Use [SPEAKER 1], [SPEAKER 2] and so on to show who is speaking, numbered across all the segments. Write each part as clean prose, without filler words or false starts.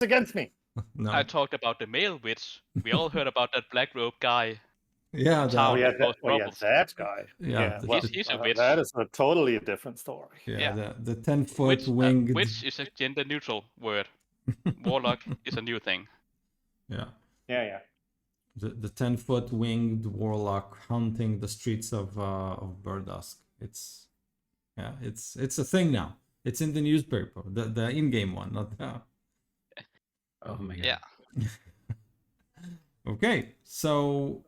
[SPEAKER 1] against me.
[SPEAKER 2] No.
[SPEAKER 3] I talked about the male witch. We all heard about that black robe guy.
[SPEAKER 2] Yeah,
[SPEAKER 3] Town
[SPEAKER 1] Oh yeah,
[SPEAKER 3] that caused troubles.
[SPEAKER 1] that guy.
[SPEAKER 2] Yeah,
[SPEAKER 1] Well,
[SPEAKER 3] He's a witch.
[SPEAKER 1] that is a totally different story.
[SPEAKER 2] yeah. The 10-foot
[SPEAKER 3] Witch,
[SPEAKER 2] winged.
[SPEAKER 3] witch is a gender neutral word. Warlock is a new thing.
[SPEAKER 2] Yeah.
[SPEAKER 1] Yeah.
[SPEAKER 2] The 10-foot winged warlock hunting the streets of Burdusk. It's a thing now. It's in the newspaper, the in-game one, not the.
[SPEAKER 4] Oh my god.
[SPEAKER 3] Yeah.
[SPEAKER 2] Okay, so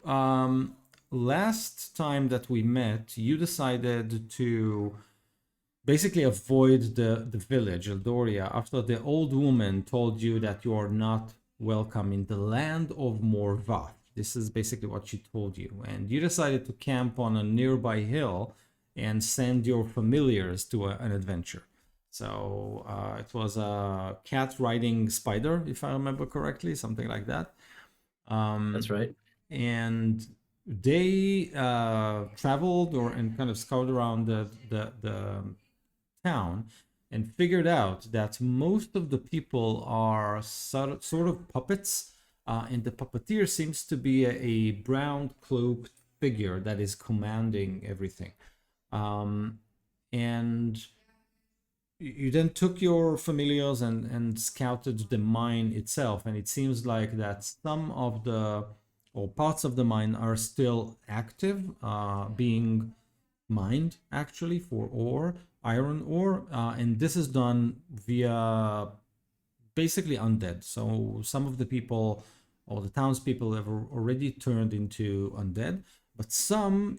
[SPEAKER 2] last time that we met, you decided to basically avoid the village, Eldoria, after the old woman told you that you are not welcome in the land of Morvath. This is basically what she told you. And you decided to camp on a nearby hill and send your familiars to an adventure. So it was a cat riding spider, if I remember correctly, something like that.
[SPEAKER 4] That's right.
[SPEAKER 2] And they traveled and kind of scouted around the town and figured out that most of the people are sort of puppets, and the puppeteer seems to be a brown cloaked figure that is commanding everything. And you then took your familiars and scouted the mine itself, and it seems like that some of the or parts of the mine are still active, being mined actually for ore, iron ore, and this is done via basically undead. So some of the people or the townspeople have already turned into undead, but some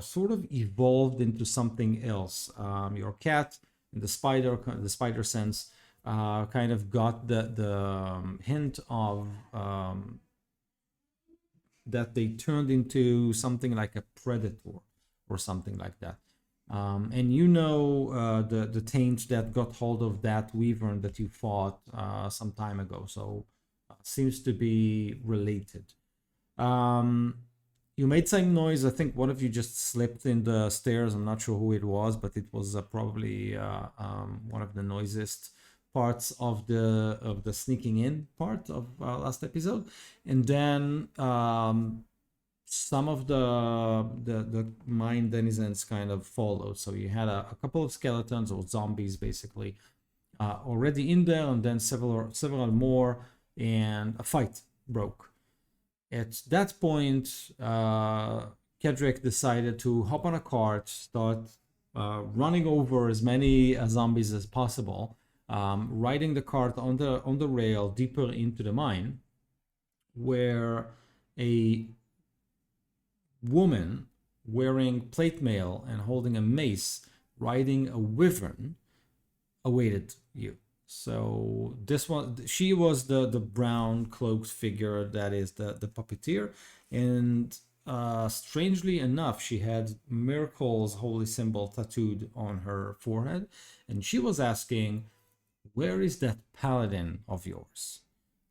[SPEAKER 2] sort of evolved into something else. Your cat and the spider sense kind of got the hint of that they turned into something like a predator or something like that. And you know the taint that got hold of that wyvern that you fought some time ago, so seems to be related. You made some noise. I think one of you just slipped in the stairs. I'm not sure who it was, but it was probably one of the noisiest parts of the sneaking in part of last episode. And then some of the mine denizens kind of followed. So you had a couple of skeletons or zombies basically already in there, and then several more, and a fight broke. At that point, Kedrick decided to hop on a cart, start running over as many zombies as possible, riding the cart on the rail deeper into the mine, where a woman wearing plate mail and holding a mace, riding a wyvern, awaited you. So this one, she was the brown cloaked figure that is the puppeteer, and strangely enough, she had Miracle's holy symbol tattooed on her forehead, and she was asking, "Where is that paladin of yours?"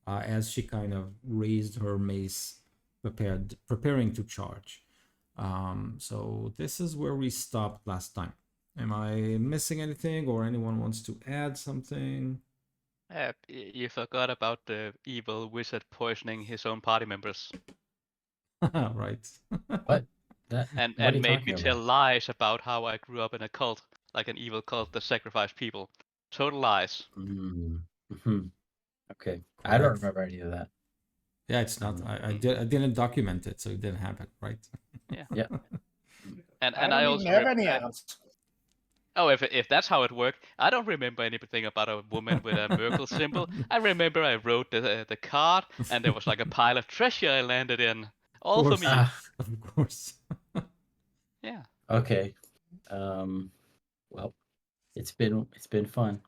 [SPEAKER 2] As she kind of raised her mace, preparing to charge. So this is where we stopped last time. Am I missing anything, or anyone wants to add something?
[SPEAKER 3] You forgot about the evil wizard poisoning his own party members.
[SPEAKER 2] Right.
[SPEAKER 4] What? What are
[SPEAKER 3] And
[SPEAKER 4] you
[SPEAKER 3] made me
[SPEAKER 4] talking
[SPEAKER 3] tell
[SPEAKER 4] about?
[SPEAKER 3] lies about how I grew up in a cult, like an evil cult that sacrificed people. Total lies.
[SPEAKER 4] Mm-hmm. Okay, I don't remember any of that.
[SPEAKER 2] Yeah, it's not. I didn't document it, so it didn't happen, right?
[SPEAKER 3] Yeah.
[SPEAKER 4] Yeah.
[SPEAKER 3] And
[SPEAKER 1] I don't
[SPEAKER 3] also
[SPEAKER 1] even have any else.
[SPEAKER 3] Oh, if that's how it worked, I don't remember anything about a woman with a Merkel symbol. I remember I wrote the card, and there was like a pile of treasure I landed in, all for me.
[SPEAKER 2] Of course.
[SPEAKER 3] Yeah.
[SPEAKER 4] Okay. Well, it's been fun.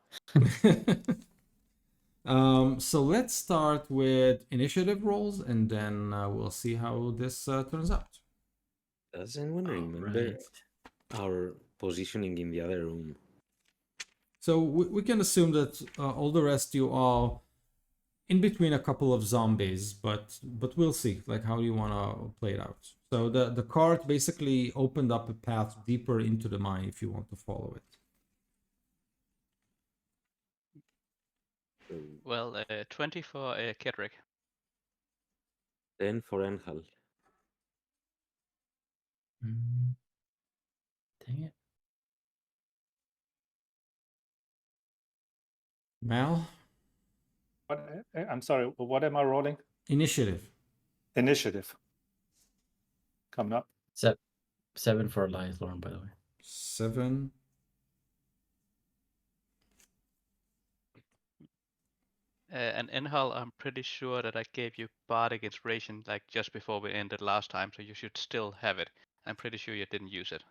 [SPEAKER 2] So let's start with initiative rolls, and then we'll see how this turns out.
[SPEAKER 5] Does anyone remember our positioning in the other room?
[SPEAKER 2] So we can assume that all the rest you are in between a couple of zombies, but we'll see like how you want to play it out. So the cart basically opened up a path deeper into the mine if you want to follow it.
[SPEAKER 5] So
[SPEAKER 3] Well, 20 for Kedrick.
[SPEAKER 5] 10 for Enhal.
[SPEAKER 4] Dang it.
[SPEAKER 2] Mal,
[SPEAKER 1] What, I'm sorry, what am I rolling?
[SPEAKER 2] initiative.
[SPEAKER 1] Initiative. Coming up.
[SPEAKER 4] 7 for Alliance Lauren, by the way.
[SPEAKER 2] 7.
[SPEAKER 3] And Enhal, I'm pretty sure that I gave you Bardic Inspiration like just before we ended last time, so you should still have it. I'm pretty sure you didn't use it.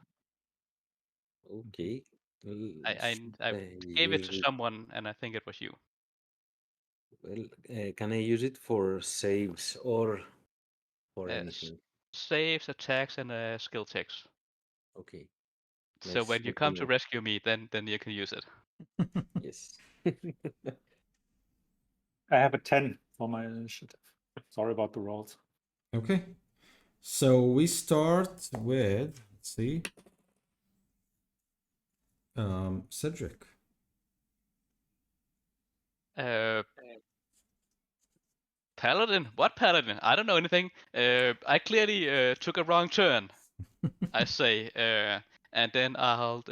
[SPEAKER 5] Okay. Well,
[SPEAKER 3] I
[SPEAKER 5] should
[SPEAKER 3] gave it
[SPEAKER 5] use
[SPEAKER 3] to someone, and I think it was you.
[SPEAKER 5] Well, can I use it for saves or for
[SPEAKER 3] Uh, s-
[SPEAKER 5] anything?
[SPEAKER 3] Saves, attacks, and skill checks.
[SPEAKER 5] Okay.
[SPEAKER 3] So
[SPEAKER 5] Nice.
[SPEAKER 3] when you
[SPEAKER 5] Good to
[SPEAKER 3] come to
[SPEAKER 5] know.
[SPEAKER 3] rescue me, then you can use it.
[SPEAKER 5] Yes.
[SPEAKER 1] I have a 10 for my initiative. Sorry about the rolls.
[SPEAKER 2] Okay. So we start with, let's see, Cedric.
[SPEAKER 3] Paladin? What paladin? I don't know anything. I clearly took a wrong turn, I say. And then I'll.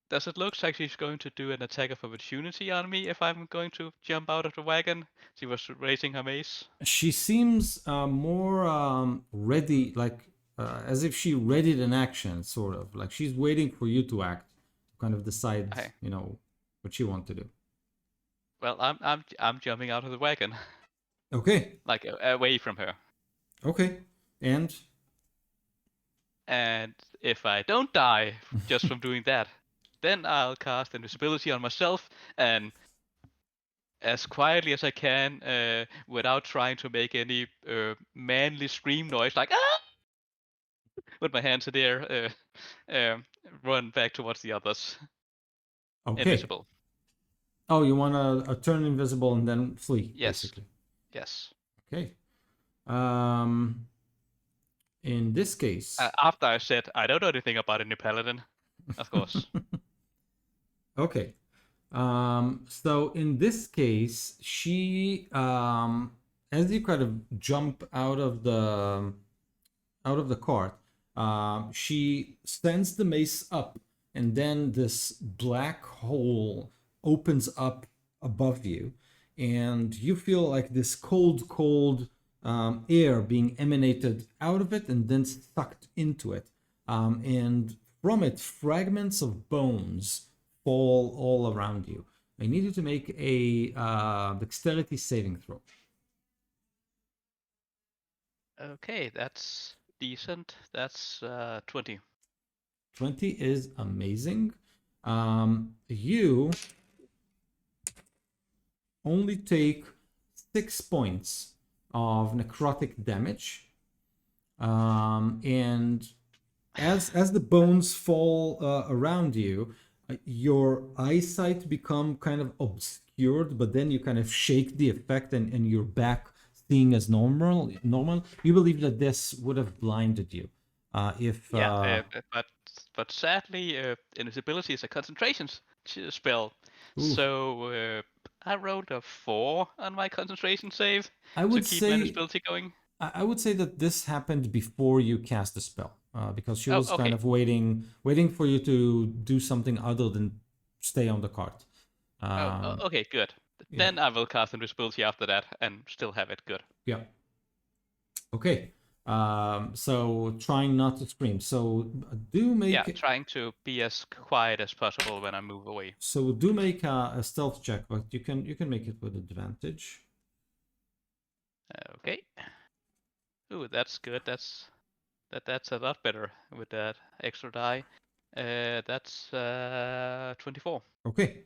[SPEAKER 3] Does it look like she's going to do an attack of opportunity on me if I'm going to jump out of the wagon? She was raising her mace.
[SPEAKER 2] She seems more ready, like as if she readied an action, sort of. Like she's waiting for you to act, to kind of decide,
[SPEAKER 3] Okay.
[SPEAKER 2] what she wants to do.
[SPEAKER 3] Well, I'm jumping out of the wagon,
[SPEAKER 2] Okay.
[SPEAKER 3] like away from her.
[SPEAKER 2] Okay. And
[SPEAKER 3] And if I don't die just from doing that, then I'll cast invisibility on myself and as quietly as I can, without trying to make any manly scream noise, like ah, with my hands in the air, run back towards the others,
[SPEAKER 2] okay.
[SPEAKER 3] invisible.
[SPEAKER 2] Oh, you want to turn invisible and then flee,
[SPEAKER 3] Yes.
[SPEAKER 2] basically.
[SPEAKER 3] Yes.
[SPEAKER 2] Okay. In this case.
[SPEAKER 3] After I said I don't know anything about any paladin, of course.
[SPEAKER 2] Okay. So in this case, she, as you kind of jump out of the cart, she sends the mace up, and then this black hole opens up above you, and you feel like this cold air being emanated out of it and then sucked into it. And from it, fragments of bones fall all around you. I need you to make a dexterity saving throw.
[SPEAKER 3] Okay, that's decent. That's 20.
[SPEAKER 2] 20 is amazing. You only take 6 points of necrotic damage. And as the bones fall around you, your eyesight become kind of obscured, but then you kind of shake the effect and you're back seeing as normal. You believe that this would have blinded you if
[SPEAKER 3] But sadly, invisibility is a concentration spell.
[SPEAKER 2] Oof.
[SPEAKER 3] So I rolled a 4 on my concentration save
[SPEAKER 2] I
[SPEAKER 3] to
[SPEAKER 2] would
[SPEAKER 3] keep my
[SPEAKER 2] say
[SPEAKER 3] invisibility going.
[SPEAKER 2] I would say that this happened before you cast the spell, because she
[SPEAKER 3] Oh,
[SPEAKER 2] was kind
[SPEAKER 3] okay.
[SPEAKER 2] of waiting for you to do something other than stay on the cart.
[SPEAKER 3] Okay, good.
[SPEAKER 2] yeah.
[SPEAKER 3] Then I will cast invisibility after that and still have it good.
[SPEAKER 2] Yeah. Okay. So trying not to scream. So do make
[SPEAKER 3] Trying to be as quiet as possible when I move away.
[SPEAKER 2] so do make a stealth check, but you can make it with advantage.
[SPEAKER 3] Okay. Ooh, that's good. That's a lot better with that extra die. That's 24.
[SPEAKER 2] Okay.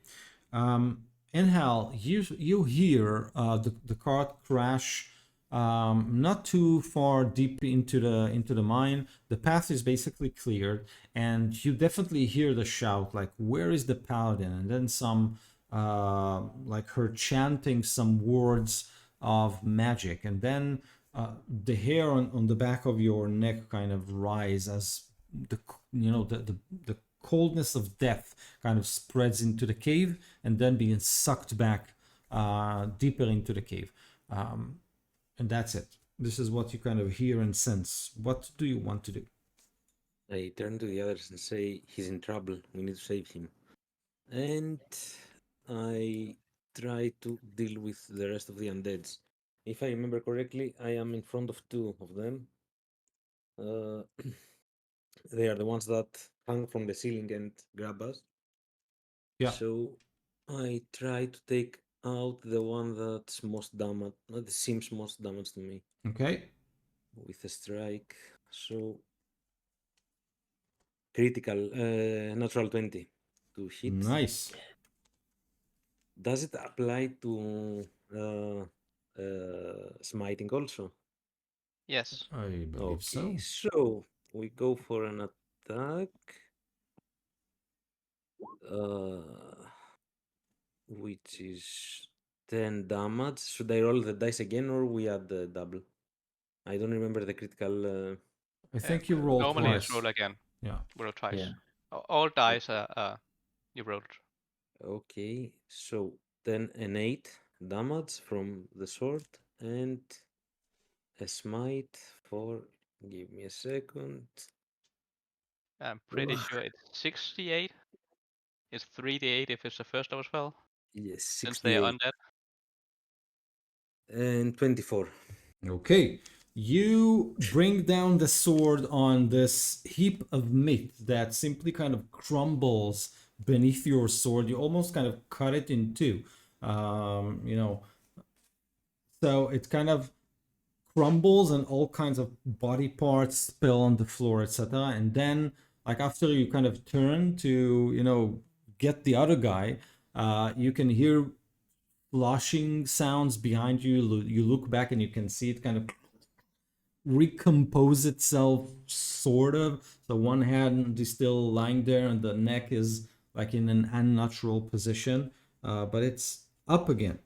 [SPEAKER 2] Anyhow, you hear the cart crash not too far deep into the mine. The path is basically cleared, and you definitely hear the shout like, "Where is the paladin?" And then some like her chanting some words of magic, and then the hair on the back of your neck kind of rise as the coldness of death kind of spreads into the cave and then being sucked back deeper into the cave. And that's it. This is what you kind of hear and sense. What do you want to do?
[SPEAKER 5] I turn to the others and say, he's in trouble. We need to save him. And I try to deal with the rest of the undeads. If I remember correctly, I am in front of two of them. They are the ones that hang from the ceiling and grab us.
[SPEAKER 2] Yeah.
[SPEAKER 5] So I try to take out the one that's most damaged, that seems most damaged to me,
[SPEAKER 2] Okay.
[SPEAKER 5] with a strike. So critical, natural 20 to hit.
[SPEAKER 2] Nice.
[SPEAKER 5] Does it apply to smiting also?
[SPEAKER 3] Yes.
[SPEAKER 2] I believe
[SPEAKER 5] Okay,
[SPEAKER 2] so.
[SPEAKER 5] so we go for an attack. Which is 10 damage. Should I roll the dice again or we add the double? I don't remember the critical.
[SPEAKER 2] I think you roll
[SPEAKER 3] Normally
[SPEAKER 2] twice.
[SPEAKER 3] it's roll again.
[SPEAKER 2] Yeah.
[SPEAKER 3] Roll twice.
[SPEAKER 4] Yeah.
[SPEAKER 3] All dice you rolled.
[SPEAKER 5] Okay, so then an 8 damage from the sword and a smite for. Give me a second.
[SPEAKER 3] I'm pretty
[SPEAKER 5] Ugh.
[SPEAKER 3] sure it's 68. It's 3d8 if it's the first level spell,
[SPEAKER 5] Yes,
[SPEAKER 3] since they are
[SPEAKER 5] 68
[SPEAKER 3] undead.
[SPEAKER 5] and 24.
[SPEAKER 2] Okay. You bring down the sword on this heap of meat that simply kind of crumbles beneath your sword. You almost kind of cut it in two. You know, so it kind of crumbles and all kinds of body parts spill on the floor, etc. And then, like after you kind of turn to, you know, get the other guy, you can hear flushing sounds behind you. You look back and you can see it kind of recompose itself, sort of. So one hand is still lying there, and the neck is like in an unnatural position, but it's up again.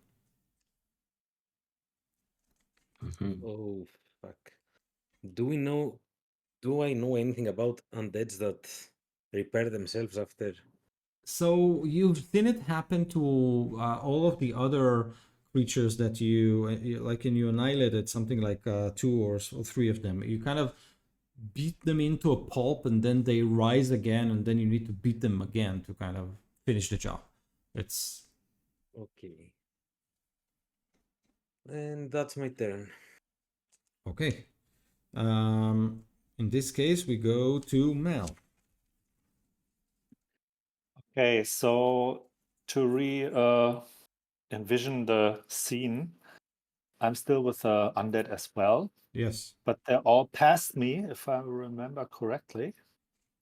[SPEAKER 5] Oh, fuck. Do we know? Do I know anything about undeads that repair themselves after?
[SPEAKER 2] So you've seen it happen to all of the other creatures that like, and you annihilated something like two or three of them. You kind of beat them into a pulp, and then they rise again, and then you need to beat them again to kind of finish the job. It's
[SPEAKER 5] Okay. And that's my turn.
[SPEAKER 2] okay. In this case, we go to Mel.
[SPEAKER 1] Okay, so to envision the scene, I'm still with undead as well,
[SPEAKER 2] Yes.
[SPEAKER 1] but they're all past me, if I remember correctly,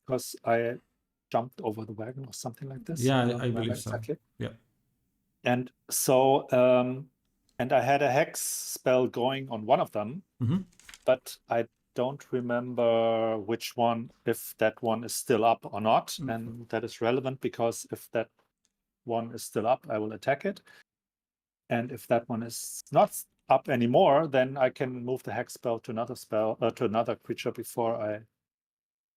[SPEAKER 1] because I jumped over the wagon or something like this.
[SPEAKER 2] Yeah,
[SPEAKER 1] don't
[SPEAKER 2] I
[SPEAKER 1] remember
[SPEAKER 2] believe so.
[SPEAKER 1] exactly.
[SPEAKER 2] Yeah.
[SPEAKER 1] And so, and I had a hex spell going on one of them,
[SPEAKER 2] Mhm.
[SPEAKER 1] but I don't remember which one, if that one is still up or not. And that is relevant because if that one is still up, I will attack it. And if that one is not up anymore, then I can move the hex spell to another to another creature before I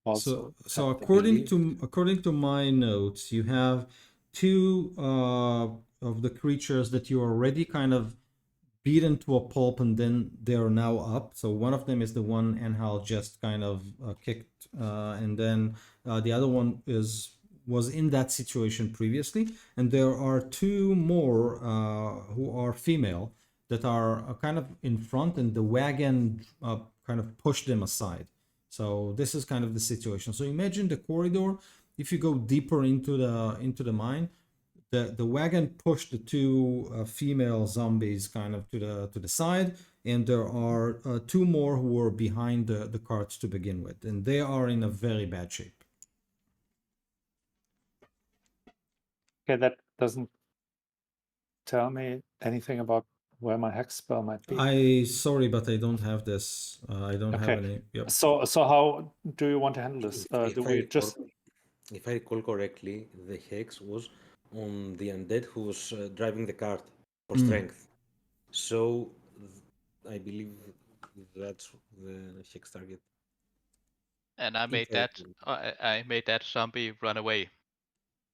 [SPEAKER 1] also.
[SPEAKER 2] So
[SPEAKER 1] attack them.
[SPEAKER 2] according to my notes, you have two of the creatures that you already kind of beaten to a pulp, and then they are now up. So one of them is the one Enhal just kind of kicked, and then the other one was in that situation previously. And there are two more who are female that are kind of in front, and the wagon kind of pushed them aside. So this is kind of the situation. So imagine the corridor. If you go deeper into the mine, the wagon pushed the two female zombies kind of to the side, and there are two more who are behind the carts to begin with, and they are in a very bad shape.
[SPEAKER 1] Okay, that doesn't tell me anything about where my hex spell might be.
[SPEAKER 2] Sorry, but I don't have this. I don't have
[SPEAKER 1] Okay.
[SPEAKER 2] any. Yep.
[SPEAKER 1] So how do you want to handle this?
[SPEAKER 5] If
[SPEAKER 1] Do
[SPEAKER 5] I
[SPEAKER 1] we
[SPEAKER 5] recall-
[SPEAKER 1] just
[SPEAKER 5] If I recall correctly, the hex was on the undead who was driving the cart for strength. So I believe that's the hex target.
[SPEAKER 3] And I made
[SPEAKER 5] Exactly.
[SPEAKER 3] I made that zombie run away.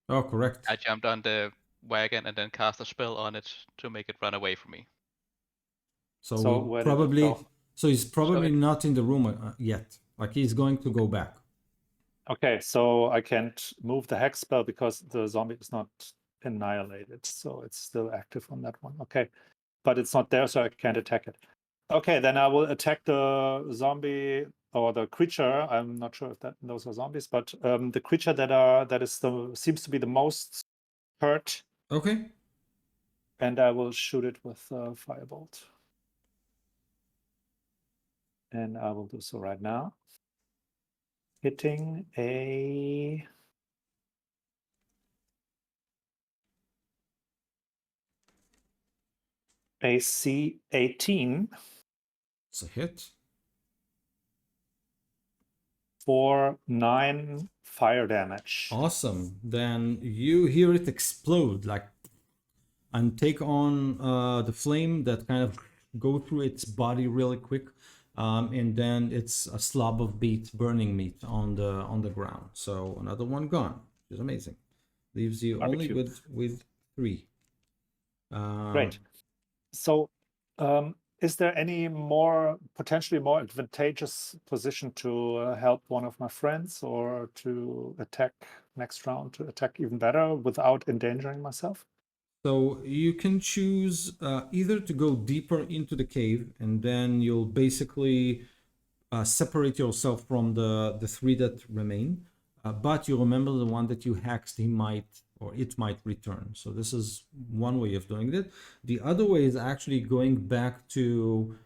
[SPEAKER 2] Oh, correct.
[SPEAKER 3] I jumped on the wagon and then cast a spell on it to make it run away from me.
[SPEAKER 2] So,
[SPEAKER 1] So
[SPEAKER 2] we
[SPEAKER 1] where did it
[SPEAKER 2] probably.
[SPEAKER 1] go?
[SPEAKER 2] So he's probably
[SPEAKER 3] it-
[SPEAKER 2] not in the room yet. Like he's going to go back.
[SPEAKER 1] Okay, so I can't move the hex spell because the zombie is not annihilated, so it's still active on that one. Okay, but it's not there, so I can't attack it. Okay, then I will attack the zombie or the creature. I'm not sure if those are zombies, but the creature that seems to be the most hurt,
[SPEAKER 2] Okay.
[SPEAKER 1] and I will shoot it with firebolt. And I will do so right now. Hitting a AC 18
[SPEAKER 2] It's a hit.
[SPEAKER 1] for 9 fire damage.
[SPEAKER 2] Awesome. Then you hear it explode, like, and take on the flame that kind of go through its body really quick, and then it's a slob of burning meat on the ground. So another one gone, which is amazing. Leaves you
[SPEAKER 1] Barbecue.
[SPEAKER 2] only with 3.
[SPEAKER 1] Great. So, is there any potentially more advantageous position to help one of my friends or to attack next round, to attack even better without endangering myself?
[SPEAKER 2] So you can choose either to go deeper into the cave, and then you'll basically separate yourself from the 3 that remain. But you remember the one that you hexed, it might return. So this is one way of doing it. The other way is actually going back to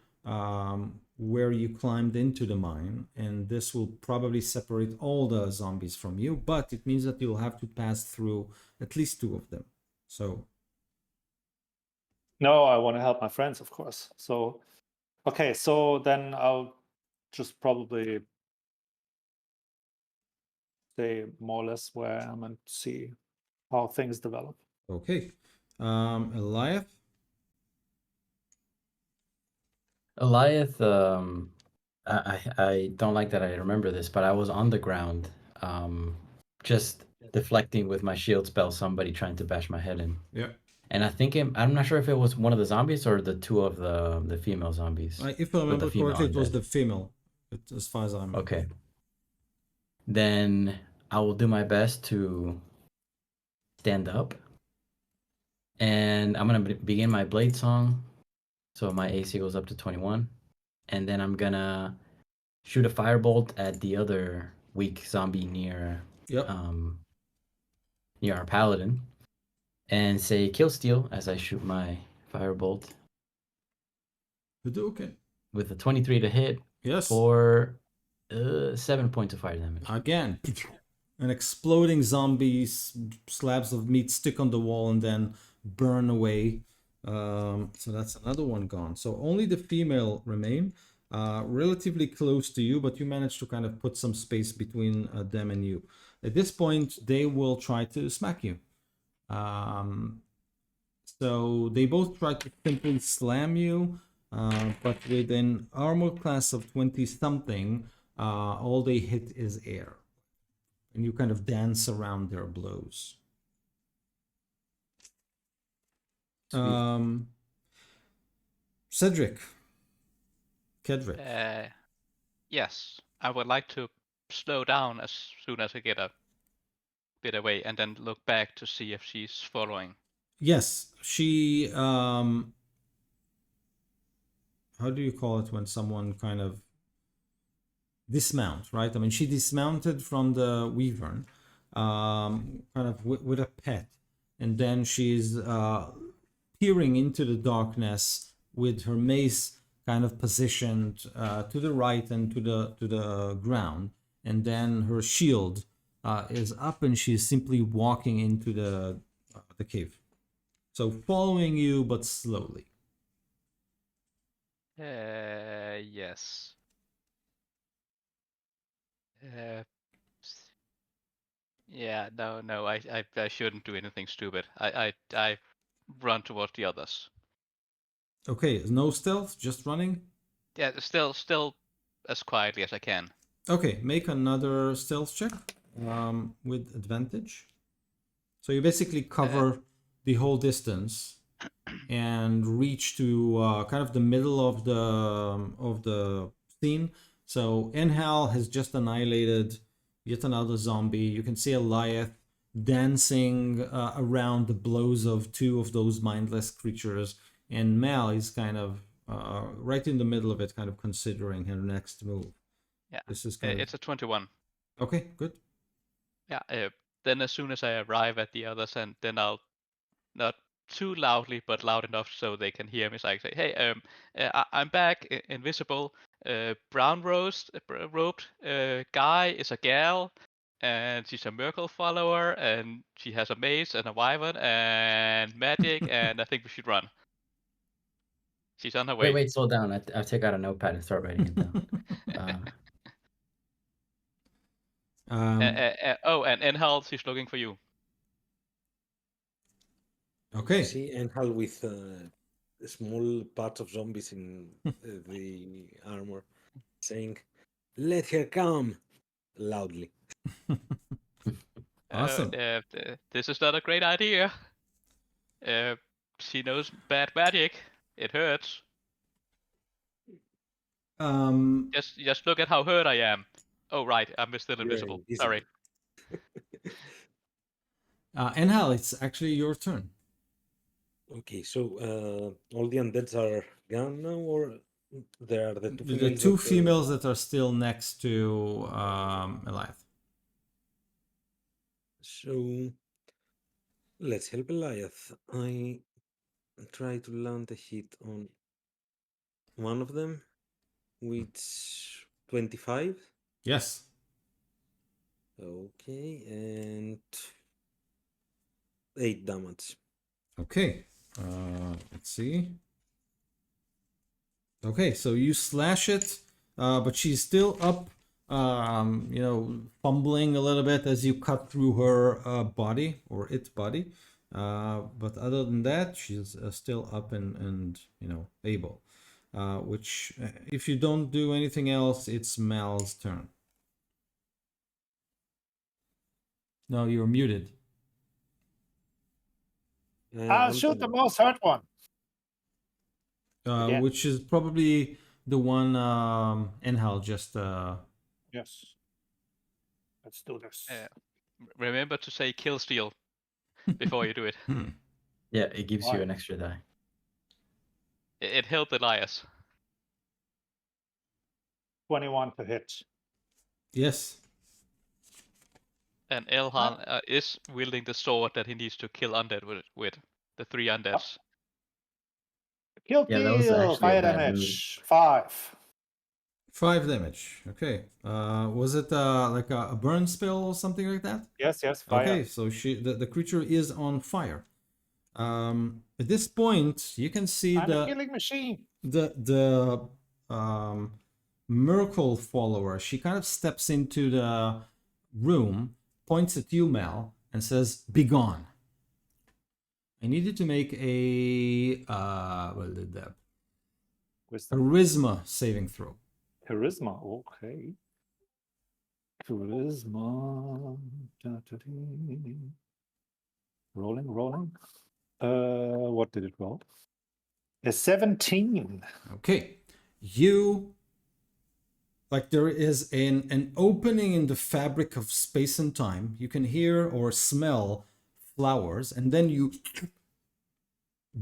[SPEAKER 2] where you climbed into the mine, and this will probably separate all the zombies from you, but it means that you'll have to pass through at least 2 of them. So
[SPEAKER 1] No, I want to help my friends, of course. So, okay, so then I'll just probably stay more or less where I am and see how things develop.
[SPEAKER 2] okay, Eliath.
[SPEAKER 4] Eliath, I don't like that I remember this, but I was on the ground, just deflecting with my shield spell somebody trying to bash my head in.
[SPEAKER 2] Yeah.
[SPEAKER 4] And I'm not sure if it was one of the zombies or the 2 of the female zombies.
[SPEAKER 2] If I remember
[SPEAKER 4] female
[SPEAKER 2] correctly, it was
[SPEAKER 4] undead.
[SPEAKER 2] the female, as far as I remember.
[SPEAKER 4] Okay. Then I will do my best to stand up. And I'm going to begin my blade song. So my AC goes up to 21. And then I'm going to shoot a firebolt at the other weak zombie near
[SPEAKER 2] Yep.
[SPEAKER 4] near our paladin. And say kill steal as I shoot my firebolt.
[SPEAKER 2] Okay.
[SPEAKER 4] With a 23 to hit.
[SPEAKER 2] Yes.
[SPEAKER 4] For 7 points of fire damage.
[SPEAKER 2] Again, an exploding zombies, slabs of meat stick on the wall and then burn away. So that's another one gone. So only the female remain, relatively close to you, but you managed to kind of put some space between them and you. At this point, they will try to smack you. So they both try to simply slam you, but with an armor class of 20 something, all they hit is air. And you kind of dance around their blows. Cedric. Kedrick.
[SPEAKER 3] Yes, I would like to slow down as soon as I get a bit away and then look back to see if she's following.
[SPEAKER 2] Yes, she how do you call it when someone kind of dismount, right? I mean, she dismounted from the wyvern, kind of with a pet, and then she's peering into the darkness with her mace kind of positioned to the right and to the ground, and then her shield is up, and she's simply walking into the cave. So following you, but slowly.
[SPEAKER 3] Yes. Yeah, no, I shouldn't do anything stupid. I run towards the others.
[SPEAKER 2] Okay, no stealth, just running.
[SPEAKER 3] Yeah, still as quietly as I can.
[SPEAKER 2] Okay, make another stealth check with advantage. So you basically cover the whole distance and reach to kind of the middle of the scene. So Enhal has just annihilated yet another zombie. You can see Eliath dancing around the blows of two of those mindless creatures, and Mal is kind of right in the middle of it, kind of considering her next move.
[SPEAKER 3] Yeah,
[SPEAKER 2] This is kind
[SPEAKER 3] it's a 21.
[SPEAKER 2] Okay, good.
[SPEAKER 3] Yeah. Then as soon as I arrive at the others, and then I'll not too loudly, but loud enough so they can hear me. So I say, "Hey, I'm back, invisible. Brown robed guy is a gal, and she's a Merkel follower, and she has a mace and a wyvern and magic, and I think we should run. She's on her way."
[SPEAKER 4] Wait, slow down. I'll take out a notepad and start writing it down.
[SPEAKER 3] And Enhal, she's looking for you.
[SPEAKER 2] Okay.
[SPEAKER 5] See Enhal with small parts of zombies in the armor, saying, "Let her come," loudly.
[SPEAKER 2] Awesome.
[SPEAKER 3] This is not a great idea. She knows bad magic. It hurts. Just look at how hurt I am. Oh right, I'm still invisible. Sorry.
[SPEAKER 2] Enhal, it's actually your turn.
[SPEAKER 5] Okay, so all the undeads are gone now, or there are the two females?
[SPEAKER 2] The two females that are still next to Eliath.
[SPEAKER 5] So let's help Eliath. I try to land a hit on one of them, which 25.
[SPEAKER 2] Yes.
[SPEAKER 5] Okay, and 8 damage.
[SPEAKER 2] Okay. Let's see. Okay, so you slash it, but she's still up, fumbling a little bit as you cut through her body or its body. But other than that, she's still up and able. Which, if you don't do anything else, it's Mal's turn. No, you're muted.
[SPEAKER 1] I'll shoot the most hurt one.
[SPEAKER 2] Which is probably the one Enhal just.
[SPEAKER 1] Yes. Let's do this.
[SPEAKER 3] Remember to say kill steal before you do it.
[SPEAKER 4] Yeah, it gives you an extra die.
[SPEAKER 3] It helped Elias.
[SPEAKER 1] 21 to hit.
[SPEAKER 2] Yes.
[SPEAKER 3] And Elhan is wielding the sword that he needs to kill undead with the 3 undeads.
[SPEAKER 1] Kill,
[SPEAKER 4] Yeah, that was actually
[SPEAKER 1] fire
[SPEAKER 4] a bad
[SPEAKER 1] damage. 5.
[SPEAKER 2] 5 damage. Okay. Was it like a burn spell or something like that?
[SPEAKER 1] Yes, fire.
[SPEAKER 2] Okay, so the creature is on fire. At this point, you can see
[SPEAKER 1] I'm a killing machine.
[SPEAKER 2] The Merkel follower. She kind of steps into the room, points at you, Mal, and says, "Begone." I need you to make a charisma saving throw.
[SPEAKER 1] Charisma, okay. Charisma. Rolling. What did it roll? A 17.
[SPEAKER 2] Okay. There is an opening in the fabric of space and time. You can hear or smell flowers, and then you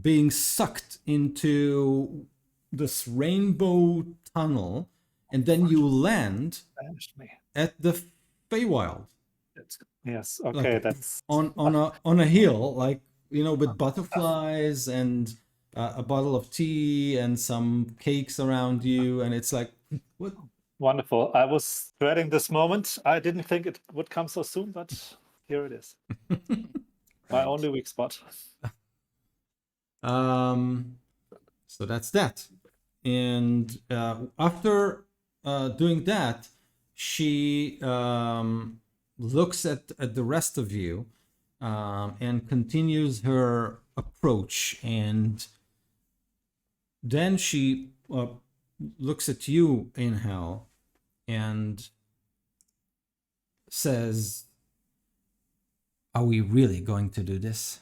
[SPEAKER 2] being sucked into this rainbow tunnel, and then you land at the Feywild.
[SPEAKER 1] Yes, okay, that's
[SPEAKER 2] on a hill, with butterflies and a bottle of tea and some cakes around you, and it's like, what?
[SPEAKER 1] Wonderful. I was dreading this moment. I didn't think it would come so soon, but here it is. My only weak spot.
[SPEAKER 2] So that's that. And after doing that, she looks at the rest of you and continues her approach. And then she looks at you, Enhal, and says, "Are we really going to do this?"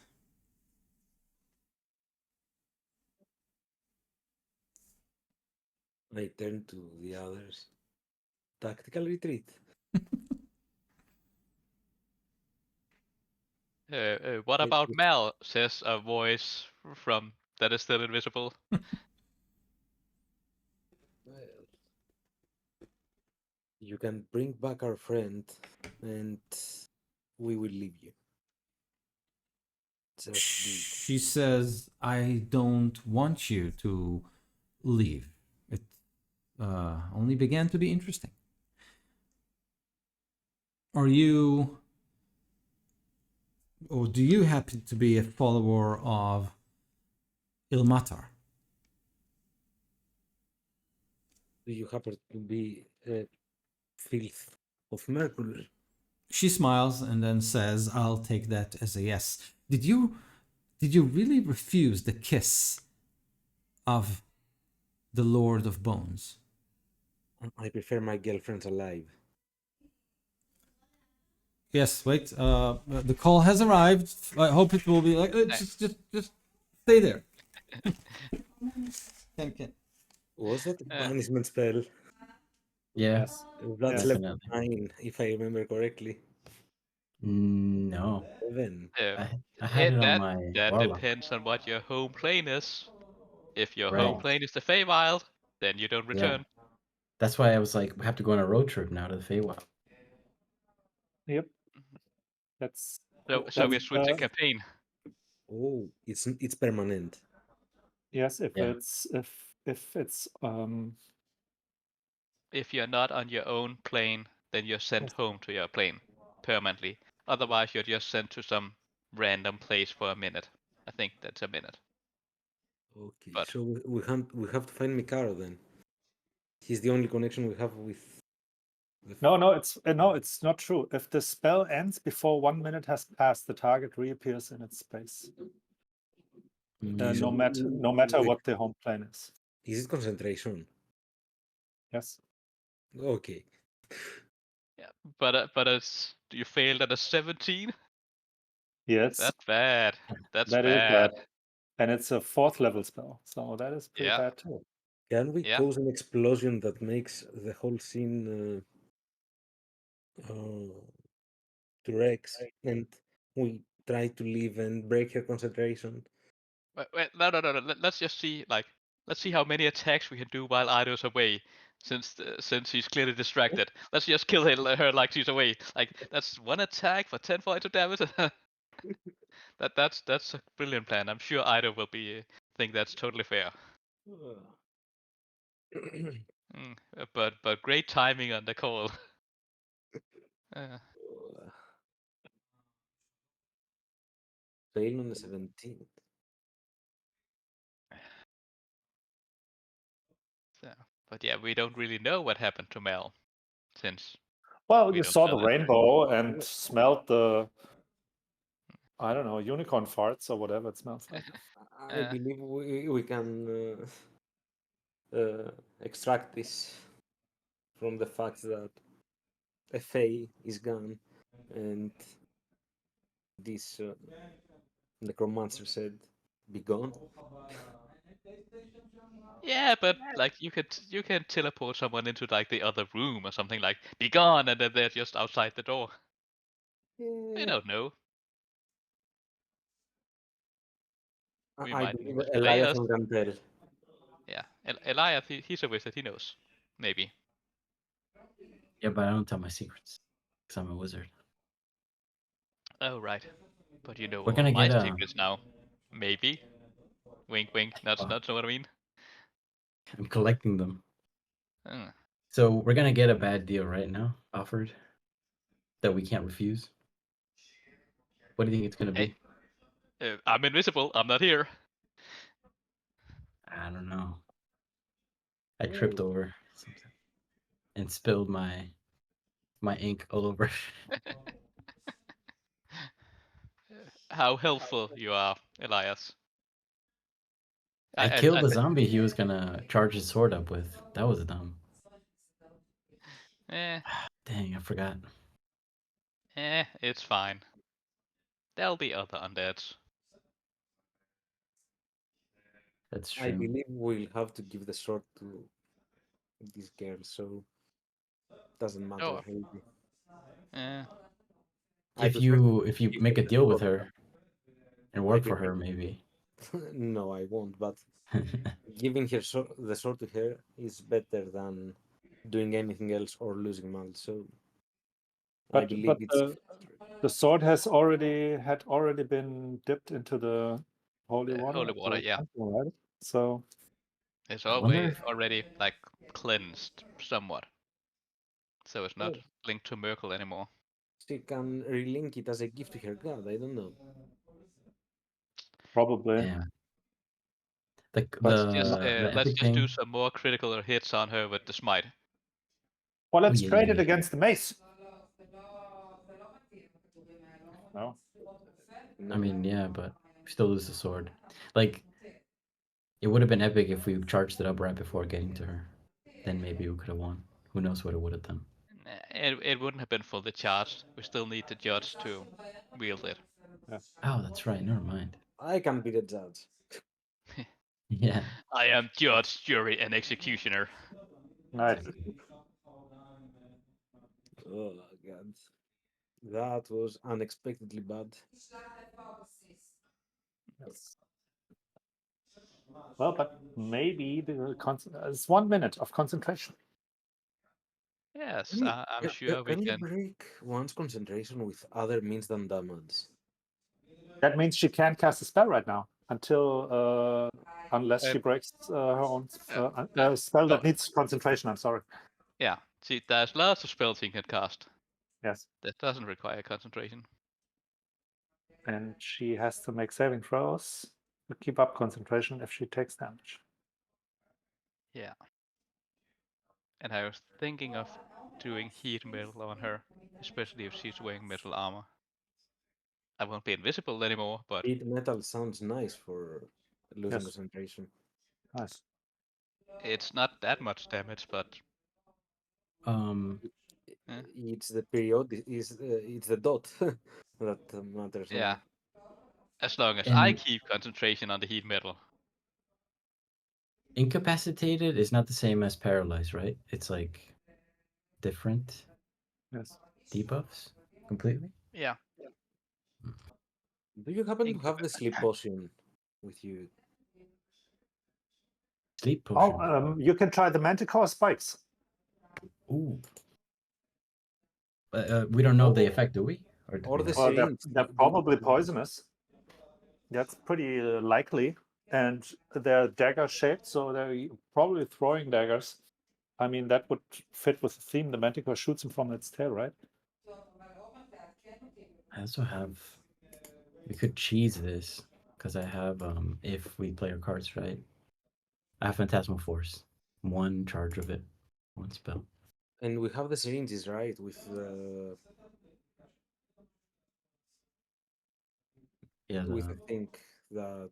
[SPEAKER 5] I turn to the others. Tactical retreat.
[SPEAKER 3] What
[SPEAKER 5] I
[SPEAKER 3] about
[SPEAKER 5] put-
[SPEAKER 3] Mel? Says a voice from that is still invisible.
[SPEAKER 5] Well, you can bring back our friend, and we will leave you. Just do it.
[SPEAKER 2] She says, "I don't want you to leave. It only began to be interesting. Are you, or do you happen to be a follower of Ilmatar?"
[SPEAKER 5] Do you happen to be filth of Mercury?
[SPEAKER 2] She smiles and then says, "I'll take that as a yes. Did you really refuse the kiss of the Lord of Bones?"
[SPEAKER 5] I prefer my girlfriends alive.
[SPEAKER 2] Yes, wait. The call has arrived. I hope it will be like just stay there. Can.
[SPEAKER 5] Was that a
[SPEAKER 3] Uh,
[SPEAKER 5] banishment spell?
[SPEAKER 4] Yeah,
[SPEAKER 1] Yes.
[SPEAKER 5] That's
[SPEAKER 1] Yes.
[SPEAKER 5] level
[SPEAKER 4] definitely.
[SPEAKER 5] 9, if I remember correctly.
[SPEAKER 4] No,
[SPEAKER 5] 7.
[SPEAKER 3] uh,
[SPEAKER 4] I had it on
[SPEAKER 3] that
[SPEAKER 4] my
[SPEAKER 3] that
[SPEAKER 4] warlock.
[SPEAKER 3] depends on what your home plane is. If your home
[SPEAKER 4] Right.
[SPEAKER 3] plane is the Feywild, then you don't
[SPEAKER 4] Yeah.
[SPEAKER 3] return.
[SPEAKER 4] That's why I was like, we have to go on a road trip now to the Feywild.
[SPEAKER 1] Yep. That's
[SPEAKER 3] So
[SPEAKER 1] that's
[SPEAKER 3] we're switching campaign.
[SPEAKER 5] Oh, it's permanent.
[SPEAKER 1] yes. If
[SPEAKER 4] Yeah.
[SPEAKER 1] it's if it's
[SPEAKER 3] If you're not on your own plane, then you're sent
[SPEAKER 1] yes.
[SPEAKER 3] home to your plane permanently. Otherwise, you're just sent to some random place for a minute. I think that's a minute.
[SPEAKER 5] Okay,
[SPEAKER 3] But
[SPEAKER 5] so we have to find Mikaro then. He's the only connection we have with the
[SPEAKER 1] No, it's not true. If the spell ends before 1 minute has passed, the target reappears in its space.
[SPEAKER 4] Mm,
[SPEAKER 1] No matter
[SPEAKER 5] wait,
[SPEAKER 1] what the home plane is.
[SPEAKER 5] is it concentration?
[SPEAKER 1] Yes.
[SPEAKER 5] Okay.
[SPEAKER 3] yeah, but it's you failed at a 17.
[SPEAKER 1] Yes.
[SPEAKER 3] That's bad. That's
[SPEAKER 1] That is
[SPEAKER 3] bad.
[SPEAKER 1] bad. And it's a 4th level spell, so that is pretty
[SPEAKER 3] Yeah.
[SPEAKER 1] bad too.
[SPEAKER 5] Can we
[SPEAKER 3] Yeah.
[SPEAKER 5] cause an explosion that makes the whole scene to Rex, and we try to leave and break her concentration?
[SPEAKER 3] Wait, no. Let's just see let's see how many attacks we can do while Ido's away. Since she's clearly distracted, let's just kill her like she's away. Like that's one attack for 10 points of damage. That's a brilliant plan. I'm sure Ido will be think that's totally fair. But great timing on the call.
[SPEAKER 5] Fail on the 17th.
[SPEAKER 3] So, but yeah, we don't really know what happened to Mel since
[SPEAKER 1] Well,
[SPEAKER 3] we
[SPEAKER 1] you
[SPEAKER 3] don't
[SPEAKER 1] saw
[SPEAKER 3] know
[SPEAKER 1] the
[SPEAKER 3] that.
[SPEAKER 1] rainbow and smelled the, I don't know, unicorn farts or whatever it smells like.
[SPEAKER 5] I believe we can extract this from the fact that a Fae is gone, and this necromancer said, "Be gone."
[SPEAKER 3] Yeah, but like you can teleport someone into like the other room or something like be gone, and then they're just outside the door. I don't know. We
[SPEAKER 5] I
[SPEAKER 3] might
[SPEAKER 5] believe
[SPEAKER 3] betray us.
[SPEAKER 5] Elias can tell.
[SPEAKER 3] Yeah, Elias, he's a wizard. He knows. Maybe.
[SPEAKER 4] Yeah, but I don't tell my secrets because I'm a wizard.
[SPEAKER 3] Oh right. But you know
[SPEAKER 4] We're
[SPEAKER 3] all
[SPEAKER 4] gonna
[SPEAKER 3] my
[SPEAKER 4] get a.
[SPEAKER 3] secrets now. Maybe. Wink, wink. That's
[SPEAKER 4] Oh,
[SPEAKER 3] not what I mean.
[SPEAKER 4] I'm collecting them.
[SPEAKER 3] Hmm.
[SPEAKER 4] So we're gonna get a bad deal right now offered that we can't refuse. What do you think it's gonna
[SPEAKER 3] Hey,
[SPEAKER 4] be?
[SPEAKER 3] I'm invisible. I'm not here.
[SPEAKER 4] I don't know. I tripped over something and spilled my ink all over.
[SPEAKER 3] How helpful you are, Elias.
[SPEAKER 4] I
[SPEAKER 3] I,
[SPEAKER 4] killed
[SPEAKER 3] I,
[SPEAKER 4] the zombie he was gonna charge his sword up with. That was dumb.
[SPEAKER 3] eh,
[SPEAKER 4] Dang, I forgot.
[SPEAKER 3] It's fine. There'll be other undeads.
[SPEAKER 4] That's
[SPEAKER 5] I
[SPEAKER 4] true.
[SPEAKER 5] believe we'll have to give the sword to this girl, so doesn't matter
[SPEAKER 3] Oh.
[SPEAKER 5] really.
[SPEAKER 3] Eh,
[SPEAKER 5] I
[SPEAKER 4] If
[SPEAKER 5] prefer
[SPEAKER 4] you
[SPEAKER 5] give
[SPEAKER 4] make
[SPEAKER 5] her
[SPEAKER 4] a
[SPEAKER 5] the
[SPEAKER 4] deal with
[SPEAKER 5] sword.
[SPEAKER 4] her and
[SPEAKER 5] I
[SPEAKER 4] work for
[SPEAKER 5] prefer.
[SPEAKER 4] her, maybe.
[SPEAKER 5] No, I won't. But giving her the sword to her is better than doing anything else or losing mal. So I
[SPEAKER 1] But
[SPEAKER 5] believe it's
[SPEAKER 1] the sword had already been dipped into the holy water.
[SPEAKER 3] holy water,
[SPEAKER 1] the
[SPEAKER 3] yeah.
[SPEAKER 1] temple, right? So
[SPEAKER 3] It's
[SPEAKER 4] I wonder
[SPEAKER 3] always
[SPEAKER 4] if
[SPEAKER 3] already like cleansed somewhat, so it's not
[SPEAKER 5] oh,
[SPEAKER 3] linked to Merkel anymore.
[SPEAKER 5] she can relink it as a gift to her god. I don't know.
[SPEAKER 1] probably.
[SPEAKER 4] yeah. The
[SPEAKER 1] But
[SPEAKER 4] the
[SPEAKER 3] Let's
[SPEAKER 4] epic
[SPEAKER 3] just do
[SPEAKER 4] thing.
[SPEAKER 3] some more critical hits on her with the smite.
[SPEAKER 1] well,
[SPEAKER 4] Oh
[SPEAKER 1] let's
[SPEAKER 4] yeah,
[SPEAKER 1] trade
[SPEAKER 4] yeah,
[SPEAKER 1] it
[SPEAKER 4] yeah.
[SPEAKER 1] against the mace. No.
[SPEAKER 4] I
[SPEAKER 5] No,
[SPEAKER 4] mean, yeah, but we still lose the sword. Like, it would have been epic if we charged it up right before getting to her. Then maybe we could have won. Who knows what it would have done.
[SPEAKER 3] It wouldn't have been fully charged. We still need the judge to wield it.
[SPEAKER 1] Yeah.
[SPEAKER 4] Oh, that's right. Never mind.
[SPEAKER 5] I can be the judge.
[SPEAKER 4] Yeah.
[SPEAKER 3] I am judge, jury, and executioner.
[SPEAKER 1] Nice.
[SPEAKER 5] Oh god, that was unexpectedly bad.
[SPEAKER 1] Yes. Well, but maybe it's 1 minute of concentration.
[SPEAKER 3] Yes,
[SPEAKER 5] Can you,
[SPEAKER 3] I'm sure we
[SPEAKER 5] can you
[SPEAKER 3] can.
[SPEAKER 5] break one's concentration with other means than damage?
[SPEAKER 1] That means she can't cast a spell right now unless
[SPEAKER 3] Uh,
[SPEAKER 1] she breaks her own
[SPEAKER 3] uh,
[SPEAKER 1] spell that
[SPEAKER 3] no,
[SPEAKER 1] needs concentration. I'm sorry.
[SPEAKER 3] yeah, see, there's lots of spells you can cast
[SPEAKER 1] Yes,
[SPEAKER 3] that doesn't require concentration.
[SPEAKER 1] and she has to make saving throws to keep up concentration if she takes damage.
[SPEAKER 3] Yeah. And I was thinking of doing heat metal on her, especially if she's wearing metal armor. I won't be invisible anymore, but
[SPEAKER 5] Heat metal sounds nice for losing
[SPEAKER 1] Yes,
[SPEAKER 5] concentration.
[SPEAKER 1] nice.
[SPEAKER 3] it's not that much damage. But
[SPEAKER 4] Um.
[SPEAKER 3] eh,
[SPEAKER 5] It's the period. It's the dot that matters
[SPEAKER 3] yeah,
[SPEAKER 5] only.
[SPEAKER 3] as long as I
[SPEAKER 4] And
[SPEAKER 3] keep concentration on the heat metal.
[SPEAKER 4] incapacitated is not the same as paralyzed, right? It's like different
[SPEAKER 1] Yes.
[SPEAKER 4] debuffs completely.
[SPEAKER 3] Yeah,
[SPEAKER 5] Do you happen to have the sleep
[SPEAKER 3] incapacitated.
[SPEAKER 5] potion with you?
[SPEAKER 4] Sleep
[SPEAKER 1] Oh,
[SPEAKER 4] potion.
[SPEAKER 1] you can try the Manticore spikes.
[SPEAKER 4] Ooh. We don't know the
[SPEAKER 5] Or,
[SPEAKER 4] effect, do we? Or do
[SPEAKER 5] or
[SPEAKER 4] we
[SPEAKER 5] the
[SPEAKER 4] know?
[SPEAKER 1] Well,
[SPEAKER 5] syringe.
[SPEAKER 1] they're probably poisonous. That's pretty likely. And they're dagger shaped, so they're probably throwing daggers. I mean, that would fit with the theme. The Manticore shoots him from its tail, right?
[SPEAKER 4] I also have. We could cheese this because I have. If we play our cards right, I have Phantasmal Force. One charge of it, one spell.
[SPEAKER 5] And we have the syringes, right? With
[SPEAKER 4] Yeah.
[SPEAKER 5] with
[SPEAKER 4] The
[SPEAKER 5] I think that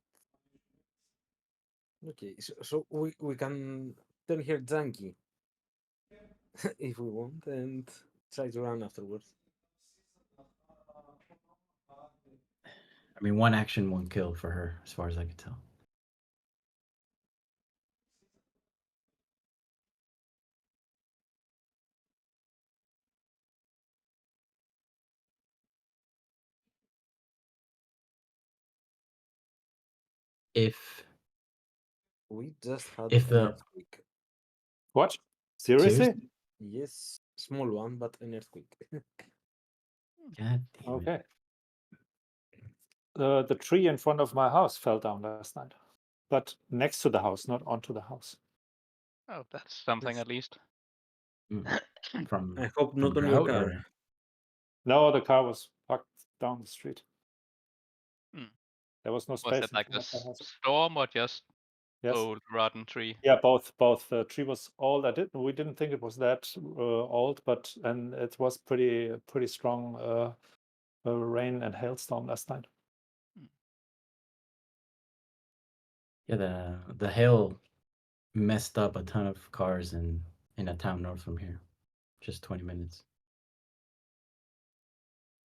[SPEAKER 5] okay. So we can turn here junkie if we want and try to run afterwards.
[SPEAKER 4] I mean, one action, one kill for her, as far as I could tell. If
[SPEAKER 5] We just had
[SPEAKER 4] if
[SPEAKER 5] an
[SPEAKER 4] the
[SPEAKER 5] earthquake.
[SPEAKER 1] What? Seriously?
[SPEAKER 4] seriously,
[SPEAKER 5] Yes, small one, but an earthquake.
[SPEAKER 4] god damn it.
[SPEAKER 1] Okay. The tree in front of my house fell down last night, but next to the house, not onto the house.
[SPEAKER 3] Oh, that's something
[SPEAKER 5] Yes.
[SPEAKER 3] at least.
[SPEAKER 4] Mm. From
[SPEAKER 5] I hope not on your
[SPEAKER 4] drought
[SPEAKER 5] car.
[SPEAKER 4] or
[SPEAKER 1] No, the car was parked down the street.
[SPEAKER 3] Hmm.
[SPEAKER 1] There was no
[SPEAKER 3] Was
[SPEAKER 1] space
[SPEAKER 3] it
[SPEAKER 1] in
[SPEAKER 3] like a
[SPEAKER 1] front of the house.
[SPEAKER 3] storm or just
[SPEAKER 1] Yes.
[SPEAKER 3] old rotten tree?
[SPEAKER 1] Yeah, both. The tree was old. We didn't think it was that old, and it was pretty strong rain and hailstorm last night.
[SPEAKER 4] yeah, the hail messed up a ton of cars in a town north from here. Just 20 minutes.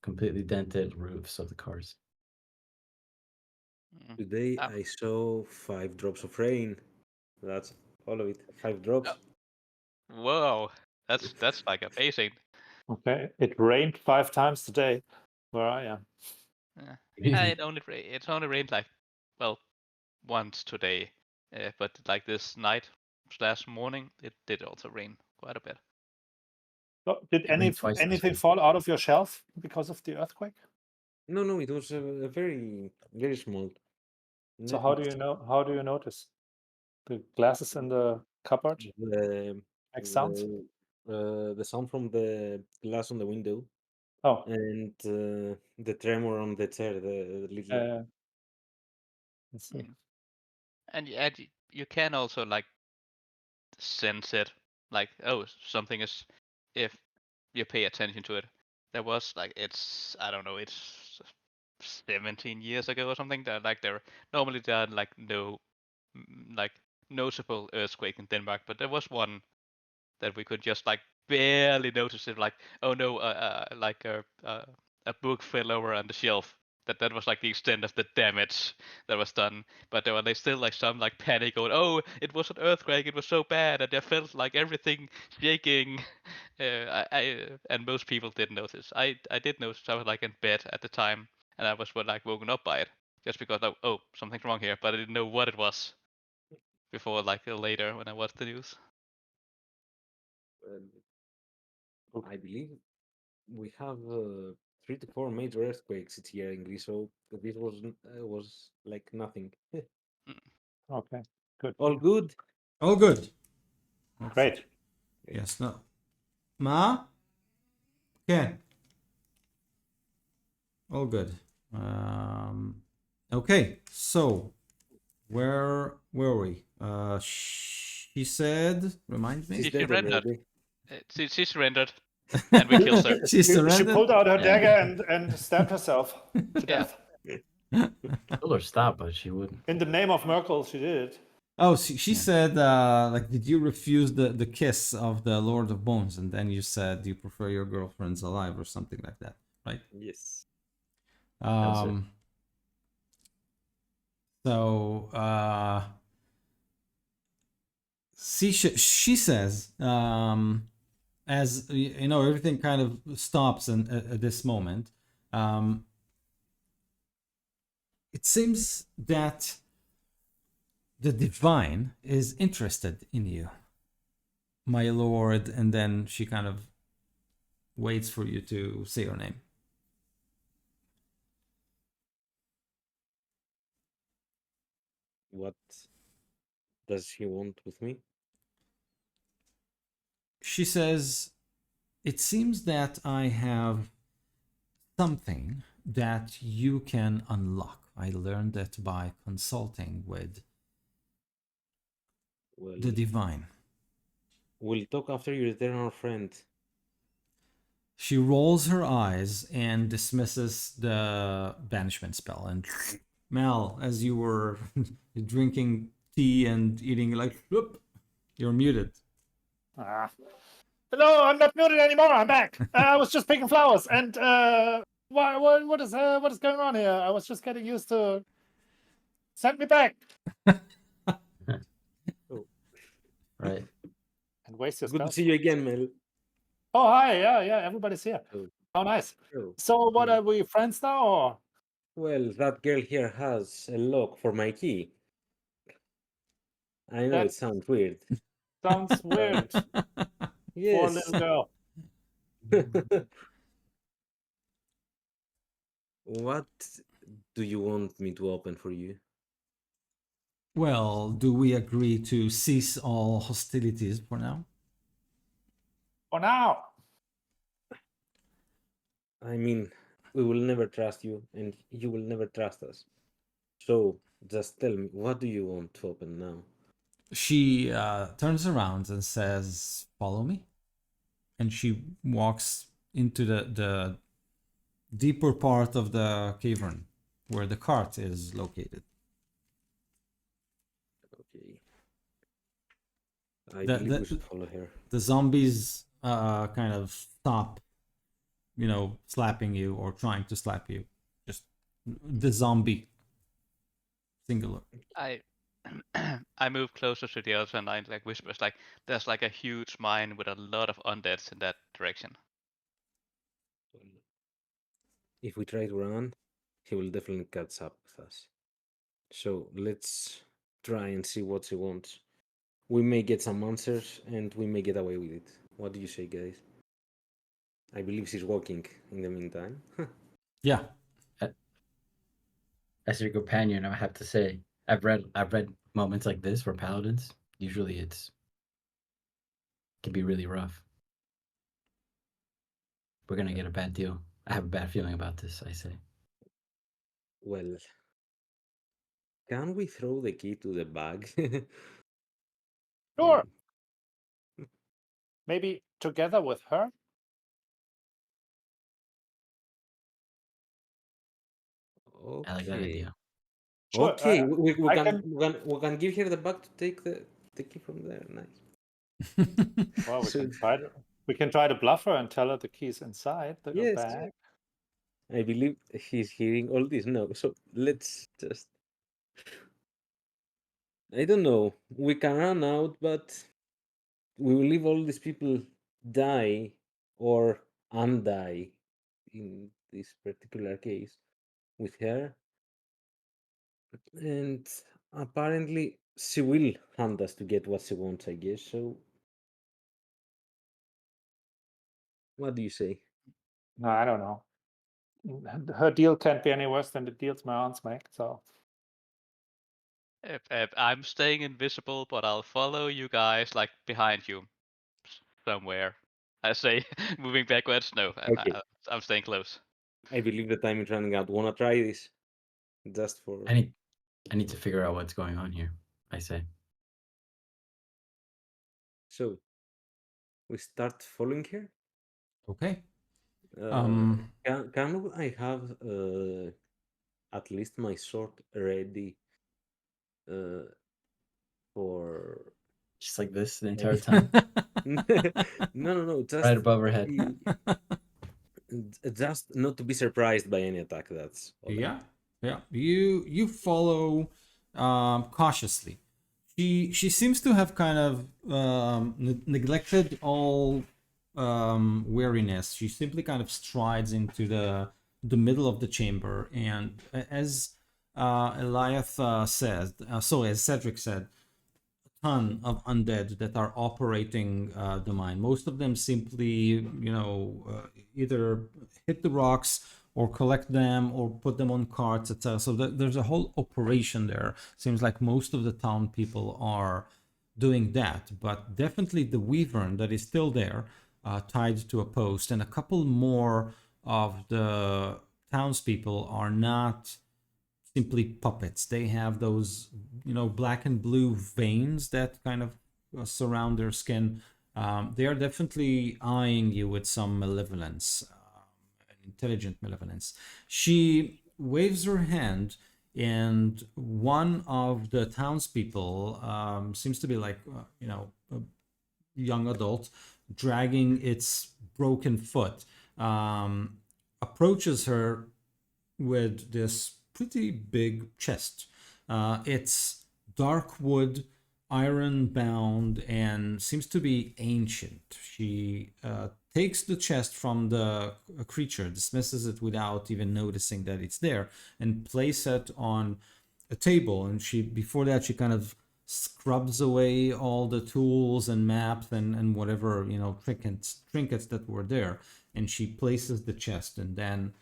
[SPEAKER 4] completely dented roofs of the cars.
[SPEAKER 5] Today
[SPEAKER 3] Um,
[SPEAKER 5] I saw 5 drops of rain. That's all of it. 5 drops.
[SPEAKER 3] Whoa, that's like amazing.
[SPEAKER 1] Okay, it rained 5 times today where I am.
[SPEAKER 3] It's only rained like, well, once today, but like this night slash morning, it did also rain quite a bit.
[SPEAKER 1] So did
[SPEAKER 4] It rained twice this
[SPEAKER 1] anything
[SPEAKER 4] week.
[SPEAKER 1] fall out of your shelf because of the earthquake?
[SPEAKER 5] No, it was a very, very small.
[SPEAKER 1] So
[SPEAKER 5] Not
[SPEAKER 1] how do
[SPEAKER 5] much.
[SPEAKER 1] you know? How do you notice? The glasses in the cupboard
[SPEAKER 5] The,
[SPEAKER 1] make sounds?
[SPEAKER 5] the sound from the glass on the window
[SPEAKER 1] Oh,
[SPEAKER 5] and the tremor on the chair, the little.
[SPEAKER 1] let's see.
[SPEAKER 3] And you can also like sense it, like, oh, something is, if you pay attention to it. There was like, I don't know, it's 17 years ago or something, that like there are like no like noticeable earthquake in Denmark, but there was one that we could just like barely notice it, like, oh no, like a book fell over on the shelf. That was like the extent of the damage that was done. But there were like still like some like panic going, oh, it was an earthquake, it was so bad, and I felt like everything shaking. And most people didn't notice. I did notice. I was like in bed at the time, and I was like woken up by it just because oh, something's wrong here, but I didn't know what it was before like later when I watched the news.
[SPEAKER 5] I believe we have 3 to 4 major earthquakes each year in Greece, so this was like nothing.
[SPEAKER 1] Okay, good.
[SPEAKER 5] All good.
[SPEAKER 2] All good.
[SPEAKER 1] Great.
[SPEAKER 2] Yes. No. Ma. Ken. All good. Okay. So, where were we? She said. Remind me.
[SPEAKER 5] She's
[SPEAKER 3] She
[SPEAKER 5] dead
[SPEAKER 3] surrendered.
[SPEAKER 5] already.
[SPEAKER 3] She surrendered, and we killed her.
[SPEAKER 2] She
[SPEAKER 1] She
[SPEAKER 2] surrendered.
[SPEAKER 1] pulled out her
[SPEAKER 4] Yeah.
[SPEAKER 1] dagger and stabbed herself to
[SPEAKER 3] Yeah.
[SPEAKER 1] death.
[SPEAKER 4] Told her stop, but she wouldn't.
[SPEAKER 1] In the name of Merkel, she did it.
[SPEAKER 2] Oh, she
[SPEAKER 4] Yeah.
[SPEAKER 2] said, like, did you refuse the kiss of the Lord of Bones? And then you said you prefer your girlfriends alive or something like that, right?
[SPEAKER 5] Yes.
[SPEAKER 4] That's it.
[SPEAKER 2] So, she says, as you know, everything kind of stops at this moment. It seems that the divine is interested in you, my lord, and then she kind of waits for you to say her name.
[SPEAKER 5] What does she want with me?
[SPEAKER 2] She says, it seems that I have something that you can unlock. I learned it by consulting with
[SPEAKER 5] Well,
[SPEAKER 2] the divine.
[SPEAKER 5] we'll talk after you return our friend.
[SPEAKER 2] She rolls her eyes and dismisses the banishment spell. And Mel, as you were drinking tea and eating, like, whoop, you're muted.
[SPEAKER 1] Ah. Hello, I'm not muted anymore. I'm back. I was just picking flowers, and what is going on here? I was just getting used to. Send me back
[SPEAKER 4] Right.
[SPEAKER 1] and waste your
[SPEAKER 5] Good to
[SPEAKER 1] spells.
[SPEAKER 5] see you again, Mel.
[SPEAKER 1] Oh hi, yeah, everybody's here.
[SPEAKER 5] Oh,
[SPEAKER 1] How nice.
[SPEAKER 5] oh.
[SPEAKER 1] So, what
[SPEAKER 5] Yeah.
[SPEAKER 1] are we friends now, or?
[SPEAKER 5] Well, that girl here has a lock for my key. I know
[SPEAKER 1] That
[SPEAKER 5] it sounds weird.
[SPEAKER 1] sounds weird for a
[SPEAKER 5] Yes.
[SPEAKER 1] little girl.
[SPEAKER 5] What do you want me to open for you?
[SPEAKER 2] Well, do we agree to cease all hostilities for now?
[SPEAKER 1] For now.
[SPEAKER 5] I mean, we will never trust you, and you will never trust us. So, just tell me, what do you want to open now?
[SPEAKER 2] She turns around and says, "Follow me," and she walks into the deeper part of the cavern where the cart is located.
[SPEAKER 5] Okay. I
[SPEAKER 2] The-
[SPEAKER 5] believe
[SPEAKER 2] the-
[SPEAKER 5] we should follow her.
[SPEAKER 2] The zombies kind of stop slapping you or trying to slap you. Just the zombie, singular.
[SPEAKER 3] I I move closer to the elf and I like whispers like there's like a huge mine with a lot of undeads in that direction.
[SPEAKER 5] If we try to run, he will definitely catch up with us. So let's try and see what he wants. We may get some answers and we may get away with it. What do you say, guys? I believe she's walking in the meantime.
[SPEAKER 2] Yeah.
[SPEAKER 4] As your companion, I have to say, I've read moments like this for paladins. Usually, can be really rough. We're gonna get a bad deal. I have a bad feeling about this. I say.
[SPEAKER 5] Well, can we throw the key to the bag?
[SPEAKER 1] Sure. Maybe together with her.
[SPEAKER 4] I like that
[SPEAKER 5] Okay.
[SPEAKER 4] idea.
[SPEAKER 1] Sure.
[SPEAKER 5] Okay, we
[SPEAKER 1] I
[SPEAKER 5] can,
[SPEAKER 1] can.
[SPEAKER 5] we can give her the bag to take the key from there. Nice.
[SPEAKER 1] Well,
[SPEAKER 5] So-
[SPEAKER 1] we can try to bluff her and tell her the key's inside the
[SPEAKER 5] Yes.
[SPEAKER 1] bag.
[SPEAKER 5] I believe he's hearing all this now. So let's just. I don't know. We can run out, but we will leave all these people die or undie in this particular case with her. And apparently she will hunt us to get what she wants, I guess. So what do you say?
[SPEAKER 1] No, I don't know. Her deal can't be any worse than the deals my aunts make. So
[SPEAKER 3] If I'm staying invisible, but I'll follow you guys like behind you somewhere. I say, moving backwards. No,
[SPEAKER 5] Okay.
[SPEAKER 3] I'm staying close.
[SPEAKER 5] I believe the time is running out. Wanna try this? Just for
[SPEAKER 4] I need to figure out what's going on here. I say.
[SPEAKER 5] so we start following her.
[SPEAKER 2] Okay.
[SPEAKER 5] Can I have at least my sword ready for
[SPEAKER 4] Just like this the entire time,
[SPEAKER 5] no, just
[SPEAKER 4] right above her head.
[SPEAKER 5] just not to be surprised by any attack. That's all.
[SPEAKER 2] Yeah. You follow cautiously. She seems to have kind of neglected all wariness. She simply kind of strides into the middle of the chamber, and as Eliath said, as Cedric said, a ton of undead that are operating the mine. Most of them simply, either hit the rocks or collect them or put them on carts, etc. So there's a whole operation there. Seems like most of the town people are doing that, but definitely the wyvern that is still there, tied to a post, and a couple more of the townspeople are not simply puppets. They have those, black and blue veins that kind of surround their skin. They are definitely eyeing you with some malevolence, intelligent malevolence. She waves her hand, and one of the townspeople seems to be like, a young adult, dragging its broken foot, approaches her with this pretty big chest. It's dark wood, iron bound, and seems to be ancient. She takes the chest from the creature, dismisses it without even noticing that it's there, and places it on a table. And before that, she kind of scrubs away all the tools and maps and whatever, trinkets that were there. And she places the chest, and then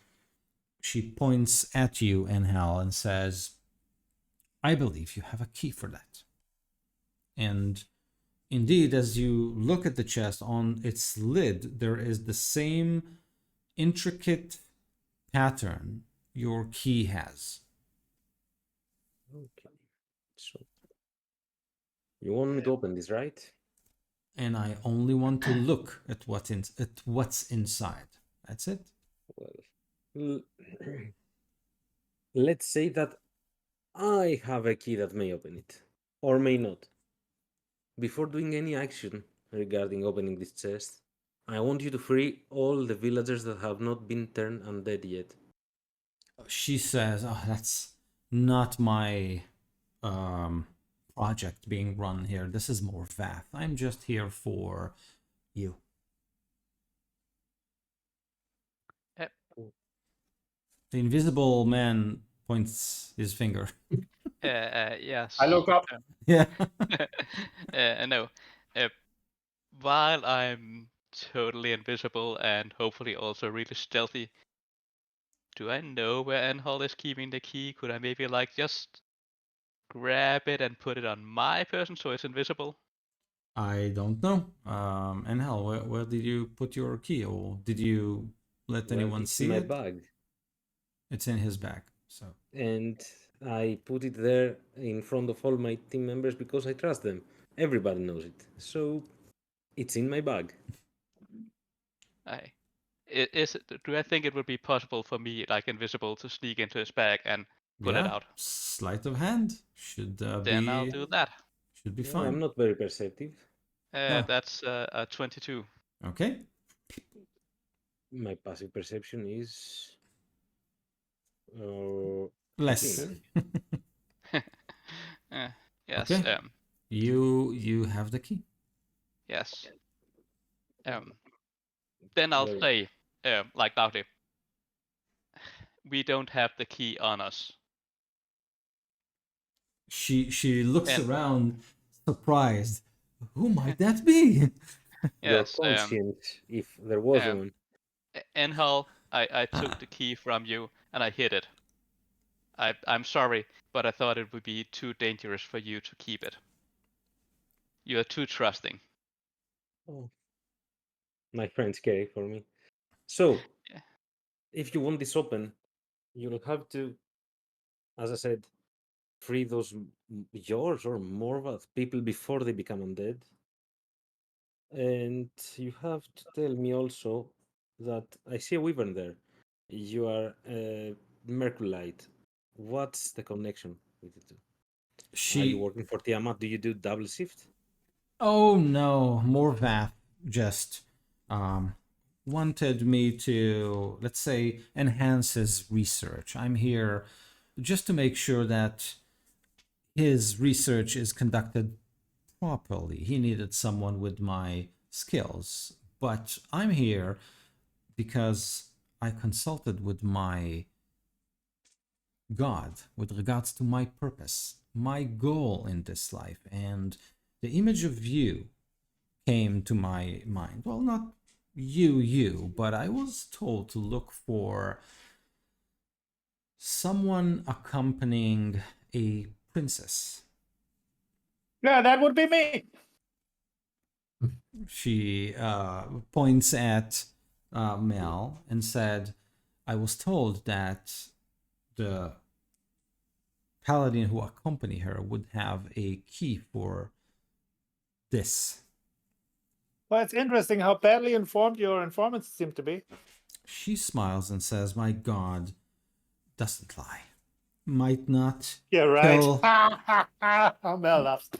[SPEAKER 2] she points at you, Angel, and says, I believe you have a key for that. And indeed, as you look at the chest, on its lid, there is the same intricate pattern your key has.
[SPEAKER 5] Okay. So you want me to open this, right?
[SPEAKER 2] And I only want to look at what's inside. That's it.
[SPEAKER 5] Well, let's say that I have a key that may open it, or may not. Before doing any action regarding opening this chest, I want you to free all the villagers that have not been turned undead yet.
[SPEAKER 2] She says, "Oh, that's not my project being run here. This is more Vath. I'm just here for you." The invisible man points his finger.
[SPEAKER 3] Yes.
[SPEAKER 1] I look up.
[SPEAKER 2] Yeah.
[SPEAKER 3] No. While I'm totally invisible and hopefully also really stealthy, do I know where Enhal is keeping the key? Could I maybe like just grab it and put it on my person so it's invisible?
[SPEAKER 2] I don't know. And hell, where did you put your key, or did you let
[SPEAKER 5] Well,
[SPEAKER 2] anyone
[SPEAKER 5] it's in
[SPEAKER 2] see
[SPEAKER 5] my
[SPEAKER 2] it?
[SPEAKER 5] bag.
[SPEAKER 2] It's in his bag. So
[SPEAKER 5] And I put it there in front of all my team members because I trust them. Everybody knows it. So it's in my bag.
[SPEAKER 3] Do I think it would be possible for me, like invisible, to sneak into his bag and pull it
[SPEAKER 2] yeah,
[SPEAKER 3] out?
[SPEAKER 2] sleight of hand should
[SPEAKER 3] Then I'll do that.
[SPEAKER 2] should be
[SPEAKER 5] No, I'm
[SPEAKER 2] fine.
[SPEAKER 5] not very perceptive.
[SPEAKER 2] Oh,
[SPEAKER 3] That's a 22.
[SPEAKER 2] okay.
[SPEAKER 5] My passive perception is
[SPEAKER 2] Less.
[SPEAKER 5] 15.
[SPEAKER 3] Yes.
[SPEAKER 2] Okay. You have the key.
[SPEAKER 3] Yes. Then I'll
[SPEAKER 5] Very
[SPEAKER 3] say, like loudly, we don't have the key on us.
[SPEAKER 2] She looks
[SPEAKER 3] And
[SPEAKER 2] around, surprised. Who might that be?
[SPEAKER 5] Your
[SPEAKER 3] yes,
[SPEAKER 5] conscience, if there was
[SPEAKER 3] um,
[SPEAKER 5] one.
[SPEAKER 3] Enhal, I took the key from you and I hid it. I'm sorry, but I thought it would be too dangerous for you to keep it. You're too trusting.
[SPEAKER 5] Oh. My friends care for me. So,
[SPEAKER 3] Yeah.
[SPEAKER 5] if you want this open, you'll have to, as I said, free those yours or Morvath people before they become undead. And you have to tell me also that I see a wyvern there. You are Merculite. What's the connection with the two? Are you
[SPEAKER 2] She
[SPEAKER 5] working for Tiamat? Do you do double shift?
[SPEAKER 2] Oh no, Morvath just wanted me to, let's say, enhance his research. I'm here just to make sure that his research is conducted properly. He needed someone with my skills, but I'm here because I consulted with my God with regards to my purpose, my goal in this life, and the image of you came to my mind. Well, not you, but I was told to look for someone accompanying a princess.
[SPEAKER 1] Yeah, that would be me.
[SPEAKER 2] She points at Mel and said, I was told that the paladin who accompany her would have a key for this.
[SPEAKER 1] Well, it's interesting how badly informed your informants seem to be.
[SPEAKER 2] She smiles and says, my God doesn't lie. Might not
[SPEAKER 1] Yeah, right.
[SPEAKER 2] tell,
[SPEAKER 1] Mel laughs.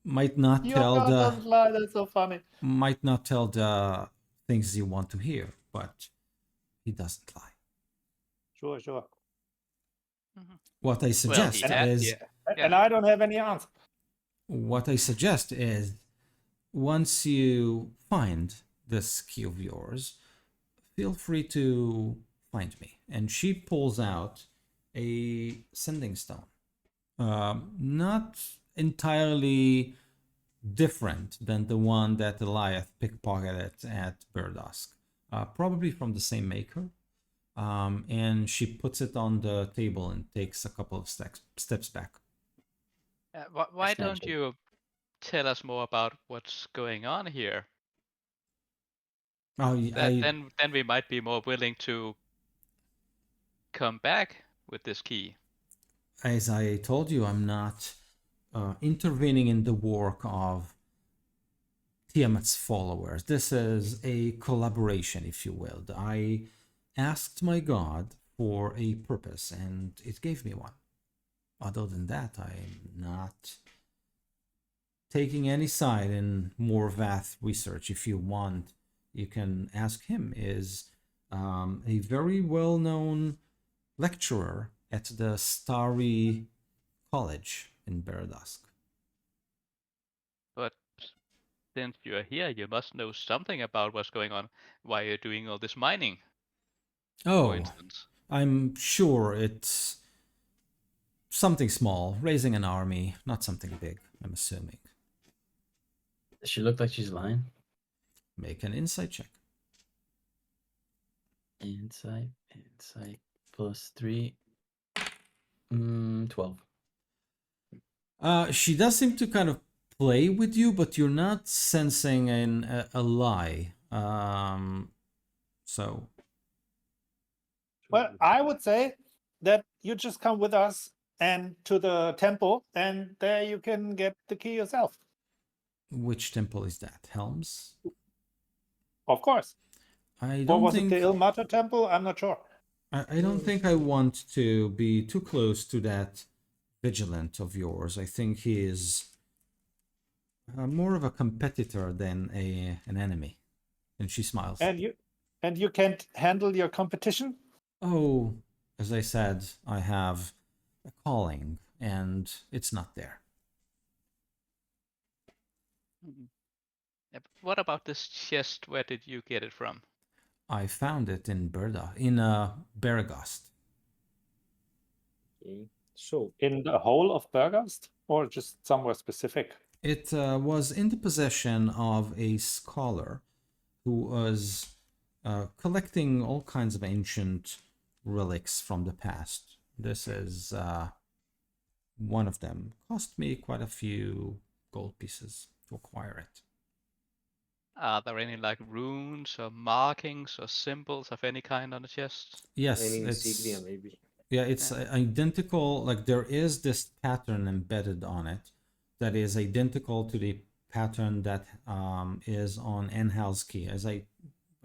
[SPEAKER 2] might not
[SPEAKER 1] Your
[SPEAKER 2] tell
[SPEAKER 1] God
[SPEAKER 2] the
[SPEAKER 1] doesn't lie. That's so funny.
[SPEAKER 2] might not tell the things you want to hear, but he doesn't lie.
[SPEAKER 1] Sure.
[SPEAKER 2] What I suggest is
[SPEAKER 1] And I don't have any answer.
[SPEAKER 2] what I suggest is once you find this key of yours, feel free to find me. And she pulls out a sending stone. Not entirely different than the one that Eliath pickpocketed at Burdusk. Probably from the same maker. And she puts it on the table and takes a couple of steps back.
[SPEAKER 3] Why
[SPEAKER 4] Snatch
[SPEAKER 3] don't
[SPEAKER 4] it.
[SPEAKER 3] you tell us more about what's going on here?
[SPEAKER 2] Oh,
[SPEAKER 3] Then we might be more willing to come back with this key.
[SPEAKER 2] as I told you, I'm not intervening in the work of Tiamat's followers. This is a collaboration, if you will. I asked my god for a purpose, and it gave me one. Other than that, I'm not taking any side in Morvath research. If you want you can ask him, is a very well-known lecturer at the Starry College in Baradusk.
[SPEAKER 3] But since you're here, you must know something about what's going on. Why you're doing all this mining, for
[SPEAKER 2] Oh,
[SPEAKER 3] instance.
[SPEAKER 2] I'm sure it's something small, raising an army, not something big, I'm assuming.
[SPEAKER 4] Does she look like she's lying?
[SPEAKER 2] Make an insight check.
[SPEAKER 4] Insight +3. 12.
[SPEAKER 2] She does seem to kind of play with you, but you're not sensing a lie. So
[SPEAKER 1] Well, I would say that you just come with us and to the temple, and there you can get the key yourself.
[SPEAKER 2] which temple is that? Helm's?
[SPEAKER 1] Of course.
[SPEAKER 2] I
[SPEAKER 1] Or
[SPEAKER 2] don't
[SPEAKER 1] was
[SPEAKER 2] think
[SPEAKER 1] it the Ilmater temple? I'm not sure.
[SPEAKER 2] I don't think I want to be too close to that vigilant of yours. I think he is more of a competitor than an enemy. And she smiles.
[SPEAKER 1] And you can't handle your competition?
[SPEAKER 2] Oh, as I said, I have a calling, and it's not there.
[SPEAKER 3] Yeah, but what about this chest? Where did you get it from?
[SPEAKER 2] I found it in Baragast.
[SPEAKER 5] Okay. So,
[SPEAKER 1] In the whole of Burgast? Or just somewhere specific?
[SPEAKER 2] It was in the possession of a scholar who was collecting all kinds of ancient relics from the past. This is one of them. Cost me quite a few gold pieces to acquire it.
[SPEAKER 3] Are there any like runes or markings or symbols of any kind on the chest?
[SPEAKER 2] Yes,
[SPEAKER 5] any
[SPEAKER 2] it's
[SPEAKER 5] insignia maybe.
[SPEAKER 2] yeah, it's identical. Like there is this pattern embedded on it that is identical to the pattern that is on Enhal's key. As I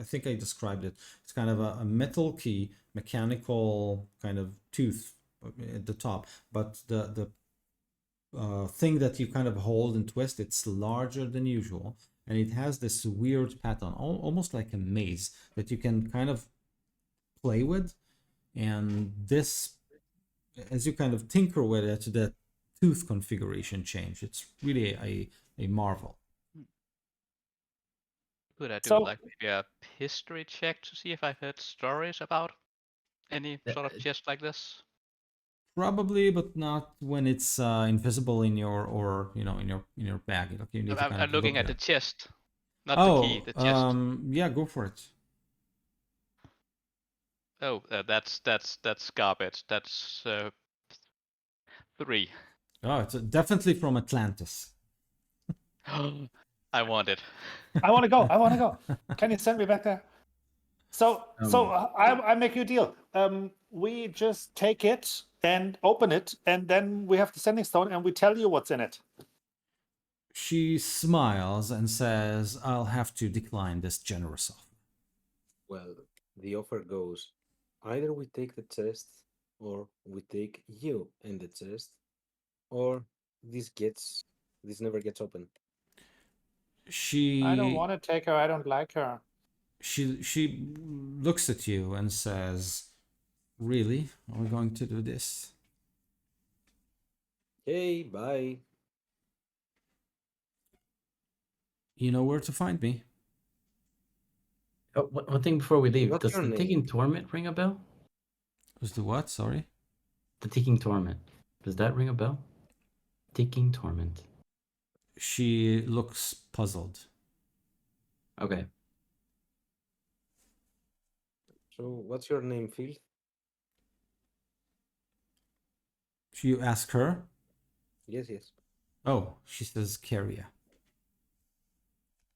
[SPEAKER 2] think I described it. It's kind of a metal key, mechanical kind of tooth at the top, but the thing that you kind of hold and twist, it's larger than usual, and it has this weird pattern, almost like a maze that you can kind of play with. And this, as you kind of tinker with it, the tooth configuration change. It's really a marvel.
[SPEAKER 3] Could I do
[SPEAKER 1] So-
[SPEAKER 3] like maybe a history check to see if I've heard stories about any sort of chest like this?
[SPEAKER 2] Probably, but not when it's invisible in your or in your bag. Like you need to kind
[SPEAKER 3] I'm
[SPEAKER 2] of
[SPEAKER 3] looking
[SPEAKER 2] look
[SPEAKER 3] at the
[SPEAKER 2] it.
[SPEAKER 3] chest, not the key. The chest.
[SPEAKER 2] Yeah, go for it.
[SPEAKER 3] Oh, that's garbage. That's 3.
[SPEAKER 2] Oh, it's definitely from Atlantis.
[SPEAKER 3] I want it.
[SPEAKER 1] I want to go. I want to go. Can you send me back there? So I make you a deal. We just take it and open it, and then we have the sending stone, and we tell you what's in it.
[SPEAKER 2] She smiles and says, "I'll have to decline this generous offer."
[SPEAKER 5] Well, the offer goes either we take the chest, or we take you and the chest, or this never gets open.
[SPEAKER 1] I don't
[SPEAKER 2] She
[SPEAKER 1] want to take her. I don't like her.
[SPEAKER 2] she looks at you and says, "Really? Are we going to do this?"
[SPEAKER 5] Hey, bye.
[SPEAKER 2] You know where to find me.
[SPEAKER 4] Oh, one thing before we leave.
[SPEAKER 5] What's
[SPEAKER 4] Does
[SPEAKER 5] your
[SPEAKER 4] the
[SPEAKER 5] name?
[SPEAKER 4] Ticking Torment ring a bell?
[SPEAKER 2] Was the what? Sorry.
[SPEAKER 4] The Ticking Torment. Does that ring a bell? Ticking Torment.
[SPEAKER 2] She looks puzzled.
[SPEAKER 4] Okay.
[SPEAKER 5] So, what's your name, Phil?
[SPEAKER 2] You ask her.
[SPEAKER 5] Yes, yes.
[SPEAKER 2] Oh, she says Caria.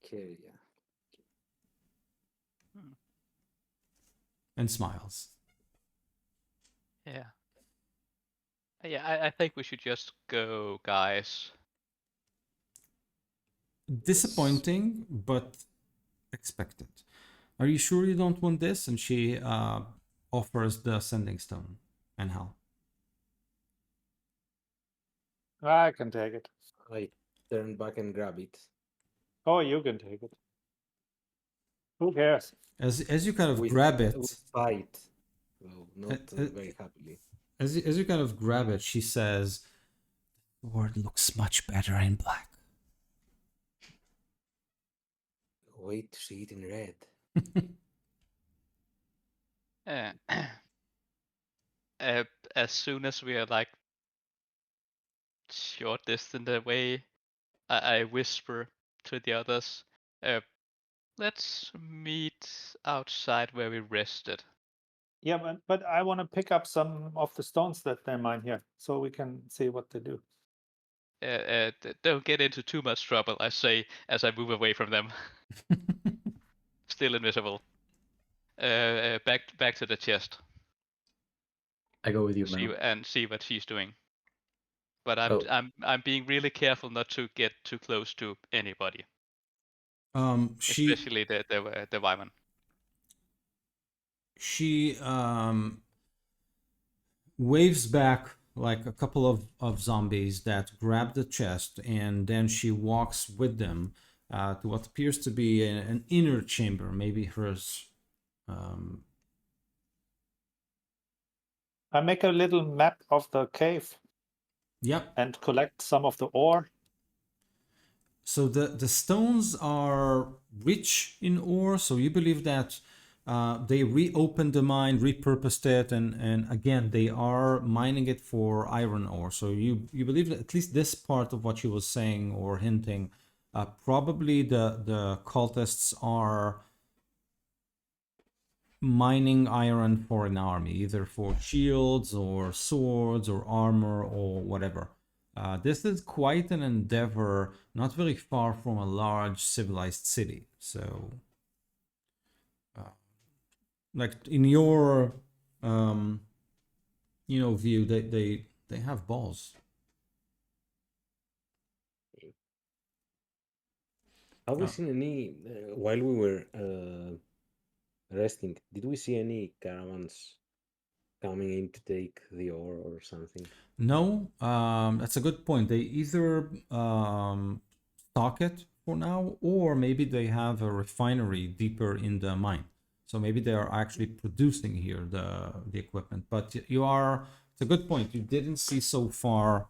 [SPEAKER 5] Keria.
[SPEAKER 2] And smiles.
[SPEAKER 3] Yeah. Yeah, I think we should just go, guys.
[SPEAKER 2] Disappointing, but expected. Are you sure you don't want this? And she offers the sending stone. And how?
[SPEAKER 1] I can take it.
[SPEAKER 5] I turn back and grab it.
[SPEAKER 1] Oh, you can take it. Who cares?
[SPEAKER 2] As you kind of
[SPEAKER 5] with,
[SPEAKER 2] grab it,
[SPEAKER 5] with spite, though not
[SPEAKER 2] uh,
[SPEAKER 5] very happily.
[SPEAKER 2] as you kind of grab it, she says, "The word looks much better in black."
[SPEAKER 5] Wait to see it in red.
[SPEAKER 3] Uh, as soon as we are like short distance away, I whisper to the others, let's meet outside where we rested.
[SPEAKER 1] Yeah, but I want to pick up some of the stones that they mine here, so we can see what they do.
[SPEAKER 3] Don't get into too much trouble, I say as I move away from them. Still invisible. Back to the chest.
[SPEAKER 4] I go with you, Mel.
[SPEAKER 3] See what she's doing. But
[SPEAKER 4] Oh.
[SPEAKER 3] I'm being really careful not to get too close to anybody,
[SPEAKER 2] She
[SPEAKER 3] especially the Wyman.
[SPEAKER 2] she waves back like a couple of zombies that grab the chest, and then she walks with them to what appears to be an inner chamber, maybe hers.
[SPEAKER 1] I make a little map of the cave
[SPEAKER 2] Yep.
[SPEAKER 1] and collect some of the ore.
[SPEAKER 2] So the stones are rich in ore, so you believe that they reopened the mine, repurposed it, and again they are mining it for iron ore. So you believe that at least this part of what she was saying or hinting, probably the cultists are mining iron for an army, either for shields or swords or armor or whatever. This is quite an endeavor, not very far from a large civilized city. So, like in your, view, they have balls.
[SPEAKER 5] Have we
[SPEAKER 2] Oh.
[SPEAKER 5] seen any while we were resting? Did we see any caravans coming in to take the ore or something?
[SPEAKER 2] No, that's a good point. They either stock it for now, or maybe they have a refinery deeper in the mine. So maybe they are actually producing here the equipment. But it's a good point. You didn't see so far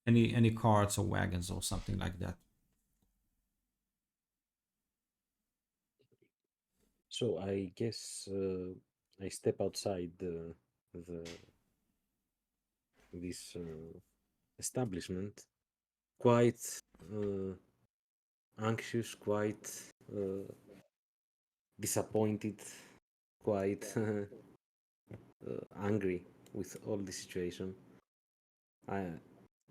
[SPEAKER 2] any carts or wagons or something like that.
[SPEAKER 5] So I guess I step outside this establishment, quite anxious, quite disappointed, quite angry with all the situation. I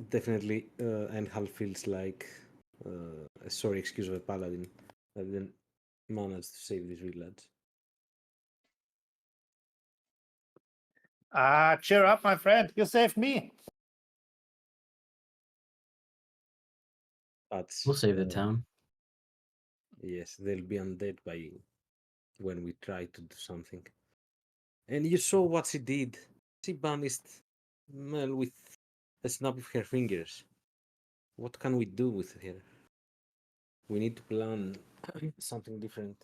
[SPEAKER 5] definitely Enhal feels like a sorry excuse of a paladin that didn't manage to save this village.
[SPEAKER 1] Cheer up, my friend. You saved me.
[SPEAKER 5] But
[SPEAKER 4] We'll save the town.
[SPEAKER 5] yes, they'll be undead by when we try to do something. And you saw what she did. She banished Mel with a snap of her fingers. What can we do with her? We need to plan something different.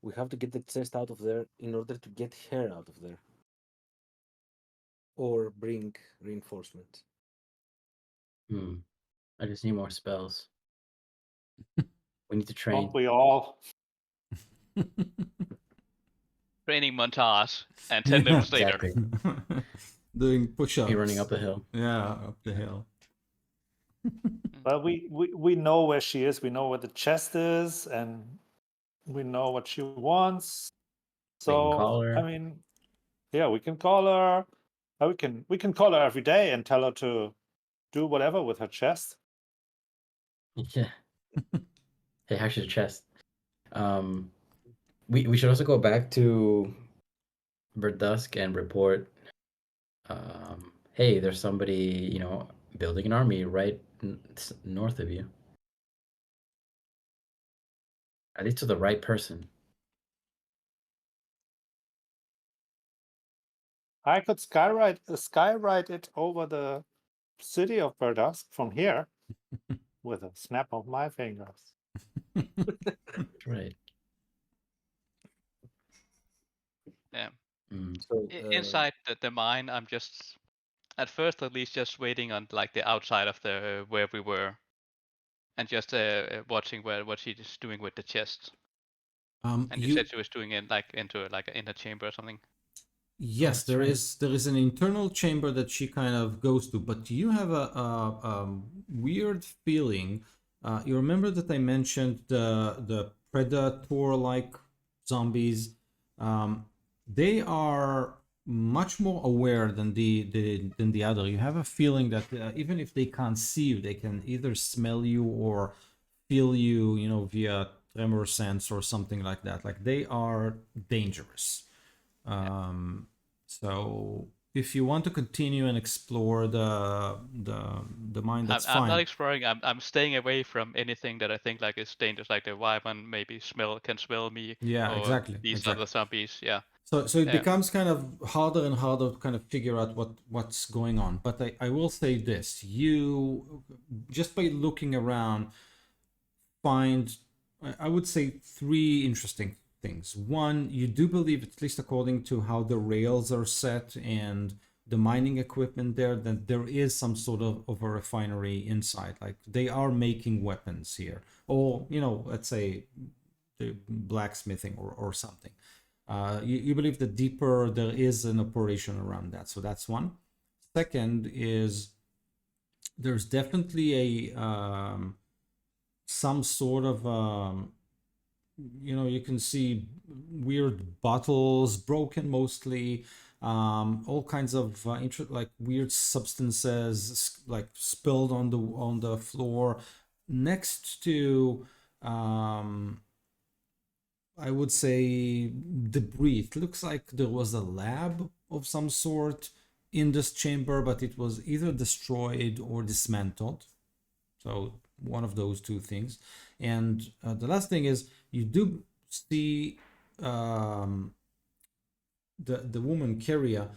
[SPEAKER 5] We have to get the chest out of there in order to get her out of there. Or bring reinforcements.
[SPEAKER 4] I just need more spells. We need to train.
[SPEAKER 1] Don't we all?
[SPEAKER 3] Training montage, and 10 levels later.
[SPEAKER 4] Exactly.
[SPEAKER 2] Doing push-ups.
[SPEAKER 4] Me running up the hill.
[SPEAKER 2] Yeah, up the hill.
[SPEAKER 1] Well, we know where she is. We know where the chest is, and we know what she wants.
[SPEAKER 4] We can
[SPEAKER 1] So
[SPEAKER 4] call her.
[SPEAKER 1] I mean, yeah, we can call her. We can call her every day and tell her to do whatever with her chest.
[SPEAKER 4] Yeah. Hey, how's your chest? We should also go back to Verdusk and report. Hey, there's somebody building an army right north of you. At least to the right person.
[SPEAKER 1] I could skywrite it over the city of Verdusk from here with a snap of my fingers.
[SPEAKER 4] Right.
[SPEAKER 3] Yeah.
[SPEAKER 5] So,
[SPEAKER 3] Inside the mine, I'm just at first at least just waiting on like the outside of the where we were, and just watching what she's doing with the chest. And you said she was doing it like into like an inner chamber or something.
[SPEAKER 2] Yes,
[SPEAKER 4] that's right.
[SPEAKER 2] there is an internal chamber that she kind of goes to, but you have a weird feeling. You remember that I mentioned the predator-like zombies. They are much more aware than the other. You have a feeling that even if they can't see you, they can either smell you or feel you, you know, via tremor sense or something like that. Like they are dangerous. So if you want to continue and explore the mine, that's
[SPEAKER 3] I'm not
[SPEAKER 2] fine.
[SPEAKER 3] exploring. I'm staying away from anything that I think like is dangerous, like the wyvern maybe can smell me,
[SPEAKER 2] Yeah,
[SPEAKER 3] or
[SPEAKER 2] exactly,
[SPEAKER 3] these other
[SPEAKER 2] exactly.
[SPEAKER 3] zombies. Yeah.
[SPEAKER 2] So it
[SPEAKER 3] Yeah.
[SPEAKER 2] becomes kind of harder and harder to kind of figure out what's going on. But I will say this: you just by looking around find, I would say, three interesting things. One, you do believe, at least according to how the rails are set and the mining equipment there, that there is some sort of a refinery inside. Like they are making weapons here, or you know, let's say the blacksmithing or something. You believe that deeper there is an operation around that. So that's one. Second is there's definitely a some sort of you know, you can see weird bottles broken mostly, all kinds of like weird substances like spilled on the floor next to I would say debris. It looks like there was a lab of some sort in this chamber, but it was either destroyed or dismantled. So one of those two things. And the last thing is you do see the woman Keria.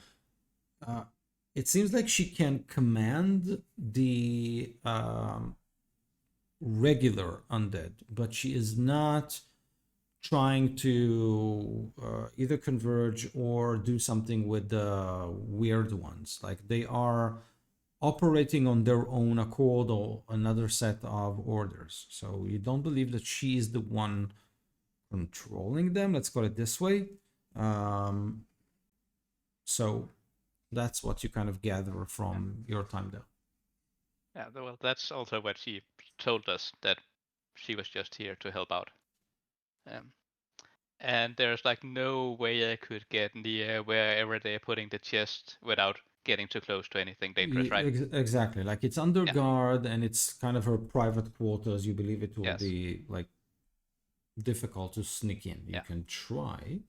[SPEAKER 2] It seems like she can command the regular undead, but she is not trying to either converge or do something with the weird ones. Like they are operating on their own accord or another set of orders. So you don't believe that she is the one controlling them. Let's call it this way. So that's what you kind of gather from your time there.
[SPEAKER 3] Yeah. Well, that's also what she told us, that she was just here to help out. Um, and there's like no way I could get near wherever they're putting the chest without getting too close to anything dangerous, right?
[SPEAKER 2] Exactly. Like it's under
[SPEAKER 3] Yeah.
[SPEAKER 2] guard and it's kind of her private quarters. You believe it will
[SPEAKER 3] Yes.
[SPEAKER 2] be like difficult to sneak in. You
[SPEAKER 3] Yeah.
[SPEAKER 2] can try.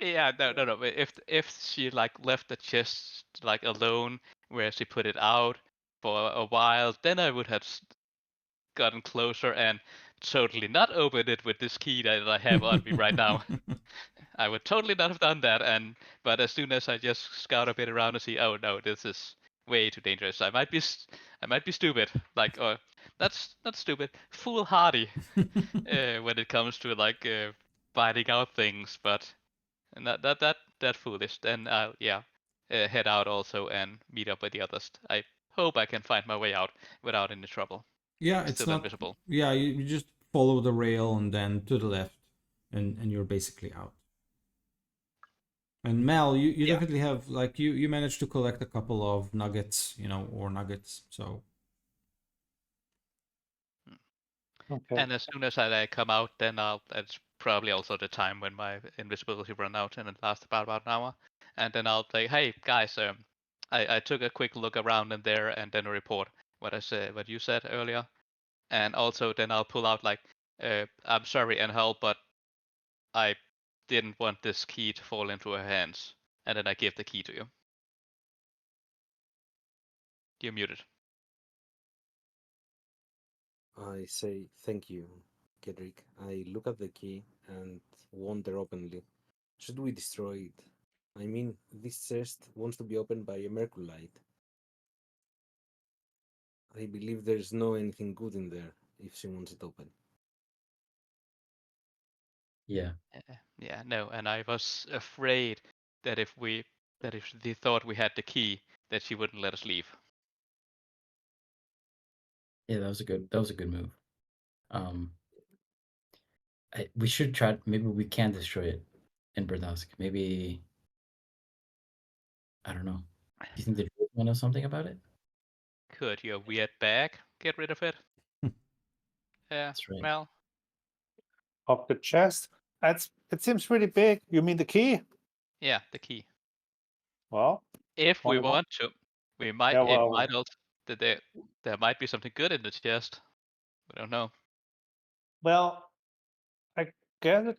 [SPEAKER 3] Yeah. No. If she like left the chest like alone where she put it out for a while, then I would have gotten closer and totally not opened it with this key that I have on me right now. I would totally not have done that. But as soon as I just scout a bit around and see, oh no, this is way too dangerous. I might be stupid. Like, or that's not stupid, foolhardy when it comes to like finding out things. But that foolish. Then I'll head out also and meet up with the others. I hope I can find my way out without any trouble.
[SPEAKER 2] Yeah, it's
[SPEAKER 3] Still
[SPEAKER 2] not.
[SPEAKER 3] invisible.
[SPEAKER 2] Yeah, you just follow the rail and then to the left, and you're basically out. And Mel, you
[SPEAKER 3] Yeah.
[SPEAKER 2] definitely have like you managed to collect a couple of nuggets, you know, or nuggets. So
[SPEAKER 1] Okay.
[SPEAKER 3] And as soon as I like, come out, then That's probably also the time when my invisibility run out, and it lasts about an hour. And then I'll say, "Hey guys, I took a quick look around in there, and then report what you said earlier." And also then I'll pull out like, "I'm sorry and help, but I didn't want this key to fall into her hands." And then I give the key to you. You're muted.
[SPEAKER 5] I say thank you, Kedrick. I look at the key and wonder openly. Should we destroy it? I mean, this chest wants to be opened by a Merculite. I believe there's no anything good in there if she wants it open.
[SPEAKER 4] Yeah.
[SPEAKER 3] Yeah, no, and I was afraid that if they thought we had the key, that she wouldn't let us leave.
[SPEAKER 4] Yeah, that was a good move. We should try. Maybe we can destroy it in Berdask. Maybe I don't know. Do you think the druid might know something about it?
[SPEAKER 3] Could your weird bag get rid of it? Yeah,
[SPEAKER 4] That's right.
[SPEAKER 3] well,
[SPEAKER 1] Of the chest. It seems pretty big. You mean the key?
[SPEAKER 3] yeah, the key.
[SPEAKER 1] Well,
[SPEAKER 3] If we
[SPEAKER 1] only one.
[SPEAKER 3] want to, we might.
[SPEAKER 1] Yeah,
[SPEAKER 3] It
[SPEAKER 1] well,
[SPEAKER 3] might also that there might be something good in the chest. We don't know.
[SPEAKER 1] well, I guess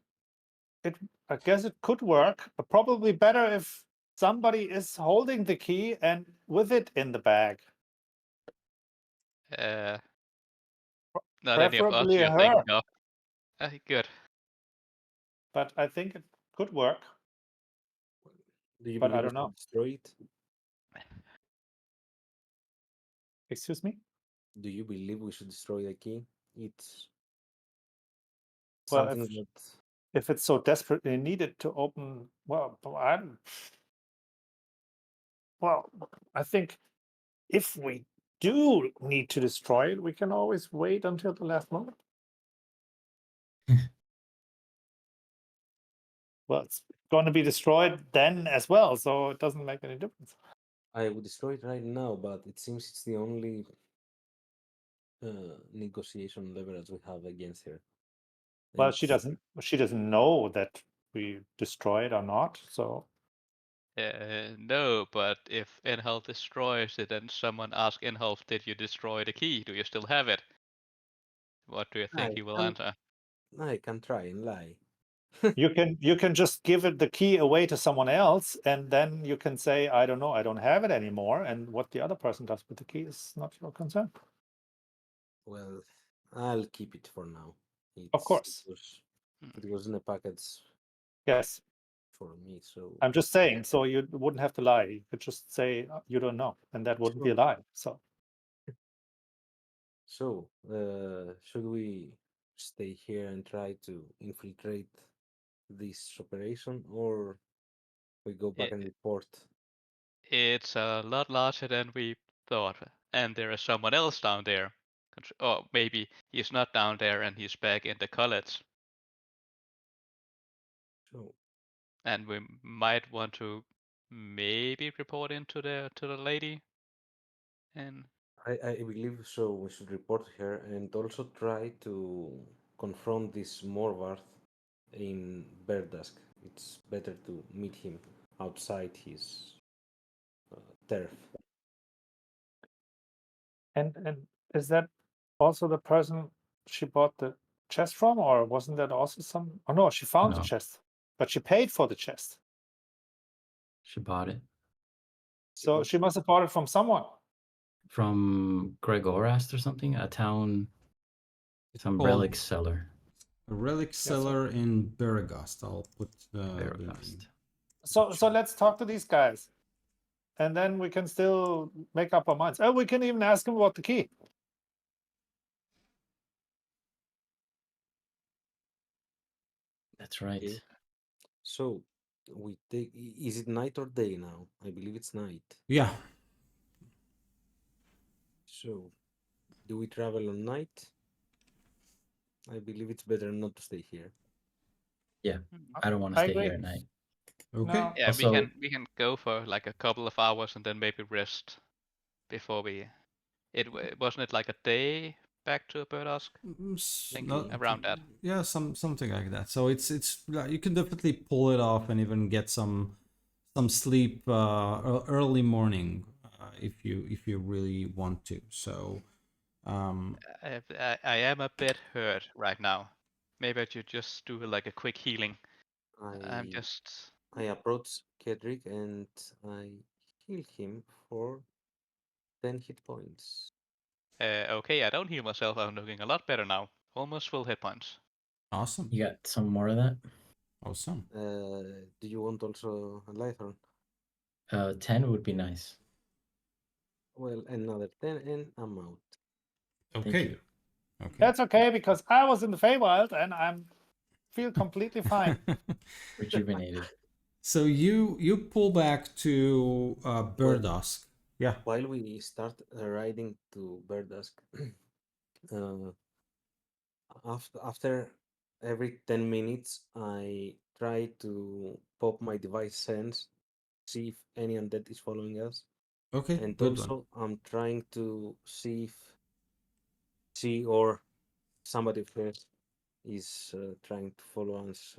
[SPEAKER 1] I guess it could work, but probably better if somebody is holding the key and with it in the bag.
[SPEAKER 3] Uh, Not any of us
[SPEAKER 1] Preferably
[SPEAKER 3] you're
[SPEAKER 1] her,
[SPEAKER 3] thinking of. Good.
[SPEAKER 1] but I think it could work.
[SPEAKER 5] Do you
[SPEAKER 1] But I
[SPEAKER 5] believe we
[SPEAKER 1] don't know.
[SPEAKER 5] should destroy it?
[SPEAKER 1] Excuse me?
[SPEAKER 5] Do you believe we should destroy the key? It's
[SPEAKER 1] Well,
[SPEAKER 5] something that
[SPEAKER 1] if it's so desperately needed to open, well, I think if we do need to destroy it, we can always wait until the last moment. Well, it's going to be destroyed then as well, so it doesn't make any difference.
[SPEAKER 5] I would destroy it right now, but it seems it's the only negotiation leverage we have against her.
[SPEAKER 1] Well,
[SPEAKER 5] And
[SPEAKER 1] she doesn't know that we destroy it or not, so
[SPEAKER 3] No, but if Inhalf destroys it and someone asks Inhalf, did you destroy the key? Do you still have it? What do you think
[SPEAKER 5] I
[SPEAKER 3] he will
[SPEAKER 5] can,
[SPEAKER 3] answer?
[SPEAKER 5] I can try and lie.
[SPEAKER 1] you can just give it the key away to someone else, and then you can say, I don't know, I don't have it anymore, and what the other person does with the key is not your concern.
[SPEAKER 5] Well, I'll keep it for now.
[SPEAKER 1] Of course.
[SPEAKER 5] It was in a package
[SPEAKER 1] Yes,
[SPEAKER 5] for me, so
[SPEAKER 1] I'm just saying, so you wouldn't have to lie. You could just say you don't know, and that wouldn't be a lie. So
[SPEAKER 5] should we stay here and try to infiltrate this operation, or we go back
[SPEAKER 3] It,
[SPEAKER 5] and report?
[SPEAKER 3] it's a lot larger than we thought, and there is someone else down there. Or maybe he's not down there and he's back in the college,
[SPEAKER 5] So
[SPEAKER 3] and we might want to maybe report into the lady. And
[SPEAKER 5] I believe so. We should report her and also try to confront this Morvarth in Verdask. It's better to meet him outside his turf.
[SPEAKER 1] and is that also the person she bought the chest from, or wasn't that also some? Oh no, she found the
[SPEAKER 4] No.
[SPEAKER 1] chest, but she paid for the chest.
[SPEAKER 4] She bought it
[SPEAKER 1] So she must have bought it from someone.
[SPEAKER 4] from Gregorast or something, a town, some
[SPEAKER 2] called-
[SPEAKER 4] relic seller.
[SPEAKER 2] A relic
[SPEAKER 1] so-
[SPEAKER 2] seller in Bergast. I'll put the
[SPEAKER 4] Veragast.
[SPEAKER 1] So let's talk to these guys, and then we can still make up our minds. Oh, we can even ask them about the key.
[SPEAKER 4] That's right.
[SPEAKER 5] Okay. So we take. Is it night or day now? I believe it's night.
[SPEAKER 2] Yeah.
[SPEAKER 5] So, do we travel on night? I believe it's better not to stay here.
[SPEAKER 4] Yeah, I don't want to
[SPEAKER 1] I
[SPEAKER 4] stay
[SPEAKER 1] agree.
[SPEAKER 4] here at night.
[SPEAKER 2] Okay.
[SPEAKER 1] No.
[SPEAKER 3] yeah,
[SPEAKER 4] Also-
[SPEAKER 3] we can go for like a couple of hours and then maybe rest before we. Wasn't it like a day back to Berdask? Think around that.
[SPEAKER 2] Yeah, something like that. So it's you can definitely pull it off and even get some sleep early morning if you really want to. So
[SPEAKER 3] I am a bit hurt right now. Maybe I should just do like a quick healing. I'm just.
[SPEAKER 5] I approach Kedrick and I heal him for 10 hit points.
[SPEAKER 3] Okay, I don't heal myself. I'm looking a lot better now. Almost full hit points.
[SPEAKER 2] awesome.
[SPEAKER 4] You got some more of that?
[SPEAKER 2] Awesome.
[SPEAKER 5] Do you want also a Lythorn?
[SPEAKER 4] 10 would be nice.
[SPEAKER 5] Well, another 10 and I'm out.
[SPEAKER 2] Okay.
[SPEAKER 4] you.
[SPEAKER 2] Okay.
[SPEAKER 1] That's okay, because I was in the Feywild and I'm feel completely fine.
[SPEAKER 4] Rejuvenated.
[SPEAKER 2] So you pull back to Burdusk. Yeah.
[SPEAKER 5] While we start riding to Verdusk, uh, after every 10 minutes, I try to pop my device sense, see if any undead is following us.
[SPEAKER 2] Okay.
[SPEAKER 5] And
[SPEAKER 2] Good one.
[SPEAKER 5] also, I'm trying to see if she or somebody of hers is trying to follow us.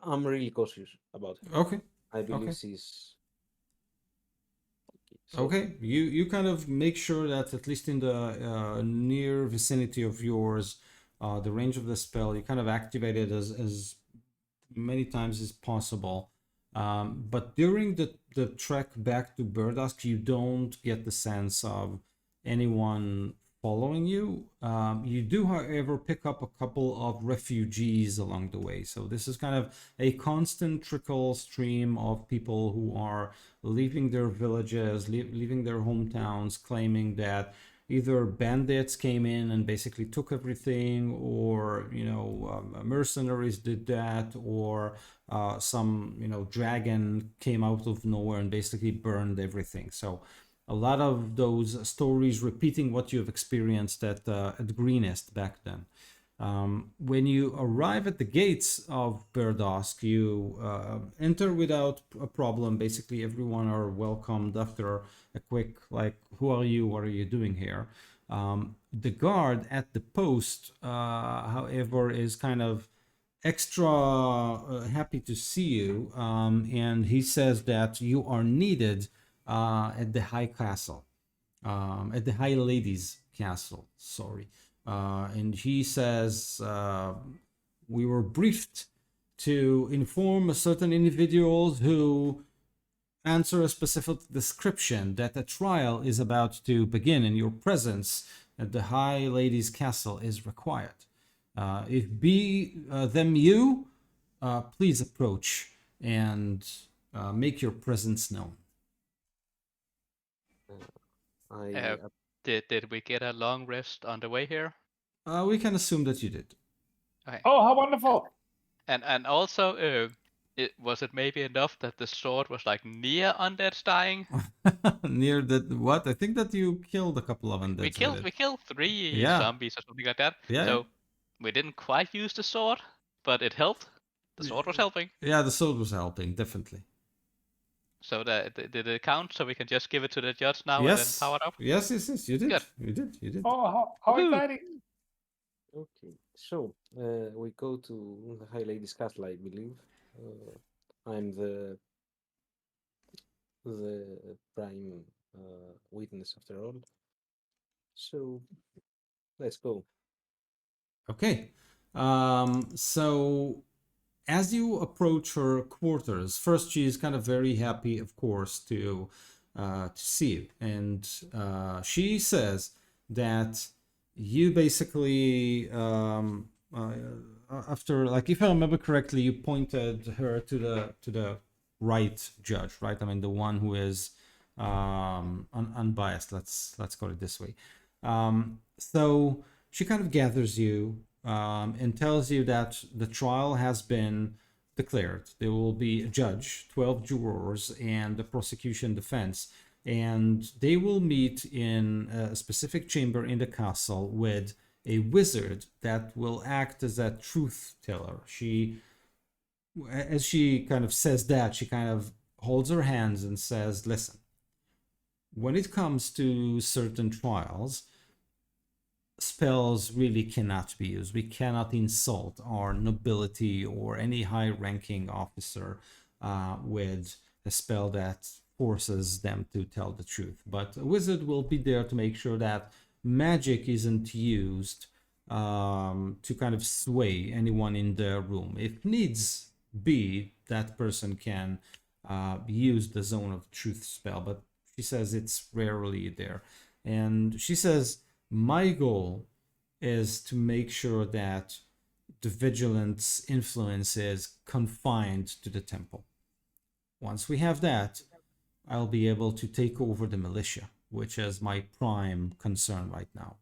[SPEAKER 5] I'm really cautious about her.
[SPEAKER 2] Okay.
[SPEAKER 5] I believe
[SPEAKER 2] Okay.
[SPEAKER 5] she's so.
[SPEAKER 2] Okay, you kind of make sure that at least in the near vicinity of yours, the range of the spell, you kind of activate it as many times as possible. But during the trek back to Burdusk, you don't get the sense of anyone following you. You do, however, pick up a couple of refugees along the way. So this is kind of a constant trickle stream of people who are leaving their villages, leaving their hometowns, claiming that either bandits came in and basically took everything, or mercenaries did that, or some dragon came out of nowhere and basically burned everything. So a lot of those stories repeating what you have experienced at Greenest back then. When you arrive at the gates of Burdusk, you enter without a problem. Basically, everyone are welcomed after a quick, like, who are you? What are you doing here? The guard at the post, however, is kind of extra happy to see you, and he says that you are needed at the High Castle, at the High Ladies Castle. Sorry. And he says, we were briefed to inform certain individuals who answer a specific description that a trial is about to begin in your presence at the High Ladies Castle is required. If be them you, please approach and make your presence known.
[SPEAKER 5] I
[SPEAKER 3] Did we get a long rest on the way here?
[SPEAKER 2] We can assume that you did.
[SPEAKER 3] Okay.
[SPEAKER 1] Oh, how wonderful!
[SPEAKER 3] And also, was it maybe enough that the sword was like near undeads dying?
[SPEAKER 2] Near that, what? I think that you killed a couple of undeads.
[SPEAKER 3] We killed 3
[SPEAKER 2] Yeah.
[SPEAKER 3] zombies or something like that.
[SPEAKER 2] Yeah.
[SPEAKER 3] So we didn't quite use the sword, but it helped. The sword was helping.
[SPEAKER 2] Yeah, the sword was helping, definitely.
[SPEAKER 3] So did it count? So we can just give it to the judge now
[SPEAKER 2] Yes.
[SPEAKER 3] and then power it up?
[SPEAKER 2] Yes, you did.
[SPEAKER 3] Good.
[SPEAKER 2] You did.
[SPEAKER 1] Oh, how
[SPEAKER 3] Woohoo!
[SPEAKER 1] exciting!
[SPEAKER 5] Okay, so we go to the High Ladies Castle, I believe. I'm the prime witness after all. So let's go.
[SPEAKER 2] Okay. So as you approach her quarters, first she is kind of very happy, of course, to see you, and she says that you basically after, like, if I remember correctly, you pointed her to the right judge, right? I mean, the one who is unbiased. Let's call it this way. So she kind of gathers you and tells you that the trial has been declared. There will be a judge, 12 jurors, and the prosecution defense, and they will meet in a specific chamber in the castle with a wizard that will act as a truth teller. As she kind of says that, she kind of holds her hands and says, listen, when it comes to certain trials, spells really cannot be used. We cannot insult our nobility or any high-ranking officer with a spell that forces them to tell the truth. But a wizard will be there to make sure that magic isn't used to kind of sway anyone in the room. If needs be, that person can use the zone of truth spell, but she says it's rarely there. And she says, my goal is to make sure that the vigilance influence is confined to the temple. Once we have that, I'll be able to take over the militia, which is my prime concern right now.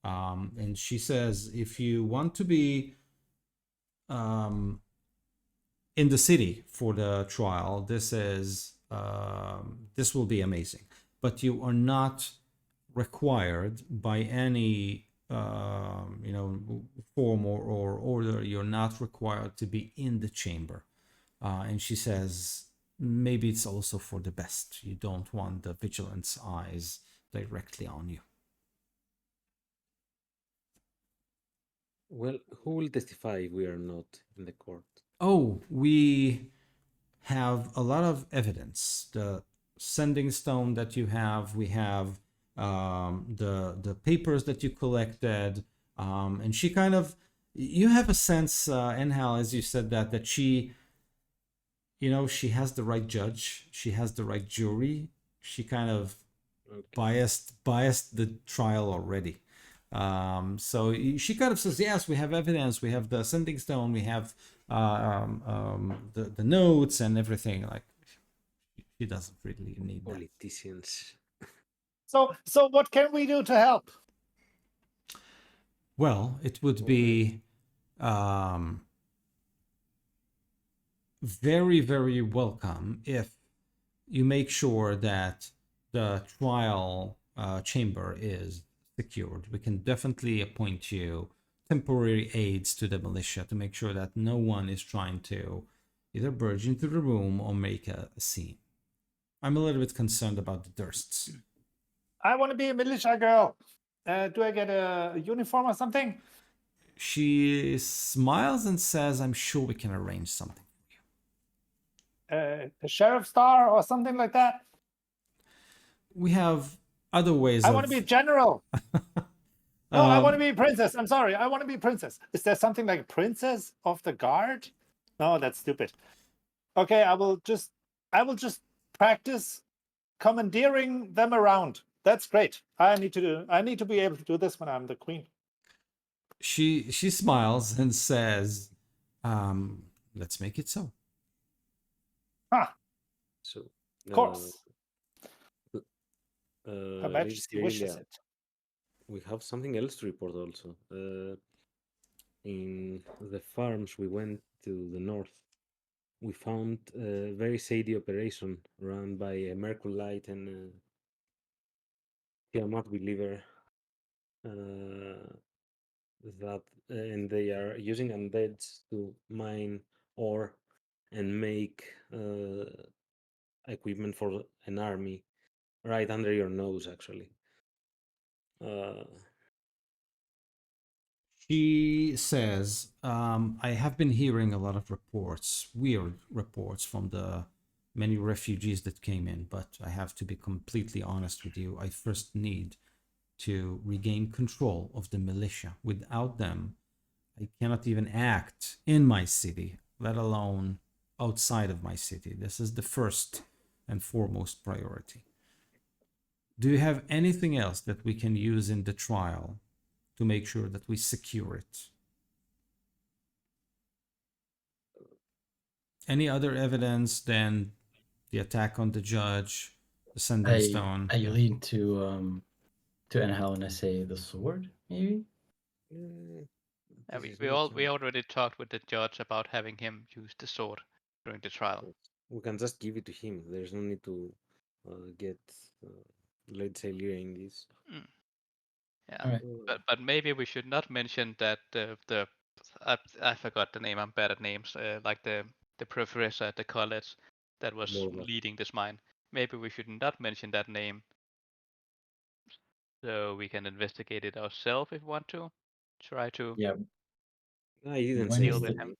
[SPEAKER 2] And she says, if you want to be in the city for the trial, this will be amazing. But you are not required by any form or order. You're not required to be in the chamber. And she says maybe it's also for the best. You don't want the vigilance eyes directly on you.
[SPEAKER 5] Well, who will testify if we are not in the court?
[SPEAKER 2] Oh, we have a lot of evidence. The sending stone that you have, we have the papers that you collected, and she kind of, you have a sense, Enhal, as you said that she, she has the right judge, she has the right jury. She kind of biased the trial already. So she kind of says, yes, we have evidence, we have the sending stone, we have the notes and everything. Like, she doesn't really need that.
[SPEAKER 5] Politicians.
[SPEAKER 1] So what can we do to help?
[SPEAKER 2] Well, it would be very, very welcome if you make sure that the trial chamber is secured. We can definitely appoint you temporary aides to the militia to make sure that no one is trying to either barge into the room or make a scene. I'm a little bit concerned about the Dursts.
[SPEAKER 1] I want to be a militia girl. Do I get a uniform or something?
[SPEAKER 2] She smiles and says, I'm sure we can arrange something for you.
[SPEAKER 1] A sheriff star or something like that?
[SPEAKER 2] We have other ways
[SPEAKER 1] I
[SPEAKER 2] of...
[SPEAKER 1] want to be general. No, I want to be princess. I'm sorry. I want to be princess. Is there something like princess of the guard? No, that's stupid. Okay, I will just practice commandeering them around. That's great. I need to be able to do this when I'm the queen.
[SPEAKER 2] She smiles and says, let's make it so.
[SPEAKER 5] So,
[SPEAKER 1] Of course. Her
[SPEAKER 5] Lady
[SPEAKER 1] Majesty wishes
[SPEAKER 5] Cecilia,
[SPEAKER 1] it.
[SPEAKER 5] we have something else to report also. In the farms we went to the north, we found a very shady operation run by a Merculite and a Tiamat believer. And they are using undeads to mine ore and make equipment for an army right under your nose, actually.
[SPEAKER 2] She says, I have been hearing a lot of reports, weird reports from the many refugees that came in, but I have to be completely honest with you. I first need to regain control of the militia. Without them, I cannot even act in my city, let alone outside of my city. This is the first and foremost priority. Do you have anything else that we can use in the trial to make sure that we secure it? Any other evidence than the attack on the judge, the sending stone?
[SPEAKER 4] I lead to Enhal and I say the sword, maybe?
[SPEAKER 3] Yeah, we already talked with the judge about having him use the sword during the trial.
[SPEAKER 5] We can just give it to him. There's no need to get Lady Celia in this.
[SPEAKER 3] Yeah,
[SPEAKER 4] Alright.
[SPEAKER 3] but maybe we should not mention that the I forgot the name. I'm bad at names. Like the professor at the college that was
[SPEAKER 5] Morva.
[SPEAKER 3] leading this mine. Maybe we should not mention that name, so we can investigate it ourselves if we want to. Try to
[SPEAKER 4] Yeah.
[SPEAKER 5] I didn't
[SPEAKER 4] When
[SPEAKER 5] say
[SPEAKER 3] deal
[SPEAKER 4] is
[SPEAKER 3] with
[SPEAKER 4] the-
[SPEAKER 3] him.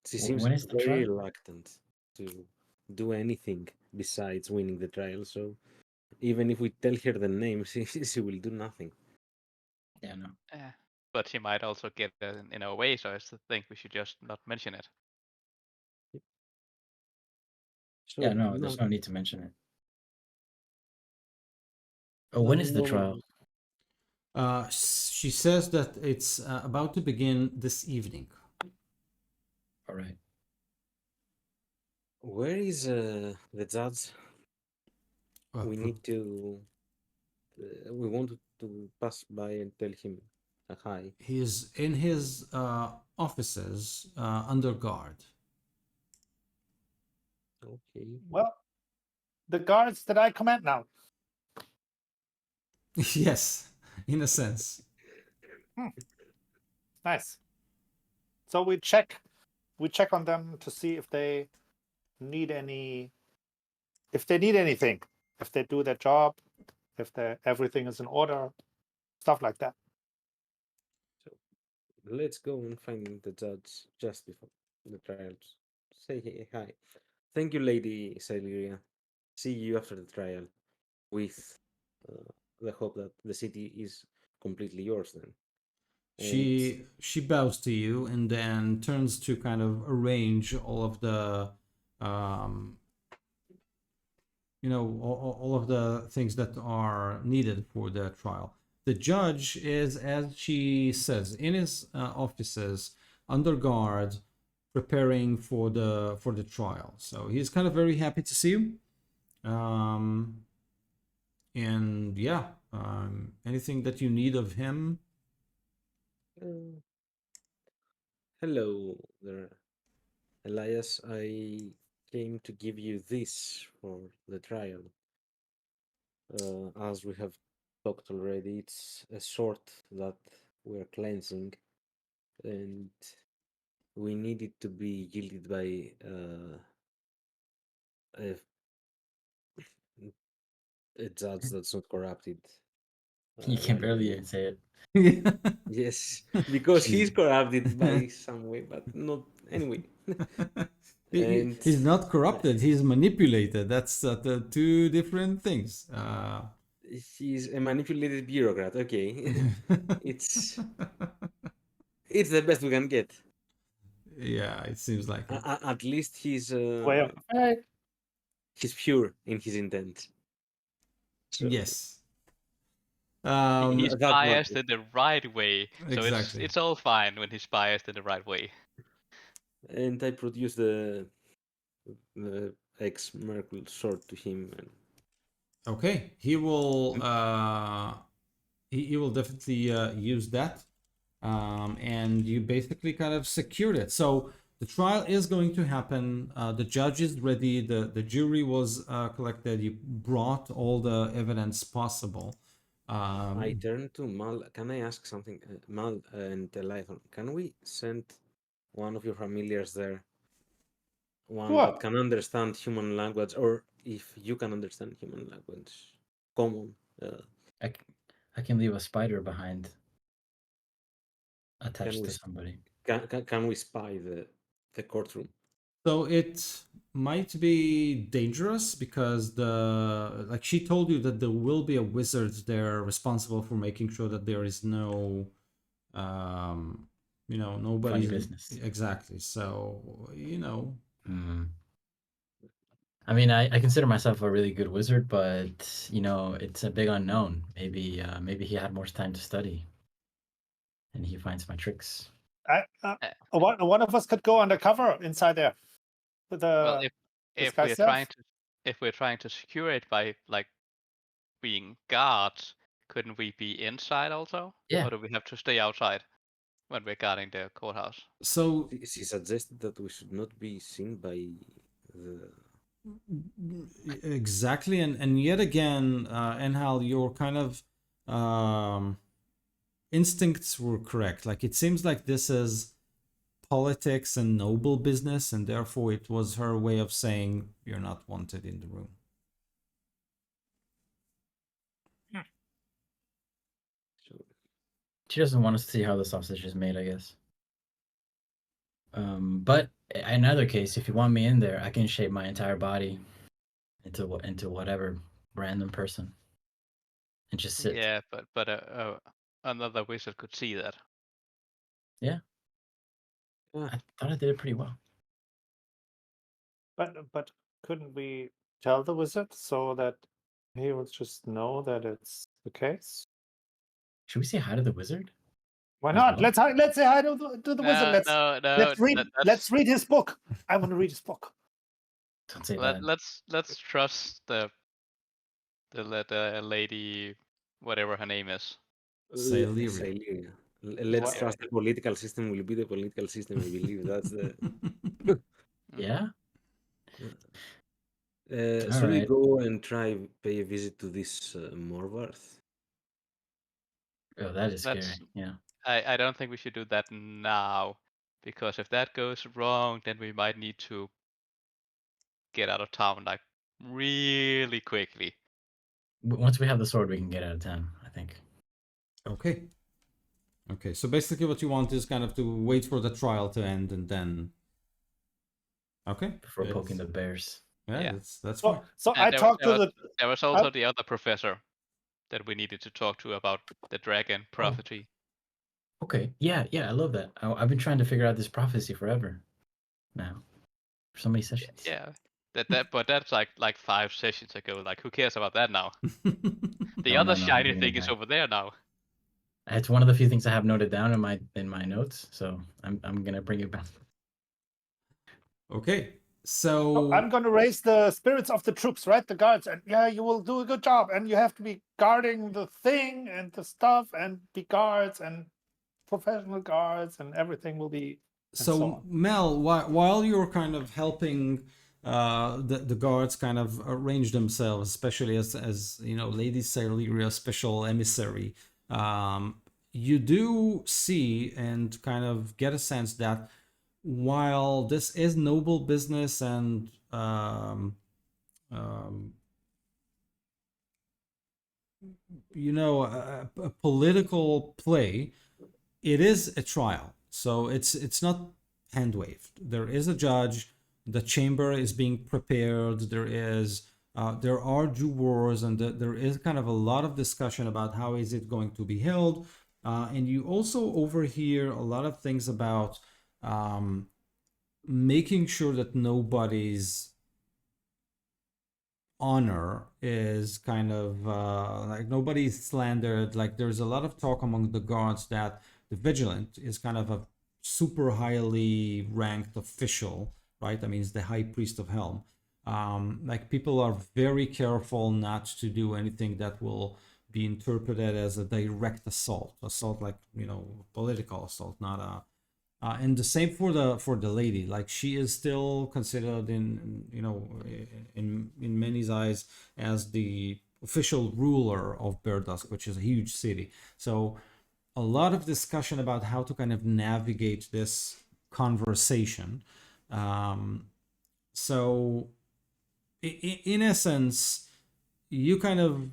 [SPEAKER 5] She seems
[SPEAKER 4] when is the
[SPEAKER 5] very
[SPEAKER 4] trial?
[SPEAKER 5] reluctant to do anything besides winning the trial. So even if we tell her the name, she will do nothing.
[SPEAKER 4] Yeah, no.
[SPEAKER 3] Yeah, but she might also get in our way, so I still think we should just not mention it.
[SPEAKER 5] So
[SPEAKER 4] Yeah, no,
[SPEAKER 5] now,
[SPEAKER 4] there's no need to mention it. Oh, when is the trial?
[SPEAKER 2] She says that it's about to begin this evening.
[SPEAKER 4] All right.
[SPEAKER 5] where is the judge? We need to. We want to pass by and tell him a hi.
[SPEAKER 2] He's in his officers under guard.
[SPEAKER 5] Okay.
[SPEAKER 1] Well, the guards that I command now.
[SPEAKER 2] Yes, in a sense.
[SPEAKER 1] Nice. So we check on them to see if they need anything, if they do their job, if everything is in order, stuff like that.
[SPEAKER 5] Let's go and find the judge just before the trials. Say hi. Thank you, Lady Sileria. See you after the trial, with the hope that the city is completely yours then.
[SPEAKER 2] She bows to you and then turns to kind of arrange all of the all of the things that are needed for the trial. The judge is, as she says, in his offices under guard, preparing for the trial. So he's kind of very happy to see you. And yeah, anything that you need of him.
[SPEAKER 5] Hello there, Elias. I came to give you this for the trial. As we have talked already, it's a sword that we're cleansing, and we need it to be yielded by a, a judge that's not corrupted.
[SPEAKER 4] You can
[SPEAKER 5] And
[SPEAKER 4] barely say it.
[SPEAKER 5] yes, because he's
[SPEAKER 2] Jeez.
[SPEAKER 5] corrupted by some way, but not anyway. And
[SPEAKER 2] He's not corrupted. He's manipulated. That's the two different things.
[SPEAKER 5] he's a manipulated bureaucrat. Okay, it's the best we can get.
[SPEAKER 2] Yeah, it seems like it.
[SPEAKER 5] At least he's
[SPEAKER 1] Well,
[SPEAKER 5] pure in his intent. So
[SPEAKER 2] Yes.
[SPEAKER 3] He's
[SPEAKER 5] that
[SPEAKER 3] biased
[SPEAKER 5] matters.
[SPEAKER 3] in the right way, so
[SPEAKER 2] Exactly.
[SPEAKER 3] it's all fine when he's biased in the right way.
[SPEAKER 5] And I produce the ex Merkle sword to him, and
[SPEAKER 2] Okay, he will he will definitely use that, and you basically kind of secured it. So the trial is going to happen. The judge is ready. The jury was collected. You brought all the evidence possible.
[SPEAKER 5] I turn to Mal. Can I ask something, Mal and Lython? Can we send one of your familiars there? One
[SPEAKER 1] Sure.
[SPEAKER 5] that can understand human language, or if you can understand human language, common.
[SPEAKER 4] I can leave a spider behind,
[SPEAKER 5] Can
[SPEAKER 4] attached
[SPEAKER 5] we
[SPEAKER 4] to somebody.
[SPEAKER 5] can we spy the courtroom?
[SPEAKER 2] So it might be dangerous because she told you that there will be a wizard there responsible for making sure that there is no nobody
[SPEAKER 4] Funny business.
[SPEAKER 2] exactly. So
[SPEAKER 4] Mm. I mean, I consider myself a really good wizard, but it's a big unknown. Maybe he had more time to study, and he finds my tricks.
[SPEAKER 1] One of us could go undercover inside there with
[SPEAKER 3] Well,
[SPEAKER 1] the
[SPEAKER 3] if
[SPEAKER 1] disguise
[SPEAKER 3] we're
[SPEAKER 1] self.
[SPEAKER 3] trying to secure it by like being guards, couldn't we be inside also?
[SPEAKER 4] Yeah.
[SPEAKER 3] Or do we have to stay outside when we're guarding the courthouse?
[SPEAKER 2] so
[SPEAKER 5] She suggested that we should not be seen by the.
[SPEAKER 2] exactly, and yet again, Enhal, your kind of instincts were correct. Like it seems like this is politics and noble business, and therefore it was her way of saying you're not wanted in the room.
[SPEAKER 4] She doesn't want us to see how the sausage is made, I guess. But in another case, if you want me in there, I can shape my entire body into whatever random person and just sit.
[SPEAKER 3] Yeah, but another wizard could see that.
[SPEAKER 4] Yeah. I thought I did it pretty well.
[SPEAKER 1] But couldn't we tell the wizard so that he will just know that it's the case?
[SPEAKER 4] Should we say hi to the wizard?
[SPEAKER 1] Why
[SPEAKER 4] As
[SPEAKER 1] not?
[SPEAKER 4] well?
[SPEAKER 1] Let's say hi to the wizard.
[SPEAKER 3] No,
[SPEAKER 1] Let's read his book. I want to read his book.
[SPEAKER 4] Don't say that.
[SPEAKER 3] let's trust the lady, whatever her name is.
[SPEAKER 2] Sileria.
[SPEAKER 5] Sileria. Let's
[SPEAKER 1] What-
[SPEAKER 5] trust the political system will be the political system. I believe that's the.
[SPEAKER 4] Yeah.
[SPEAKER 5] Should we
[SPEAKER 4] Alright.
[SPEAKER 5] go and pay a visit to this Morvarth?
[SPEAKER 4] Oh, that is scary.
[SPEAKER 3] That's
[SPEAKER 4] Yeah.
[SPEAKER 3] I don't think we should do that now, because if that goes wrong, then we might need to get out of town like really quickly.
[SPEAKER 4] Once we have the sword, we can get out of town, I think.
[SPEAKER 2] Okay. Okay, so basically what you want is kind of to wait for the trial to end and then... Okay.
[SPEAKER 4] Before poking
[SPEAKER 2] it's-
[SPEAKER 4] the bears.
[SPEAKER 2] Yeah,
[SPEAKER 3] Yeah.
[SPEAKER 2] that's fine.
[SPEAKER 1] So
[SPEAKER 3] And
[SPEAKER 1] I talked to the.
[SPEAKER 3] there was also the other professor that we needed to talk to about the dragon prophecy.
[SPEAKER 4] Okay. Yeah, I love that. I've been trying to figure out this prophecy forever now. For so many sessions.
[SPEAKER 3] Yeah. But that's like 5 sessions ago. Like, who cares about that now? The
[SPEAKER 4] No,
[SPEAKER 3] other
[SPEAKER 4] I'm
[SPEAKER 3] shiny
[SPEAKER 4] bringing it
[SPEAKER 3] thing is
[SPEAKER 4] back.
[SPEAKER 3] over there now.
[SPEAKER 4] It's one of the few things I have noted down in my notes, so I'm gonna bring it back.
[SPEAKER 2] Okay,
[SPEAKER 1] So
[SPEAKER 2] so...
[SPEAKER 1] I'm going to raise the spirits of the troops, right? The guards, and yeah, you will do a good job, and you have to be guarding the thing and the stuff, and be guards and professional guards, and everything will be.
[SPEAKER 2] So,
[SPEAKER 1] on.
[SPEAKER 2] Mel, while you're kind of helping the guards kind of arrange themselves, especially as you know, Lady Sileria's special emissary, you do see and kind of get a sense that while this is noble business and you know, a political play, it is a trial, so it's not hand waved. There is a judge, the chamber is being prepared, there are jurors, and there is kind of a lot of discussion about how is it going to be held, and you also overhear a lot of things about making sure that nobody's honor is kind of like nobody's slandered. Like there's a lot of talk among the guards that the vigilant is kind of a super highly ranked official, right? I mean, it's the high priest of Helm. Like people are very careful not to do anything that will be interpreted as a direct assault like, you know, political assault, not a and the same for the lady. Like she is still considered in, you know, in many's eyes as the official ruler of Berdusk, which is a huge city. So a lot of discussion about how to kind of navigate this conversation. So in essence, you kind of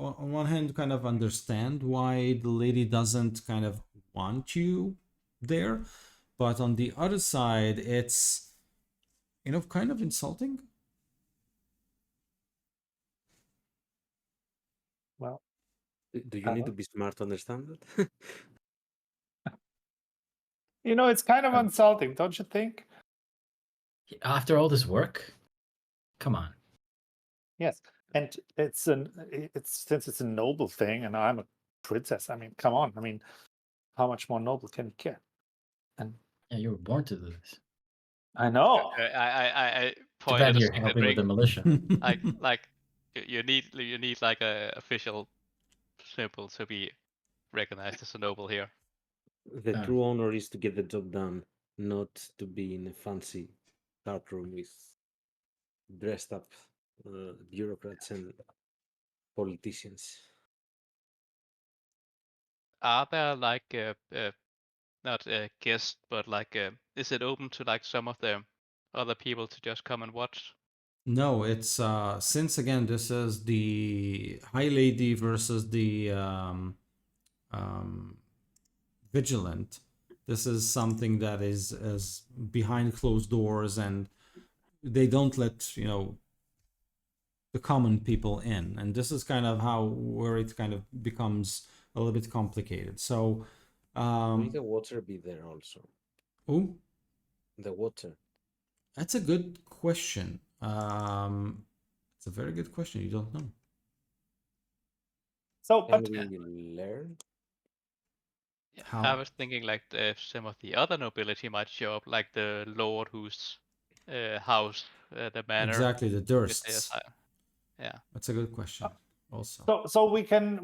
[SPEAKER 2] on one hand kind of understand why the lady doesn't kind of want you there, but on the other side it's, you know, kind of insulting.
[SPEAKER 1] Well,
[SPEAKER 5] Do you need to be smart to understand that?
[SPEAKER 1] you know, it's kind of insulting, don't you think?
[SPEAKER 4] After all this work? Come on.
[SPEAKER 1] Yes, and it's since it's a noble thing, and I'm a princess. I mean, come on. I mean, how much more noble can you get? And
[SPEAKER 4] Yeah, you were born to do this.
[SPEAKER 1] I know.
[SPEAKER 3] I
[SPEAKER 4] Too
[SPEAKER 3] pointed
[SPEAKER 4] bad
[SPEAKER 3] a
[SPEAKER 4] you're
[SPEAKER 3] signet
[SPEAKER 4] helping with
[SPEAKER 3] ring.
[SPEAKER 4] the militia.
[SPEAKER 3] like you need like a official symbol to be recognized as a noble here.
[SPEAKER 5] The true honor is to get the job done, not to be in a fancy courtroom with dressed up bureaucrats and politicians.
[SPEAKER 3] Are there like not a guest, but like is it open to like some of the other people to just come and watch?
[SPEAKER 2] No, it's since again this is the High Lady versus the Vigilant. This is something that is behind closed doors, and they don't let, you know, the common people in, and this is kind of how where it kind of becomes a little bit complicated. So
[SPEAKER 5] Will the water be there also?
[SPEAKER 2] oh,
[SPEAKER 5] The water.
[SPEAKER 2] that's a good question. It's a very good question. You don't know.
[SPEAKER 1] So,
[SPEAKER 5] Can
[SPEAKER 1] but
[SPEAKER 5] we learn?
[SPEAKER 3] Yeah,
[SPEAKER 2] How?
[SPEAKER 3] I was thinking like if some of the other nobility might show up, like the lord whose house the manor.
[SPEAKER 2] Exactly, the
[SPEAKER 3] with their
[SPEAKER 2] Dursts.
[SPEAKER 3] side. Yeah.
[SPEAKER 2] That's a good question. Also,
[SPEAKER 1] so we can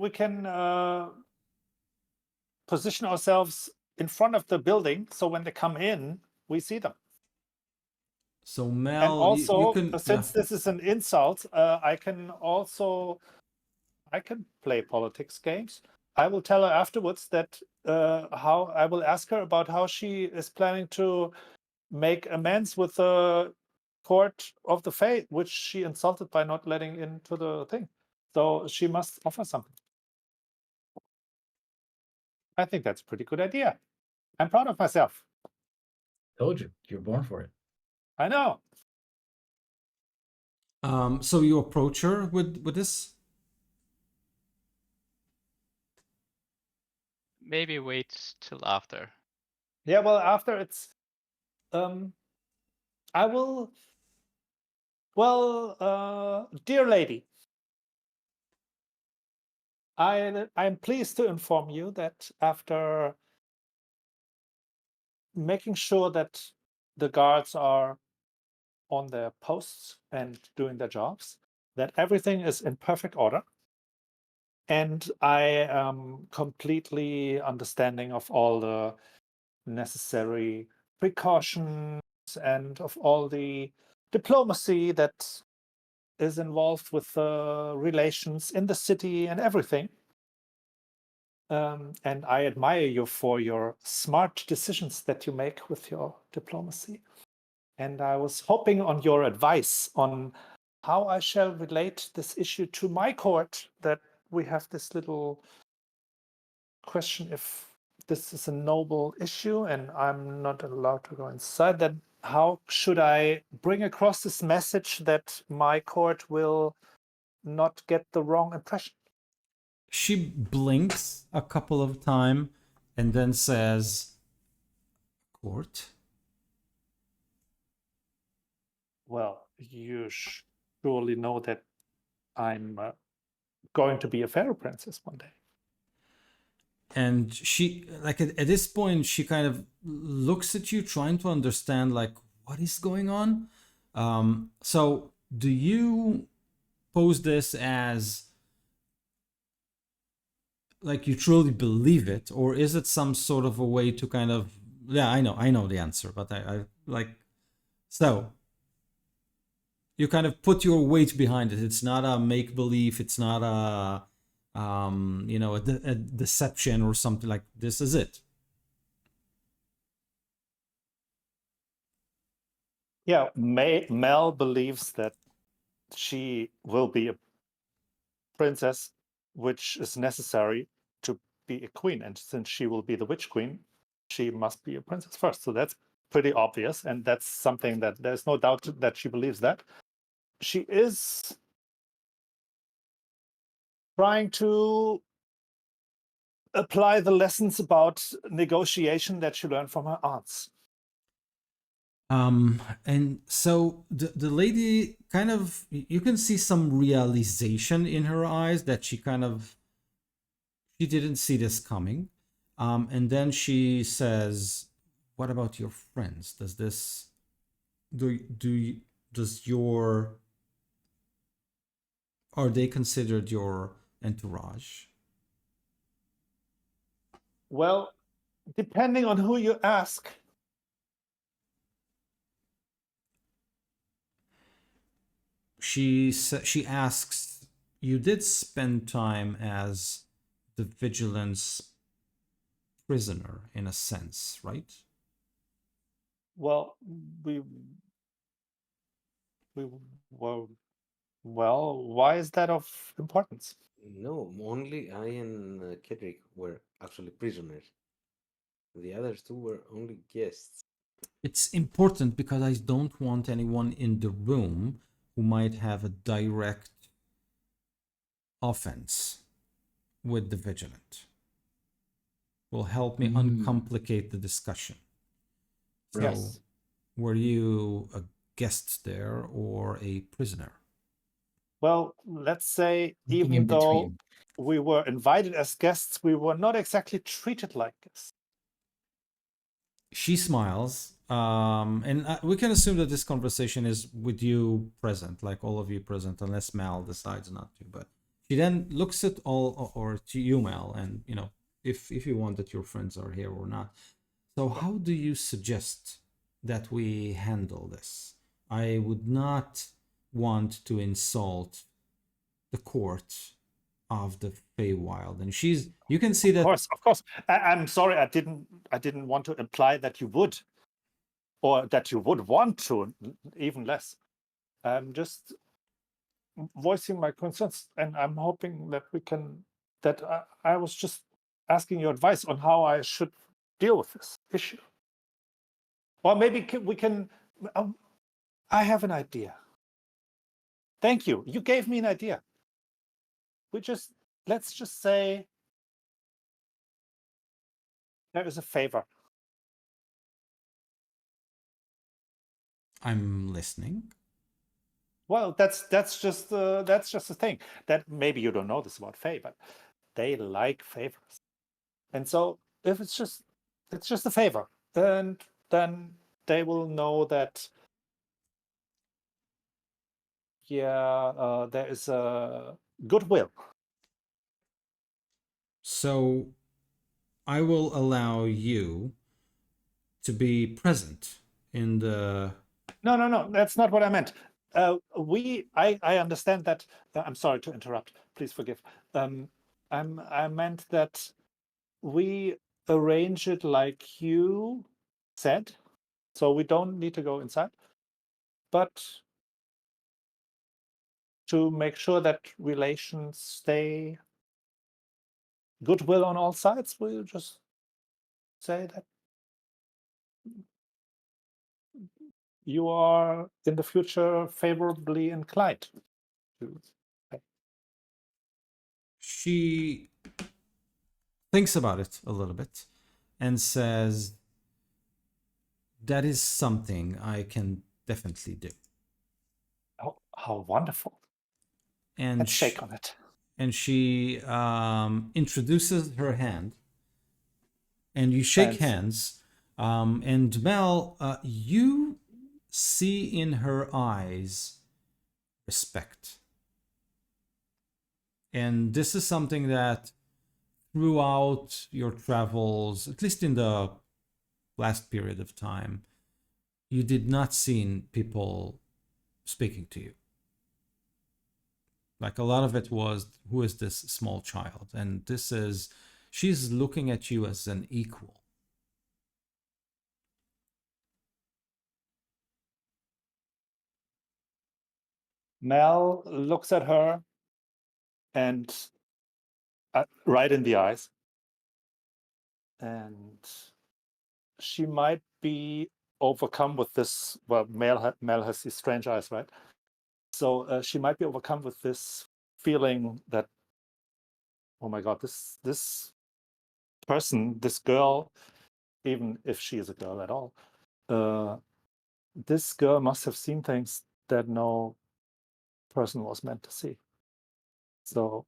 [SPEAKER 1] position ourselves in front of the building, so when they come in, we see them.
[SPEAKER 2] So
[SPEAKER 1] And
[SPEAKER 2] Mel, you
[SPEAKER 1] also,
[SPEAKER 2] can
[SPEAKER 1] since this is an insult, I can play politics games. I will tell her afterwards that how I will ask her about how she is planning to make amends with the court of the faith, which she insulted by not letting into the thing. So she must offer something. I think that's a pretty good idea. I'm proud of myself.
[SPEAKER 4] Told you, you're born for it.
[SPEAKER 1] I know.
[SPEAKER 2] So you approach her with this?
[SPEAKER 3] Maybe wait till after.
[SPEAKER 1] Yeah, well, after it's I will. Well, dear lady, I'm pleased to inform you that after making sure that the guards are on their posts and doing their jobs, that everything is in perfect order. And I am completely understanding of all the necessary precautions and of all the diplomacy that is involved with the relations in the city and everything. And I admire you for your smart decisions that you make with your diplomacy. And I was hoping on your advice on how I shall relate this issue to my court, that we have this little question if this is a noble issue and I'm not allowed to go inside, then how should I bring across this message that my court will not get the wrong impression?
[SPEAKER 2] She blinks a couple of times and then says, "Court."
[SPEAKER 1] Well, you surely know that I'm going to be a pharaoh princess one day.
[SPEAKER 2] And she, like, at this point, she kind of looks at you, trying to understand, like, what is going on. So do you pose this as like you truly believe it, or is it some sort of a way to kind of, yeah, I know the answer, but I like, so you kind of put your weight behind it. It's not a make believe, it's not a a deception or something. Like, this is it.
[SPEAKER 1] Yeah, Mel believes that she will be a princess, which is necessary to be a queen. And since she will be the witch queen, she must be a princess first. So that's pretty obvious. And that's something that there's no doubt that she believes that. She is trying to apply the lessons about negotiation that she learned from her aunts.
[SPEAKER 2] And so the lady kind of, you can see some realization in her eyes that she didn't see this coming. And then she says, "What about your friends? Does are they considered your entourage?"
[SPEAKER 1] Well, depending on who you ask.
[SPEAKER 2] She asks, "You did spend time as the vigilance prisoner in a sense, right?"
[SPEAKER 1] Well, we were. Well, why is that of importance?
[SPEAKER 5] No, only I and Kedrick were actually prisoners. The others two were only guests.
[SPEAKER 2] It's important because I don't want anyone in the room who might have a direct offense with the vigilant. Will help me uncomplicate the discussion. So,
[SPEAKER 1] Yes.
[SPEAKER 2] were you a guest there or a prisoner?
[SPEAKER 1] Well, let's say
[SPEAKER 4] Thinking
[SPEAKER 1] even
[SPEAKER 4] in
[SPEAKER 1] though
[SPEAKER 4] between.
[SPEAKER 1] we were invited as guests, we were not exactly treated like guests.
[SPEAKER 2] She smiles, and we can assume that this conversation is with you present, like all of you present, unless Mal decides not to. But she then looks at all, or to you, Mal, and if you want that your friends are here or not. So how do you suggest that we handle this? I would not want to insult the court of the Feywild, and you can see that.
[SPEAKER 1] Of course. I'm sorry, I didn't want to imply that you would, or that you would want to, even less. I'm just voicing my concerns, and I'm hoping that we can. That I was just asking your advice on how I should deal with this issue, or maybe we can. I have an idea. Thank you. You gave me an idea. Let's just say there is a favor.
[SPEAKER 2] I'm listening.
[SPEAKER 1] Well, that's just the thing. That maybe you don't know this about Fae, but they like favors. And so if it's just a favor, and then they will know that there is a goodwill.
[SPEAKER 2] So I will allow you to be present in the.
[SPEAKER 1] No, that's not what I meant. I understand that. I'm sorry to interrupt. Please forgive. I meant that we arrange it like you said, so we don't need to go inside, but to make sure that relations stay goodwill on all sides, we'll just say that you are in the future favorably inclined to.
[SPEAKER 2] She thinks about it a little bit and says, that is something I can definitely do.
[SPEAKER 1] Oh, how wonderful.
[SPEAKER 2] And
[SPEAKER 1] Let's shake on it.
[SPEAKER 2] And she introduces her hand, and you shake hands. And Mel, you see in her eyes respect. And this is something that throughout your travels, at least in the last period of time, you did not see people speaking to you. Like a lot of it was, who is this small child? And she's looking at you as an equal.
[SPEAKER 1] Mel looks at her and right in the eyes. And she might be overcome with this. Well, Mel has these strange eyes, right? So she might be overcome with this feeling that, oh my God, this person, this girl, even if she is a girl at all, this girl must have seen things that no person was meant to see. So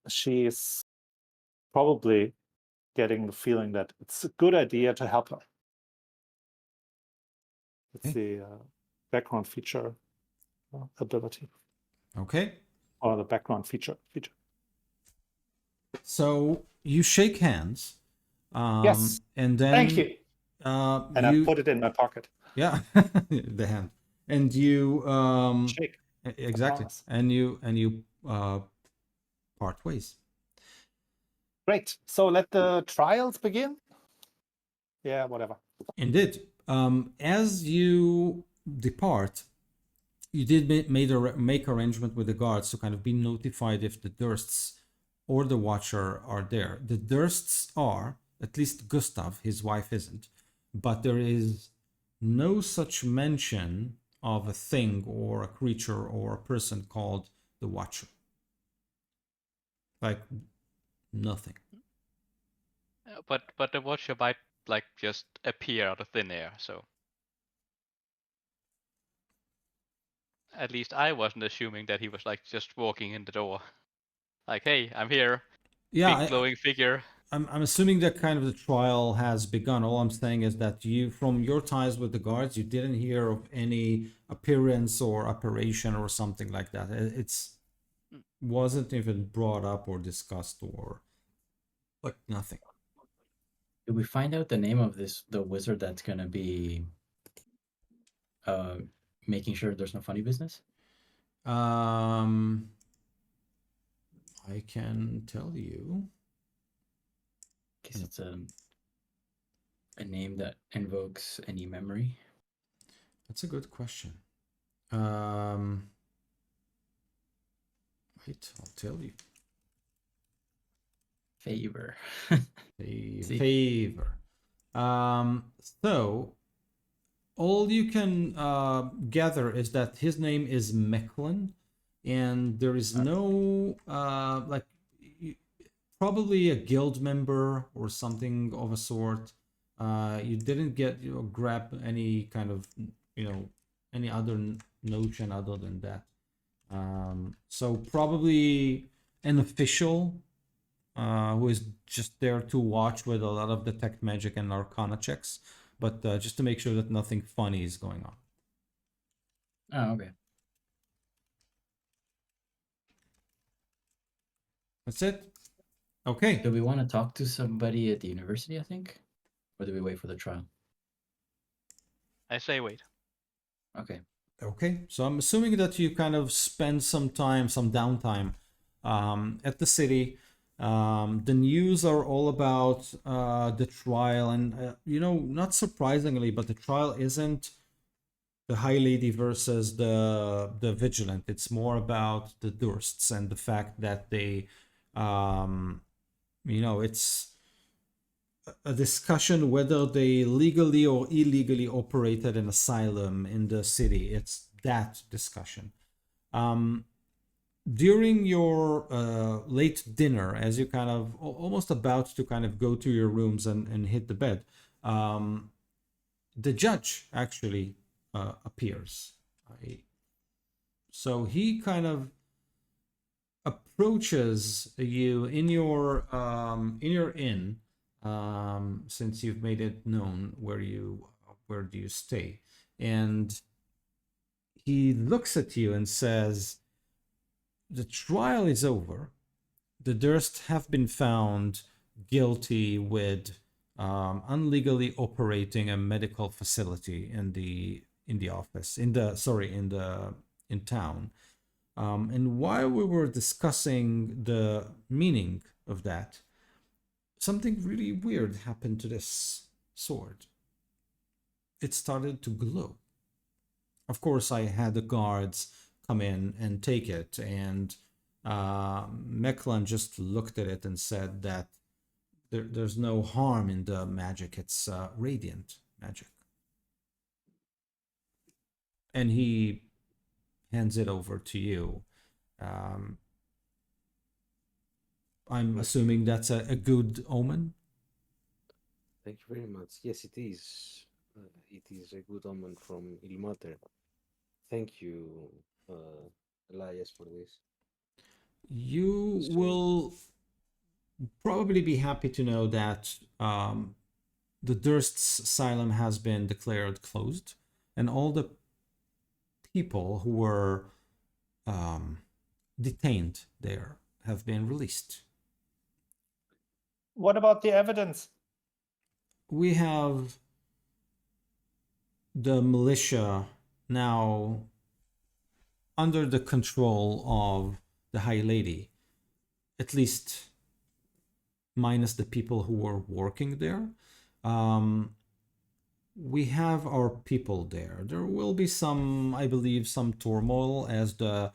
[SPEAKER 1] she is probably getting the feeling that it's a good idea to help her. It's the background feature ability.
[SPEAKER 2] Okay.
[SPEAKER 1] Or the background feature.
[SPEAKER 2] So you shake hands.
[SPEAKER 1] Yes.
[SPEAKER 2] And then
[SPEAKER 1] thank you. And I put it in my pocket.
[SPEAKER 2] Yeah, the hand. And you
[SPEAKER 1] shake.
[SPEAKER 2] Exactly. And you part ways.
[SPEAKER 1] Great. So let the trials begin. Yeah, whatever.
[SPEAKER 2] Indeed. As you depart, you did make arrangement with the guards to kind of be notified if the Dursts or the Watcher are there. The Dursts are, at least Gustav, his wife isn't, but there is no such mention of a thing or a creature or a person called the Watcher. Like nothing.
[SPEAKER 3] But the Watcher might like just appear out of thin air, so at least I wasn't assuming that he was like just walking in the door. Like, hey, I'm here.
[SPEAKER 2] Yeah,
[SPEAKER 3] big glowing figure.
[SPEAKER 2] I'm assuming that kind of the trial has begun. All I'm saying is that you, from your ties with the guards, you didn't hear of any appearance or apparition or something like that. It's wasn't even brought up or discussed or but nothing.
[SPEAKER 4] Did we find out the name of the wizard that's gonna be making sure there's no funny business?
[SPEAKER 2] I can tell you.
[SPEAKER 4] In case it's a name that invokes any memory.
[SPEAKER 2] That's a good question. Wait, I'll tell you.
[SPEAKER 4] Favor. See.
[SPEAKER 2] Favor. So all you can gather is that his name is Mechlin, and there is no like probably a guild member or something of a sort. You didn't get grab any kind of any other notion other than that. So probably an official who is just there to watch with a lot of detect magic and arcana checks, but just to make sure that nothing funny is going on.
[SPEAKER 4] Oh, okay.
[SPEAKER 2] That's it. Okay.
[SPEAKER 4] Do we want to talk to somebody at the university, I think? Or do we wait for the trial?
[SPEAKER 3] I say wait.
[SPEAKER 4] Okay.
[SPEAKER 2] Okay, so I'm assuming that you kind of spend some time, some downtime at the city. The news are all about the trial, and not surprisingly, but the trial isn't the High Lady versus the Vigilant. It's more about the Dursts and the fact that they, it's a discussion whether they legally or illegally operated an asylum in the city. It's that discussion. During your late dinner, as you kind of almost about to kind of go to your rooms and hit the bed, the judge actually appears. So he kind of approaches you in your inn. Since you've made it known where do you stay, and he looks at you and says, the trial is over. The Durst have been found guilty with unlegally operating a medical facility in town. And while we were discussing the meaning of that, something really weird happened to this sword. It started to glow. Of course, I had the guards come in and take it, and Mechlin just looked at it and said that there's no harm in the magic. It's radiant magic. And he hands it over to you. I'm assuming that's a good omen.
[SPEAKER 5] Thank you very much. Yes, it is. It is a good omen from Ilmater. Thank you, Elias, for this.
[SPEAKER 2] You will probably be happy to know that the Durst's asylum has been declared closed, and all the people who were detained there have been released.
[SPEAKER 1] What about the evidence?
[SPEAKER 2] We have the militia now under the control of the High Lady, at least minus the people who were working there. We have our people there. There will be some, I believe, some turmoil, as the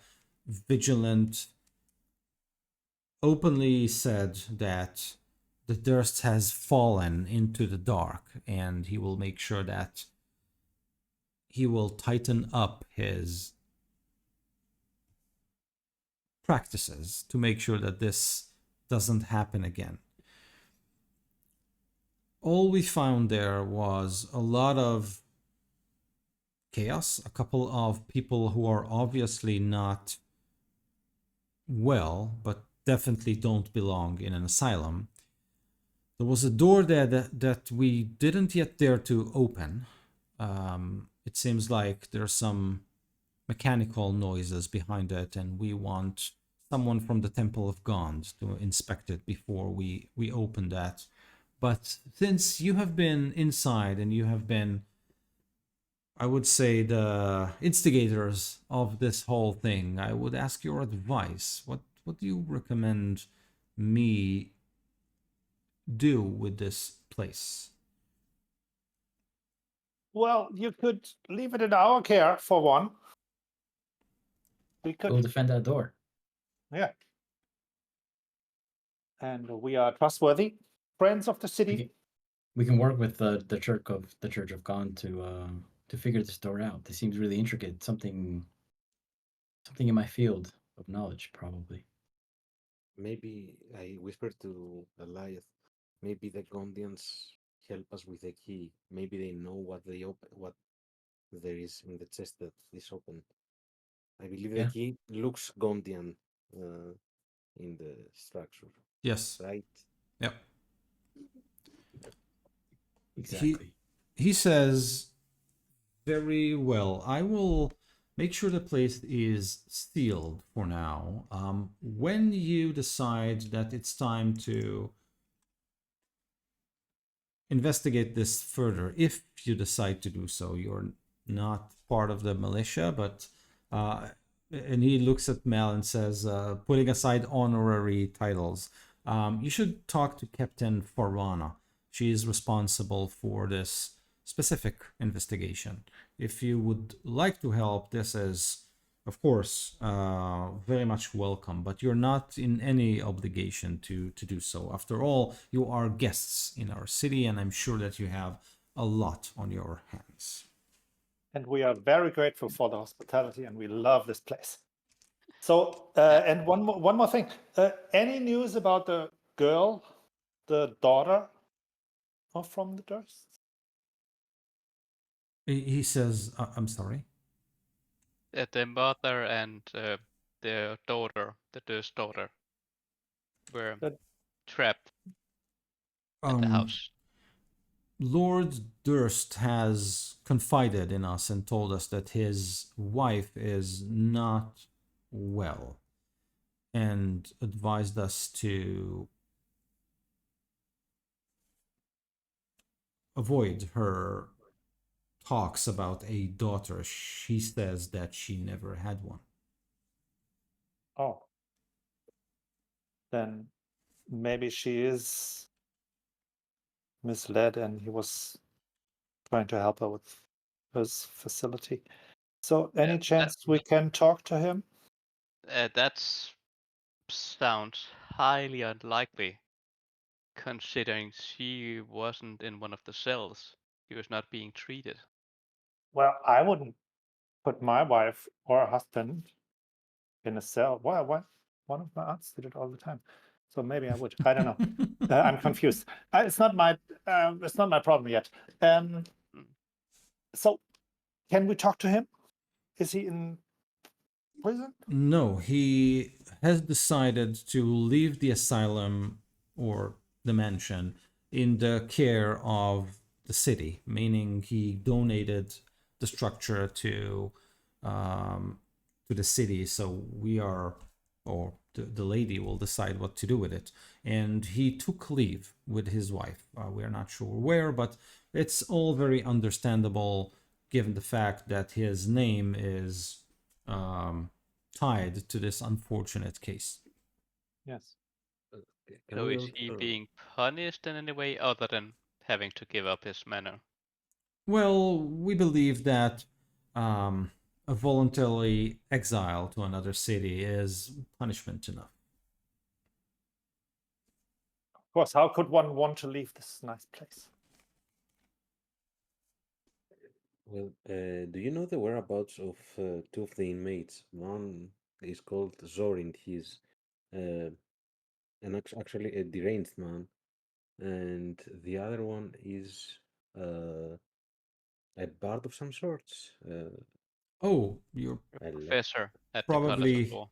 [SPEAKER 2] Vigilant openly said that the Durst has fallen into the dark, and he will make sure that he will tighten up his practices to make sure that this doesn't happen again. All we found there was a lot of chaos, a couple of people who are obviously not well, but definitely don't belong in an asylum. There was a door there that we didn't yet dare to open. It seems like there's some mechanical noises behind it, and we want someone from the Temple of Gond to inspect it before we open that. But since you have been inside and you have been, I would say, the instigators of this whole thing, I would ask your advice. What do you recommend me do with this place?
[SPEAKER 1] Well, you could leave it in our care for one. We
[SPEAKER 4] Go
[SPEAKER 1] could,
[SPEAKER 4] defend that door.
[SPEAKER 1] yeah. And we are trustworthy friends of the city.
[SPEAKER 4] We can work with the Church of God to figure this door out. This seems really intricate. Something in my field of knowledge, probably.
[SPEAKER 5] Maybe I whispered to Goliath. Maybe the Gondians help us with the key. Maybe they know what there is in the chest that is open. I believe
[SPEAKER 4] Yeah.
[SPEAKER 5] the key looks Gondian in the structure,
[SPEAKER 2] Yes.
[SPEAKER 5] right?
[SPEAKER 2] Yep.
[SPEAKER 4] Exactly.
[SPEAKER 2] He says, very well. I will make sure the place is sealed for now. When you decide that it's time to investigate this further, if you decide to do so, you're not part of the militia, but and he looks at Mel and says, putting aside honorary titles, you should talk to Captain Farwana. She is responsible for this specific investigation. If you would like to help, this is, of course, very much welcome, but you're not in any obligation to do so. After all, you are guests in our city, and I'm sure that you have a lot on your hands.
[SPEAKER 1] And we are very grateful for the hospitality, and we love this place. So, and one more thing. Any news about the girl, the daughter from the Durst?
[SPEAKER 2] He says, I'm sorry.
[SPEAKER 3] The mother and the daughter, the Durst daughter, were trapped at the house.
[SPEAKER 2] Lord Durst has confided in us and told us that his wife is not well and advised us to avoid her talks about a daughter. She says that she never had one.
[SPEAKER 1] Oh. Then maybe she is misled and he was trying to help her with his facility. So any chance we can talk to him?
[SPEAKER 3] That sounds highly unlikely, considering she wasn't in one of the cells. She was not being treated.
[SPEAKER 1] Well, I wouldn't put my wife or husband in a cell. Why? One of my aunts did it all the time. So maybe I would. I don't know. I'm confused. It's not my problem yet. So can we talk to him? Is he in prison?
[SPEAKER 2] No, he has decided to leave the asylum or the mansion in the care of the city, meaning he donated the structure to the city. So we are, or the lady will decide what to do with it. And he took leave with his wife. We are not sure where, but it's all very understandable given the fact that his name is tied to this unfortunate case.
[SPEAKER 1] Yes.
[SPEAKER 5] Can
[SPEAKER 3] So
[SPEAKER 5] we
[SPEAKER 3] is he
[SPEAKER 5] also-
[SPEAKER 3] being punished in any way other than having to give up his manor?
[SPEAKER 2] Well, we believe that a voluntary exile to another city is punishment enough.
[SPEAKER 1] Of course, how could one want to leave this nice place?
[SPEAKER 5] Well, do you know the whereabouts of two of the inmates? One is called Zorin. He's actually a deranged man, and the other one is a bard of some sorts.
[SPEAKER 2] Oh, you're
[SPEAKER 3] Professor at the College
[SPEAKER 2] probably
[SPEAKER 3] of Law.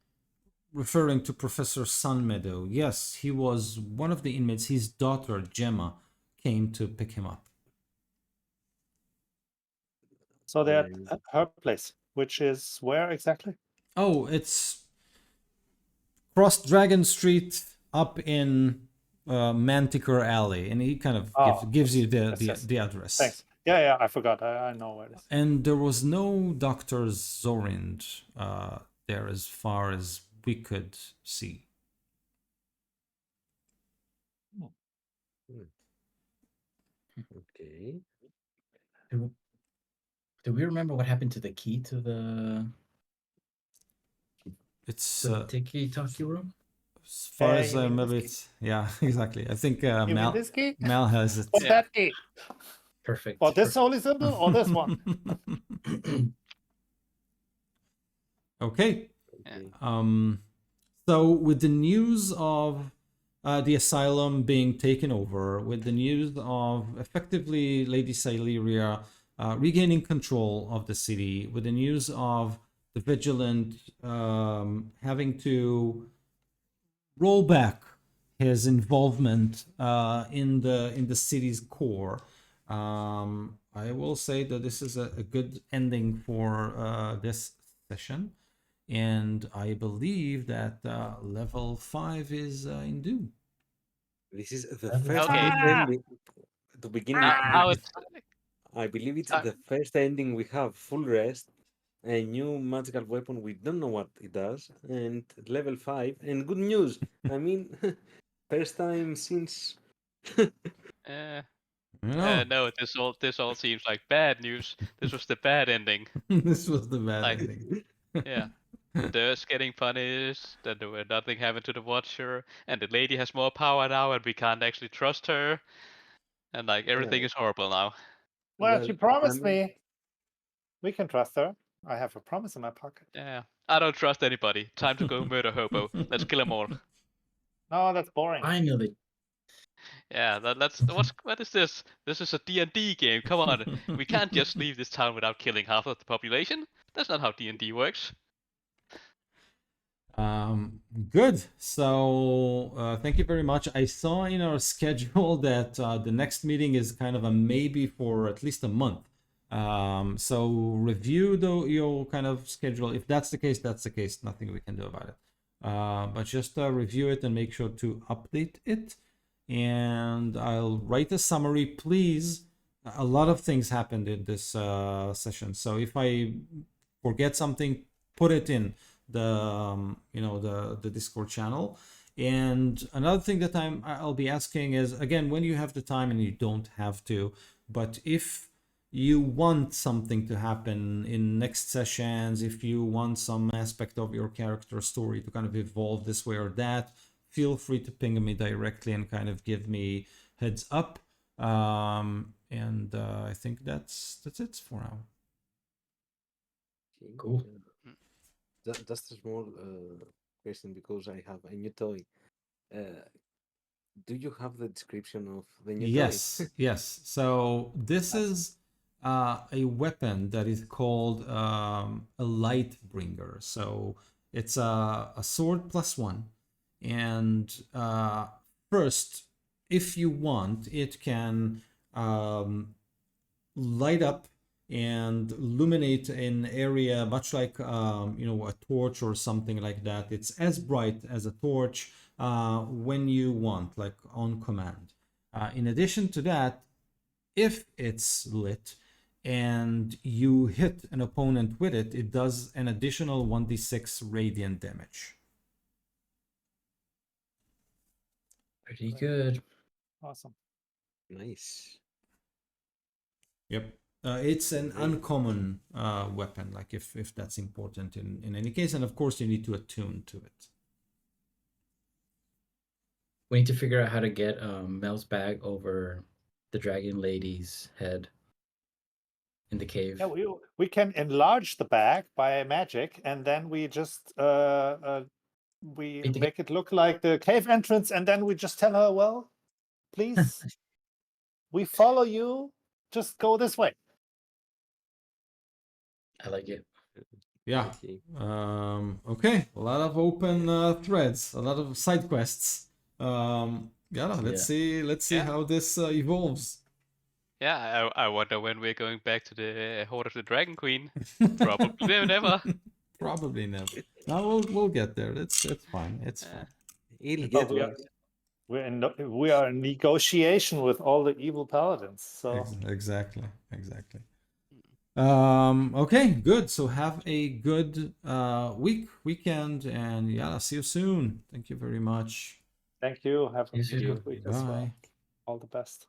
[SPEAKER 2] referring to Professor Sunmeadow. Yes, he was one of the inmates. His daughter, Gemma, came to pick him up.
[SPEAKER 1] So they're
[SPEAKER 5] And
[SPEAKER 1] at her place, which is where exactly?
[SPEAKER 2] Oh, it's cross Dragon Street up in Manticore Alley, and he kind of gives you the address.
[SPEAKER 1] Thanks. Yeah, I forgot. I know where it is.
[SPEAKER 2] And there was no Dr. Zorind there as far as we could see.
[SPEAKER 5] Okay.
[SPEAKER 4] Do we remember what happened to the key to the
[SPEAKER 2] It's
[SPEAKER 4] tiki-taki room?
[SPEAKER 2] as far as
[SPEAKER 1] you mean
[SPEAKER 2] maybe
[SPEAKER 1] this
[SPEAKER 2] it's exactly. I think
[SPEAKER 1] You mean this key?
[SPEAKER 2] Mal has it.
[SPEAKER 1] What's that key?
[SPEAKER 4] Perfect.
[SPEAKER 1] Or this holy symbol or this one?
[SPEAKER 2] Okay.
[SPEAKER 5] Okay.
[SPEAKER 2] So with the news of the asylum being taken over, with the news of effectively Lady Sileria regaining control of the city, with the news of the Vigilant having to roll back his involvement in the city's core, I will say that this is a good ending for this session. And I believe that level 5 is in due.
[SPEAKER 5] This is the
[SPEAKER 4] Okay.
[SPEAKER 5] first
[SPEAKER 3] Okay.
[SPEAKER 5] ending. To begin
[SPEAKER 3] Now
[SPEAKER 5] with,
[SPEAKER 3] it's
[SPEAKER 5] I believe it's
[SPEAKER 3] Uh,
[SPEAKER 5] the first ending we have full rest, a new magical weapon we don't know what it does, and level 5. And good news. I mean, first time since.
[SPEAKER 3] no. This all seems like bad news. This was the bad ending.
[SPEAKER 2] This was the bad
[SPEAKER 3] Like,
[SPEAKER 2] ending.
[SPEAKER 3] yeah. There's getting punished, and nothing happened to the Watcher, and the lady has more power now, and we can't actually trust her, and like everything is horrible now.
[SPEAKER 1] Well, she
[SPEAKER 5] I
[SPEAKER 1] promised
[SPEAKER 5] mean,
[SPEAKER 1] me. We can trust her. I have a promise in my pocket.
[SPEAKER 3] Yeah, I don't trust anybody. Time to go murder hobo. Let's kill them all.
[SPEAKER 1] No, that's boring.
[SPEAKER 4] Finally.
[SPEAKER 3] Yeah, what is this? This is a D&D game. Come on, we can't just leave this town without killing half of the population. That's not how D&D works.
[SPEAKER 2] Good. So thank you very much. I saw in our schedule that the next meeting is kind of a maybe for at least a month. So review your kind of schedule. If that's the case, that's the case. Nothing we can do about it. But just review it and make sure to update it. And I'll write a summary, please. A lot of things happened in this session. So if I forget something, put it in the the Discord channel. And another thing that I'll be asking is, again, when you have the time, and you don't have to, but if you want something to happen in next sessions, if you want some aspect of your character story to kind of evolve this way or that, feel free to ping me directly and kind of give me heads up. And I think that's it for now.
[SPEAKER 4] Cool.
[SPEAKER 5] Just a small question, because I have a new toy. Do you have the description of the new toy?
[SPEAKER 2] Yes. So this is a weapon that is called a light bringer. So it's a sword +1, and first, if you want, it can light up and illuminate an area much like a torch or something like that. It's as bright as a torch when you want, like on command. In addition to that, if it's lit and you hit an opponent with it, it does an additional 1d6 radiant damage.
[SPEAKER 4] Pretty good.
[SPEAKER 1] Awesome.
[SPEAKER 5] Nice.
[SPEAKER 2] Yep. It's an uncommon weapon, like if that's important in any case, and of course you need to attune to it.
[SPEAKER 4] We need to figure out how to get Mel's bag over the dragon lady's head in the cave.
[SPEAKER 1] Yeah, we can enlarge the bag by magic, and then we just we make it look like the cave entrance, and then we just tell her, well, please, we follow you. Just go this way.
[SPEAKER 4] I like it.
[SPEAKER 2] Yeah.
[SPEAKER 5] Okay.
[SPEAKER 2] Okay. A lot of open threads, a lot of side quests. Let's see how this evolves.
[SPEAKER 3] Yeah, I wonder when we're going back to the Horde of the Dragon Queen. Probably never.
[SPEAKER 2] Probably never. No, we'll get there. It's fine. It's fine.
[SPEAKER 5] He'll
[SPEAKER 2] It's
[SPEAKER 5] get
[SPEAKER 1] we
[SPEAKER 5] one.
[SPEAKER 1] are, we are in negotiation with all the evil paladins. So
[SPEAKER 2] Exactly. Okay, good. So have a good weekend, and yeah, see you soon. Thank you very much.
[SPEAKER 1] thank you. Have
[SPEAKER 4] You
[SPEAKER 1] a
[SPEAKER 4] too.
[SPEAKER 1] good week as well.
[SPEAKER 2] Bye.
[SPEAKER 1] All the best.